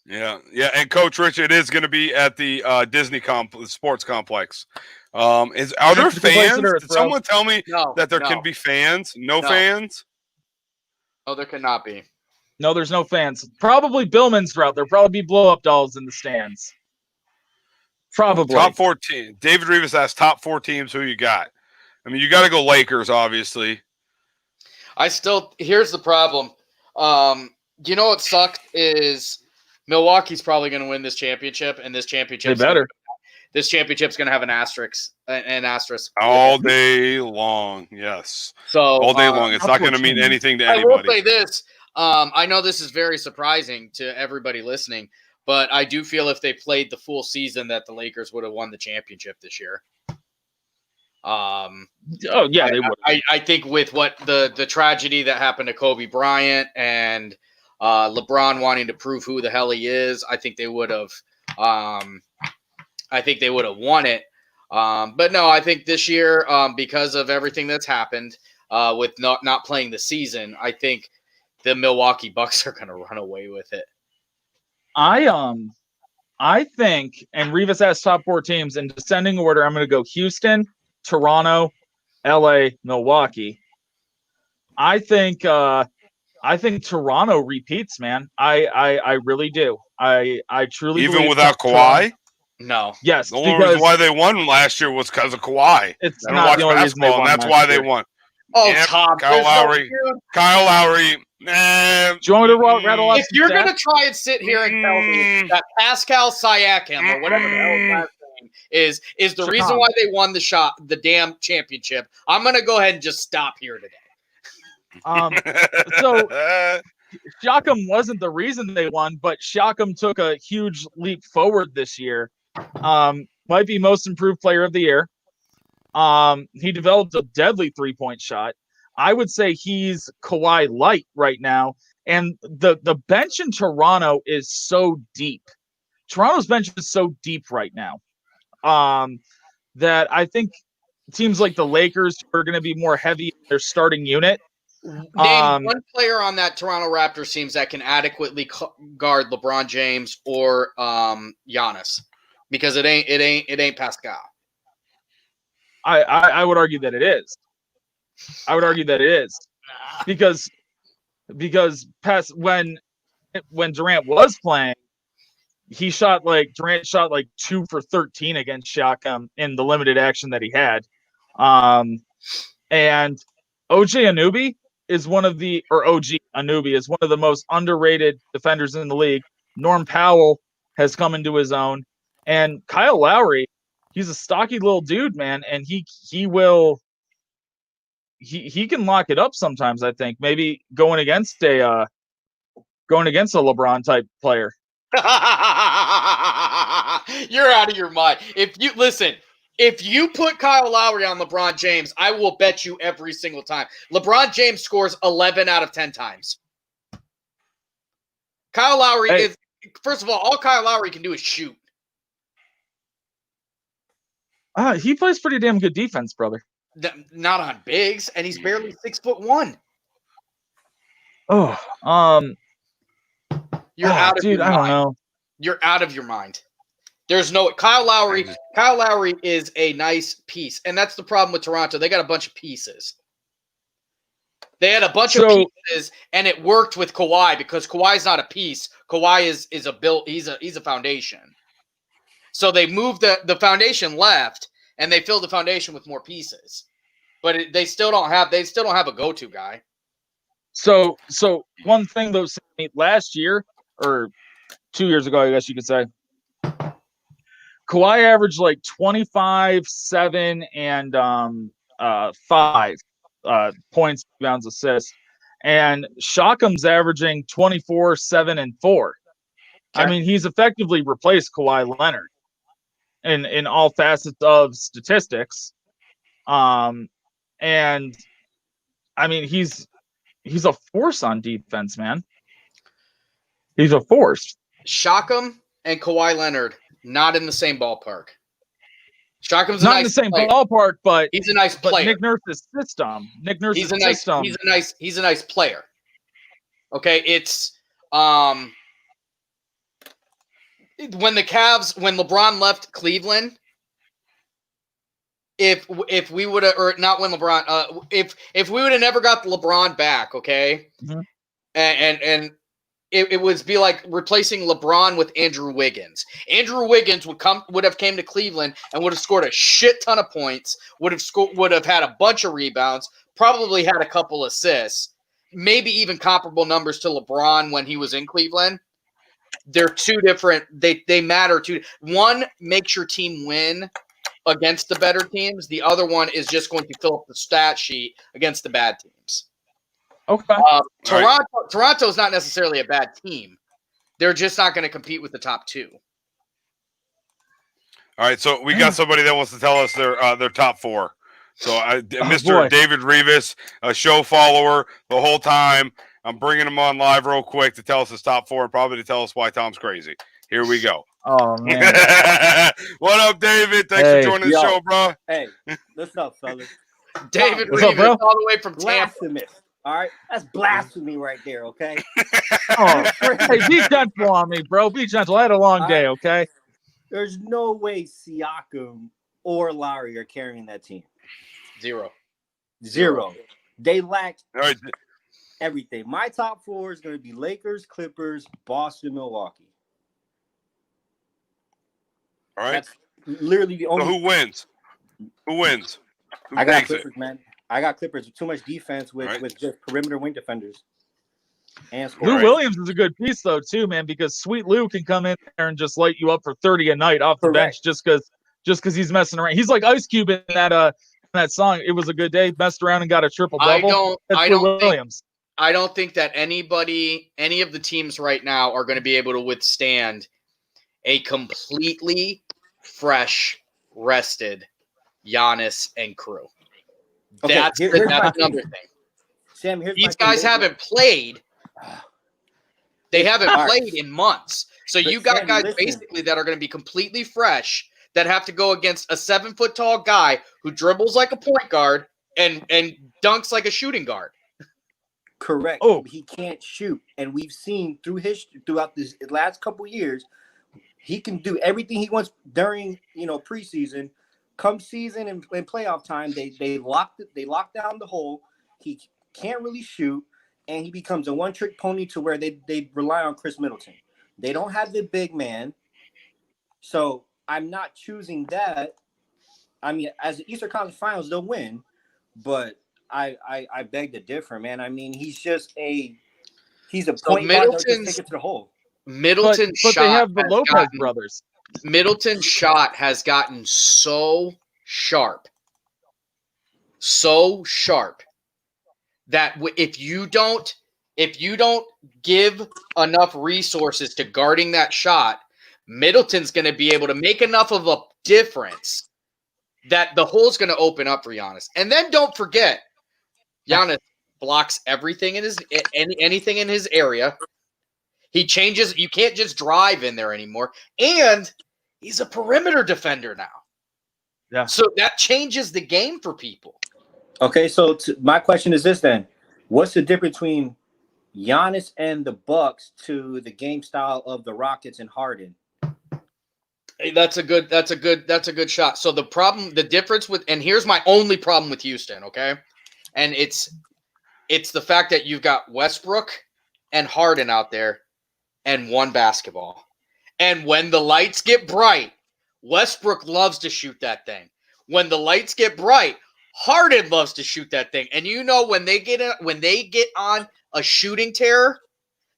Speaker 5: Yeah, and Coach Rich, it is going to be at the Disney Sports Complex. Are there fans? Did someone tell me that there can be fans? No fans?
Speaker 6: No, there cannot be.
Speaker 7: No, there's no fans. Probably Billman's route. There'll probably be blow-up dolls in the stands. Probably.
Speaker 5: Top 4 teams. David Rivas asked top 4 teams. Who you got? I mean, you got to go Lakers, obviously.
Speaker 6: Here's the problem. You know what sucks is Milwaukee's probably going to win this championship, and this championship. This championship's going to have an asterisk.
Speaker 5: All day long, yes.
Speaker 6: So
Speaker 5: all day long, it's not going to mean anything to anybody.
Speaker 6: I will say this: I know this is very surprising to everybody listening, but I do feel if they played the full season, that the Lakers would have won the championship this year.
Speaker 7: They would.
Speaker 6: I think with what the tragedy that happened to Kobe Bryant and LeBron wanting to prove who the hell he is, I think they would have. I think they would have won it. But no, I think this year, because of everything that's happened with not playing the season, I think the Milwaukee Bucks are going to run away with it.
Speaker 7: I think, and Rivas asked top 4 teams in descending order. I'm going to go Houston, Toronto, LA, Milwaukee. I think Toronto repeats, man. I really do. I truly
Speaker 5: even without Kawhi.
Speaker 6: No.
Speaker 7: Yes.
Speaker 5: The only reason why they won last year was because of Kawhi.
Speaker 7: It's not the only reason they won,
Speaker 5: and that's why they won.
Speaker 6: Oh, yep, Tom,
Speaker 5: Kyle Lowry.
Speaker 7: Do you want me to rattle off?
Speaker 6: If you're going to try and sit here and tell me that Pascal Siakam or whatever the hell his name is the reason why they won the damn championship, I'm going to go ahead and just stop here today.
Speaker 7: So Siakam wasn't the reason they won, but Siakam took a huge leap forward this year. Might be most improved player of the year. He developed a deadly 3-point shot. I would say he's Kawhi light right now. And the bench in Toronto is so deep. Toronto's bench is so deep right now that I think teams like the Lakers are going to be more heavy in their starting unit.
Speaker 6: Name one player on that Toronto Raptors team that can adequately guard LeBron James or Giannis, because it ain't Pascal.
Speaker 7: I would argue that it is. Because when Durant was playing, Durant shot like 2 for 13 against Siakam in the limited action that he had. And OG Anunoby is one of the most underrated defenders in the league. Norm Powell has come into his own, and Kyle Lowry, he's a stocky little dude, man, and he can lock it up sometimes. I think maybe going against a LeBron type player.
Speaker 6: You're out of your mind. If you put Kyle Lowry on LeBron James, I will bet you every single time. LeBron James scores 11 out of 10 times. Kyle Lowry is, first of all Kyle Lowry can do is shoot.
Speaker 7: He plays pretty damn good defense, brother.
Speaker 6: Not on bigs, and he's barely 6'1". You're out of your mind.
Speaker 7: I don't know.
Speaker 6: You're out of your mind. There's no Kyle Lowry. Kyle Lowry is a nice piece, and that's the problem with Toronto. They got a bunch of pieces. They had a bunch of pieces, and it worked with Kawhi because Kawhi's not a piece. Kawhi is a built. He's a foundation. So they moved the foundation left, and they filled the foundation with more pieces. But they still don't have a go-to guy.
Speaker 7: So one thing though, last year or 2 years ago, I guess you could say, Kawhi averaged like 25, 7, and 5 points, rebounds, assists, and Siakam's averaging 24, 7, and 4. Okay. I mean, he's effectively replaced Kawhi Leonard in all facets of statistics. And I mean, he's a force on defense, man. He's a force.
Speaker 6: Siakam and Kawhi Leonard, not in the same ballpark. Siakam's
Speaker 7: not in the same ballpark, but
Speaker 6: he's a nice player.
Speaker 7: Nick Nurse's system. He's a
Speaker 6: nice player. Okay, it's when LeBron left Cleveland, if we would have, or not when LeBron, if we would have never got the LeBron back, okay, and it would be like replacing LeBron with Andrew Wiggins. Andrew Wiggins would have came to Cleveland and would have scored a shit ton of points, would have had a bunch of rebounds, probably had a couple assists, maybe even comparable numbers to LeBron when he was in Cleveland. They're two different. They matter too. One makes your team win against the better teams. The other one is just going to fill up the stat sheet against the bad teams.
Speaker 7: Okay.
Speaker 6: Toronto's not necessarily a bad team. They're just not going to compete with the top two.
Speaker 5: All right, so we got somebody that wants to tell us their top four. So Mr.
Speaker 7: Boy.
Speaker 5: David Rivas, a show follower the whole time. I'm bringing him on live real quick to tell us his top four and probably to tell us why Tom's crazy. Here we go.
Speaker 7: Oh, man.
Speaker 5: What up, David? Thanks for joining the show, bro.
Speaker 9: Hey, what's up, fellas?
Speaker 6: David
Speaker 7: What's up,
Speaker 6: Rivas,
Speaker 7: bro?
Speaker 6: all the way from Tampa.
Speaker 9: Blasphemous. All right, that's blasphemy right there. Okay.
Speaker 7: Oh, hey, be gentle on me, bro. Be gentle. I had a long day, okay?
Speaker 9: There's no way Siakam or Lowry are carrying that team.
Speaker 6: Zero.
Speaker 9: They lack
Speaker 5: All right.
Speaker 9: everything. My top four is going to be Lakers, Clippers, Boston, Milwaukee.
Speaker 5: All right.
Speaker 9: That's literally the
Speaker 5: So
Speaker 9: only.
Speaker 5: who wins? Who wins? Who
Speaker 9: I got
Speaker 5: takes it?
Speaker 9: Clippers, man. I got Clippers with too much defense with,
Speaker 5: Right.
Speaker 9: with just perimeter wing defenders. And
Speaker 7: Lou
Speaker 9: scoring.
Speaker 7: Williams is a good piece, though, too, man, because Sweet Lou can come in there and just light you up for 30 a night off the bench just because he's messing around. He's like Ice Cube in that song. It was a good day. Messed around and got a triple double.
Speaker 6: I don't think that any of the teams right now are going to be able to withstand a completely fresh, rested Giannis and crew.
Speaker 9: Okay,
Speaker 6: That's
Speaker 9: here's my
Speaker 6: another
Speaker 9: thing.
Speaker 6: thing.
Speaker 9: Sam, here's
Speaker 6: These
Speaker 9: my
Speaker 6: guys
Speaker 9: thing.
Speaker 6: haven't played. They haven't
Speaker 9: All right.
Speaker 6: played in months. So
Speaker 9: But
Speaker 6: you got
Speaker 9: Sam,
Speaker 6: guys
Speaker 9: listen.
Speaker 6: basically that are going to be completely fresh that have to go against a 7-foot tall guy who dribbles like a point guard and dunks like a shooting guard.
Speaker 9: Correct.
Speaker 7: Oh.
Speaker 9: He can't shoot, and we've seen throughout this last couple years, he can do everything he wants during preseason. Come season and playoff time, they lock down the hole. He can't really shoot, and he becomes a one-trick pony to where they rely on Chris Middleton. They don't have the big man, so I'm not choosing that. I mean, as the Eastern Conference Finals, they'll win, but I beg to differ, man. I mean, he's a point guard that just take it to the hole.
Speaker 6: Middleton's
Speaker 7: But
Speaker 6: shot
Speaker 7: they have the
Speaker 6: has
Speaker 7: Lopez
Speaker 6: gotten-
Speaker 7: brothers.
Speaker 6: Middleton's shot has gotten so sharp that if you don't give enough resources to guarding that shot, Middleton's going to be able to make enough of a difference that the hole's going to open up for Giannis. And then don't forget, Giannis blocks everything in anything in his area. He changes. You can't just drive in there anymore. And he's a perimeter defender now.
Speaker 7: Yeah.
Speaker 6: So that changes the game for people.
Speaker 9: Okay, so my question is this then: what's the difference between Giannis and the Bucks to the game style of the Rockets and Harden?
Speaker 6: Hey, that's a good shot. So the difference with, and here's my only problem with Houston, okay? And it's the fact that you've got Westbrook and Harden out there and one basketball. And when the lights get bright, Westbrook loves to shoot that thing. When the lights get bright, Harden loves to shoot that thing. And when they get on a shooting tear,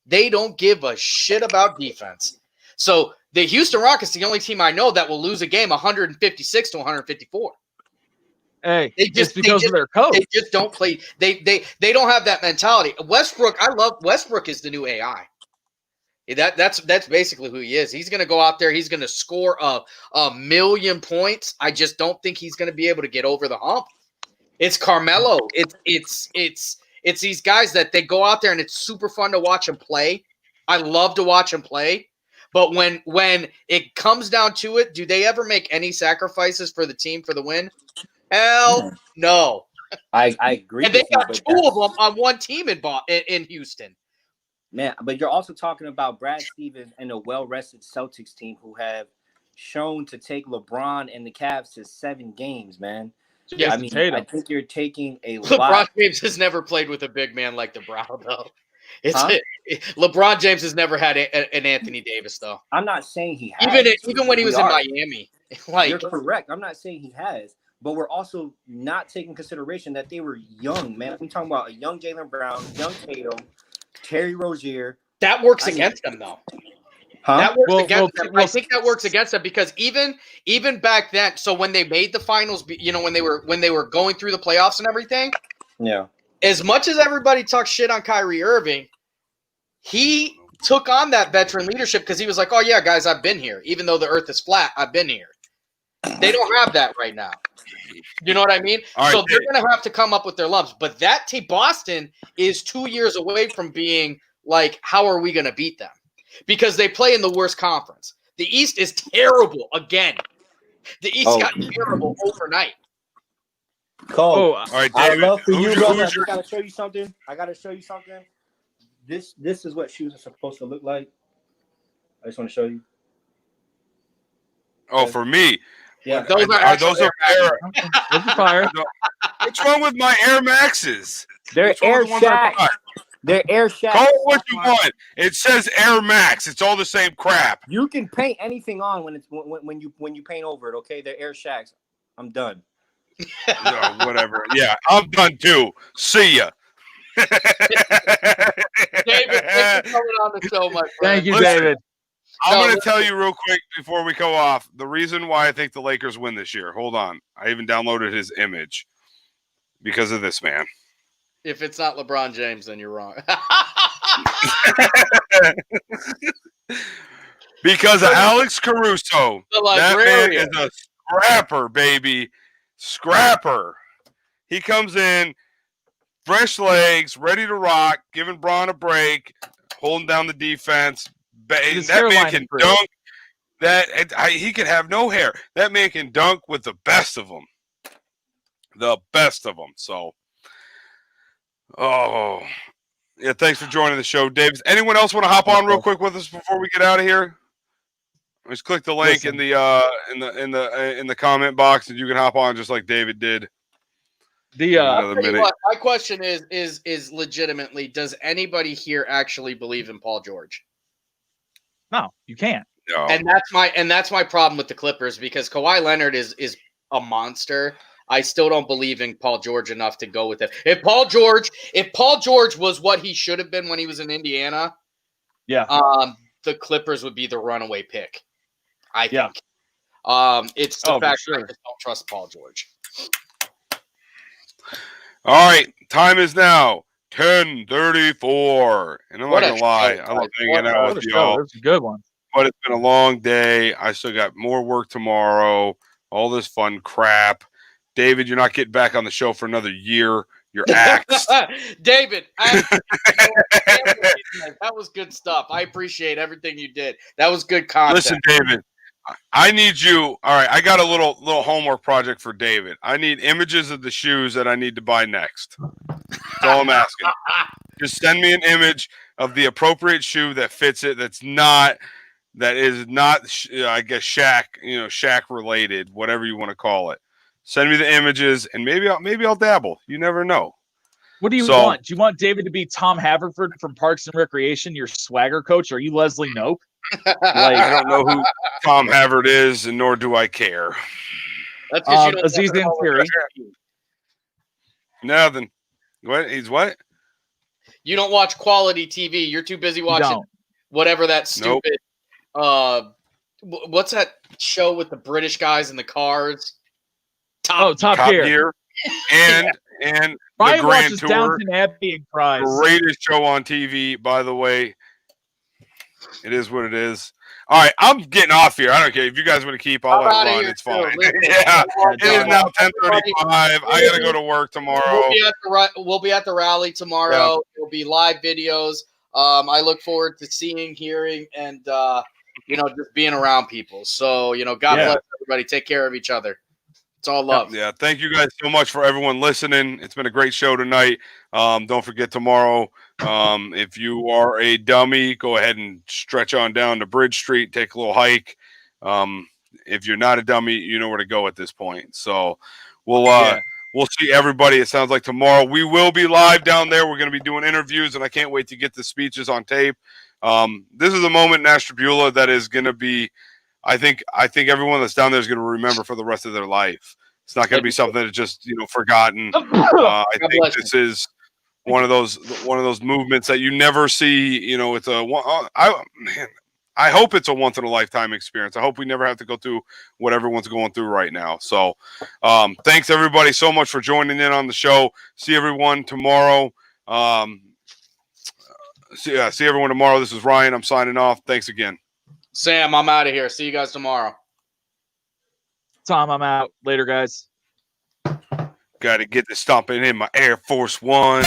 Speaker 6: they don't give a shit about defense. So the Houston Rockets, the only team I know that will lose a game 156 to 154.
Speaker 7: Hey,
Speaker 6: It's
Speaker 7: because of their coach.
Speaker 6: They just don't play. They don't have that mentality. Westbrook, I love Westbrook is the new AI. That's basically who he is. He's going to go out there. He's going to score a million points. I just don't think he's going to be able to get over the hump. It's Carmelo. It's these guys that they go out there and it's super fun to watch them play. I love to watch them play. But when it comes down to it, do they ever make any sacrifices for the team for the win? Hell no.
Speaker 9: I agree.
Speaker 6: And they
Speaker 9: with you,
Speaker 6: got
Speaker 9: but
Speaker 6: two of them on one team in Houston.
Speaker 9: Man, but you're also talking about Brad Stevens and a well-rested Celtics team who have shown to take LeBron and the Cavs to 7 games, man.
Speaker 6: Yes,
Speaker 9: I mean, I think you're taking a
Speaker 6: LeBron
Speaker 9: lot.
Speaker 6: James has never played with a big man like the Brown, though.
Speaker 9: Huh?
Speaker 6: LeBron James has never had an Anthony Davis, though.
Speaker 9: I'm not saying he has.
Speaker 6: Even when he was in Miami. Like,
Speaker 9: you're correct. I'm not saying he has. But we're also not taking consideration that they were young, man. I'm talking about a young Jaylen Brown, young Tatum, Terry Rozier.
Speaker 6: That works against them, though.
Speaker 9: Huh?
Speaker 6: That works against them. I think that works against them because even back then, so when they made the finals, when they were going through the playoffs and everything,
Speaker 9: yeah.
Speaker 6: As much as everybody talks shit on Kyrie Irving, he took on that veteran leadership because he was like, "Oh yeah, guys, I've been here. Even though the Earth is flat, I've been here." They don't have that right now. You know what I mean? So they're going to have to come up with their lumps. But that team, Boston, is 2 years away from being like, how are we going to beat them? Because they play in the worst conference. The East is terrible again. The East got terrible overnight.
Speaker 9: Cole,
Speaker 5: all right, David,
Speaker 9: I love for you, brother. I
Speaker 5: your...
Speaker 9: gotta show you something. This is what shoes are supposed to look like. I just want to show you.
Speaker 5: Oh, for me.
Speaker 9: Yeah,
Speaker 5: those are Air.
Speaker 7: Those are fire.
Speaker 5: What's wrong with my Air Maxes?
Speaker 9: They're Air Shacks. They're Air Shacks.
Speaker 5: Call it what you want. It says Air Max. It's all the same crap.
Speaker 9: You can paint anything on when you paint over it. Okay, they're Air Shacks. I'm done.
Speaker 5: No, whatever. Yeah, I'm done too. See ya.
Speaker 6: David, thanks for coming on the show, my friend.
Speaker 7: Thank you, David.
Speaker 5: I'm going to tell you real quick before we go off the reason why I think the Lakers win this year. Hold on. I even downloaded his image because of this man.
Speaker 6: If it's not LeBron James, then you're wrong.
Speaker 5: Because of Alex Caruso. That man is a scrapper, baby. Scrapper. He comes in, fresh legs, ready to rock, giving Braun a break, holding down the defense. That man can dunk. He could have no hair. That man can dunk with the best of them. The best of them. So, yeah. Thanks for joining the show, Davis. Anyone else want to hop on real quick with us before we get out of here? Just click the link in the comment box, and you can hop on just like David did.
Speaker 6: My question is legitimately: does anybody here actually believe in Paul George?
Speaker 7: No, you can't.
Speaker 5: No.
Speaker 6: And that's my problem with the Clippers because Kawhi Leonard is a monster. I still don't believe in Paul George enough to go with it. If Paul George was what he should have been when he was in Indiana, the Clippers would be the runaway pick. I think. It's the fact that I just don't trust Paul George.
Speaker 5: All right, time is now 10:34, and I'm not gonna lie, I love hanging out with y'all.
Speaker 7: That's a good one.
Speaker 5: But it's been a long day. I still got more work tomorrow. All this fun crap. David, you're not getting back on the show for another year. You're axed.
Speaker 6: David, that was good stuff. I appreciate everything you did. That was good content.
Speaker 5: Listen, David, I need you. All right, I got a little homework project for David. I need images of the shoes that I need to buy next. That's all I'm asking. Just send me an image of the appropriate shoe that fits it. That is not, I guess, Shaq related, whatever you want to call it. Send me the images, and maybe I'll dabble. You never know.
Speaker 7: What do you want? Do you want David to be Tom Haverford from Parks and Recreation, your swagger coach? Or are you Leslie Knope?
Speaker 5: I don't know who Tom Havard is, and nor do I care.
Speaker 6: That's because you don't
Speaker 7: Aziz Ansari.
Speaker 5: Nothing. What? He's what?
Speaker 6: You don't watch quality TV. You're too busy watching whatever that stupid. What's that show with the British guys in the cars?
Speaker 7: Top Gear.
Speaker 5: And the
Speaker 7: Brian
Speaker 5: Grand
Speaker 7: watches
Speaker 5: Tour.
Speaker 7: Downton Abbey and cries.
Speaker 5: Greatest show on TV, by the way. It is what it is. All right, I'm getting off here. I don't care if you guys want to keep. I'll let it run. It's fine. Yeah, it is now 10:35. I gotta go to work tomorrow.
Speaker 6: We'll be at the rally tomorrow.
Speaker 5: Yeah.
Speaker 6: It'll be live videos. I look forward to seeing, hearing, and just being around people. So God bless everybody. Take care of each other. It's all love.
Speaker 5: Yeah, thank you guys so much for everyone listening. It's been a great show tonight. Don't forget tomorrow. If you are a dummy, go ahead and stretch on down to Bridge Street, take a little hike. If you're not a dummy, you know where to go at this point. So we'll see everybody. It sounds like tomorrow we will be live down there. We're going to be doing interviews, and I can't wait to get the speeches on tape. This is a moment in Ashtabula that is going to be, I think everyone that's down there is going to remember for the rest of their life. It's not going to be something that's just forgotten. I think this is one of those movements that you never see. It's I hope it's a once in a lifetime experience. I hope we never have to go through what everyone's going through right now. So, thanks everybody so much for joining in on the show. See everyone tomorrow. See everyone tomorrow. This is Ryan. I'm signing off. Thanks again.
Speaker 6: Sam, I'm out of here. See you guys tomorrow.
Speaker 7: Tom, I'm out. Later, guys.
Speaker 5: Got to get this stomping in my Air Force Ones.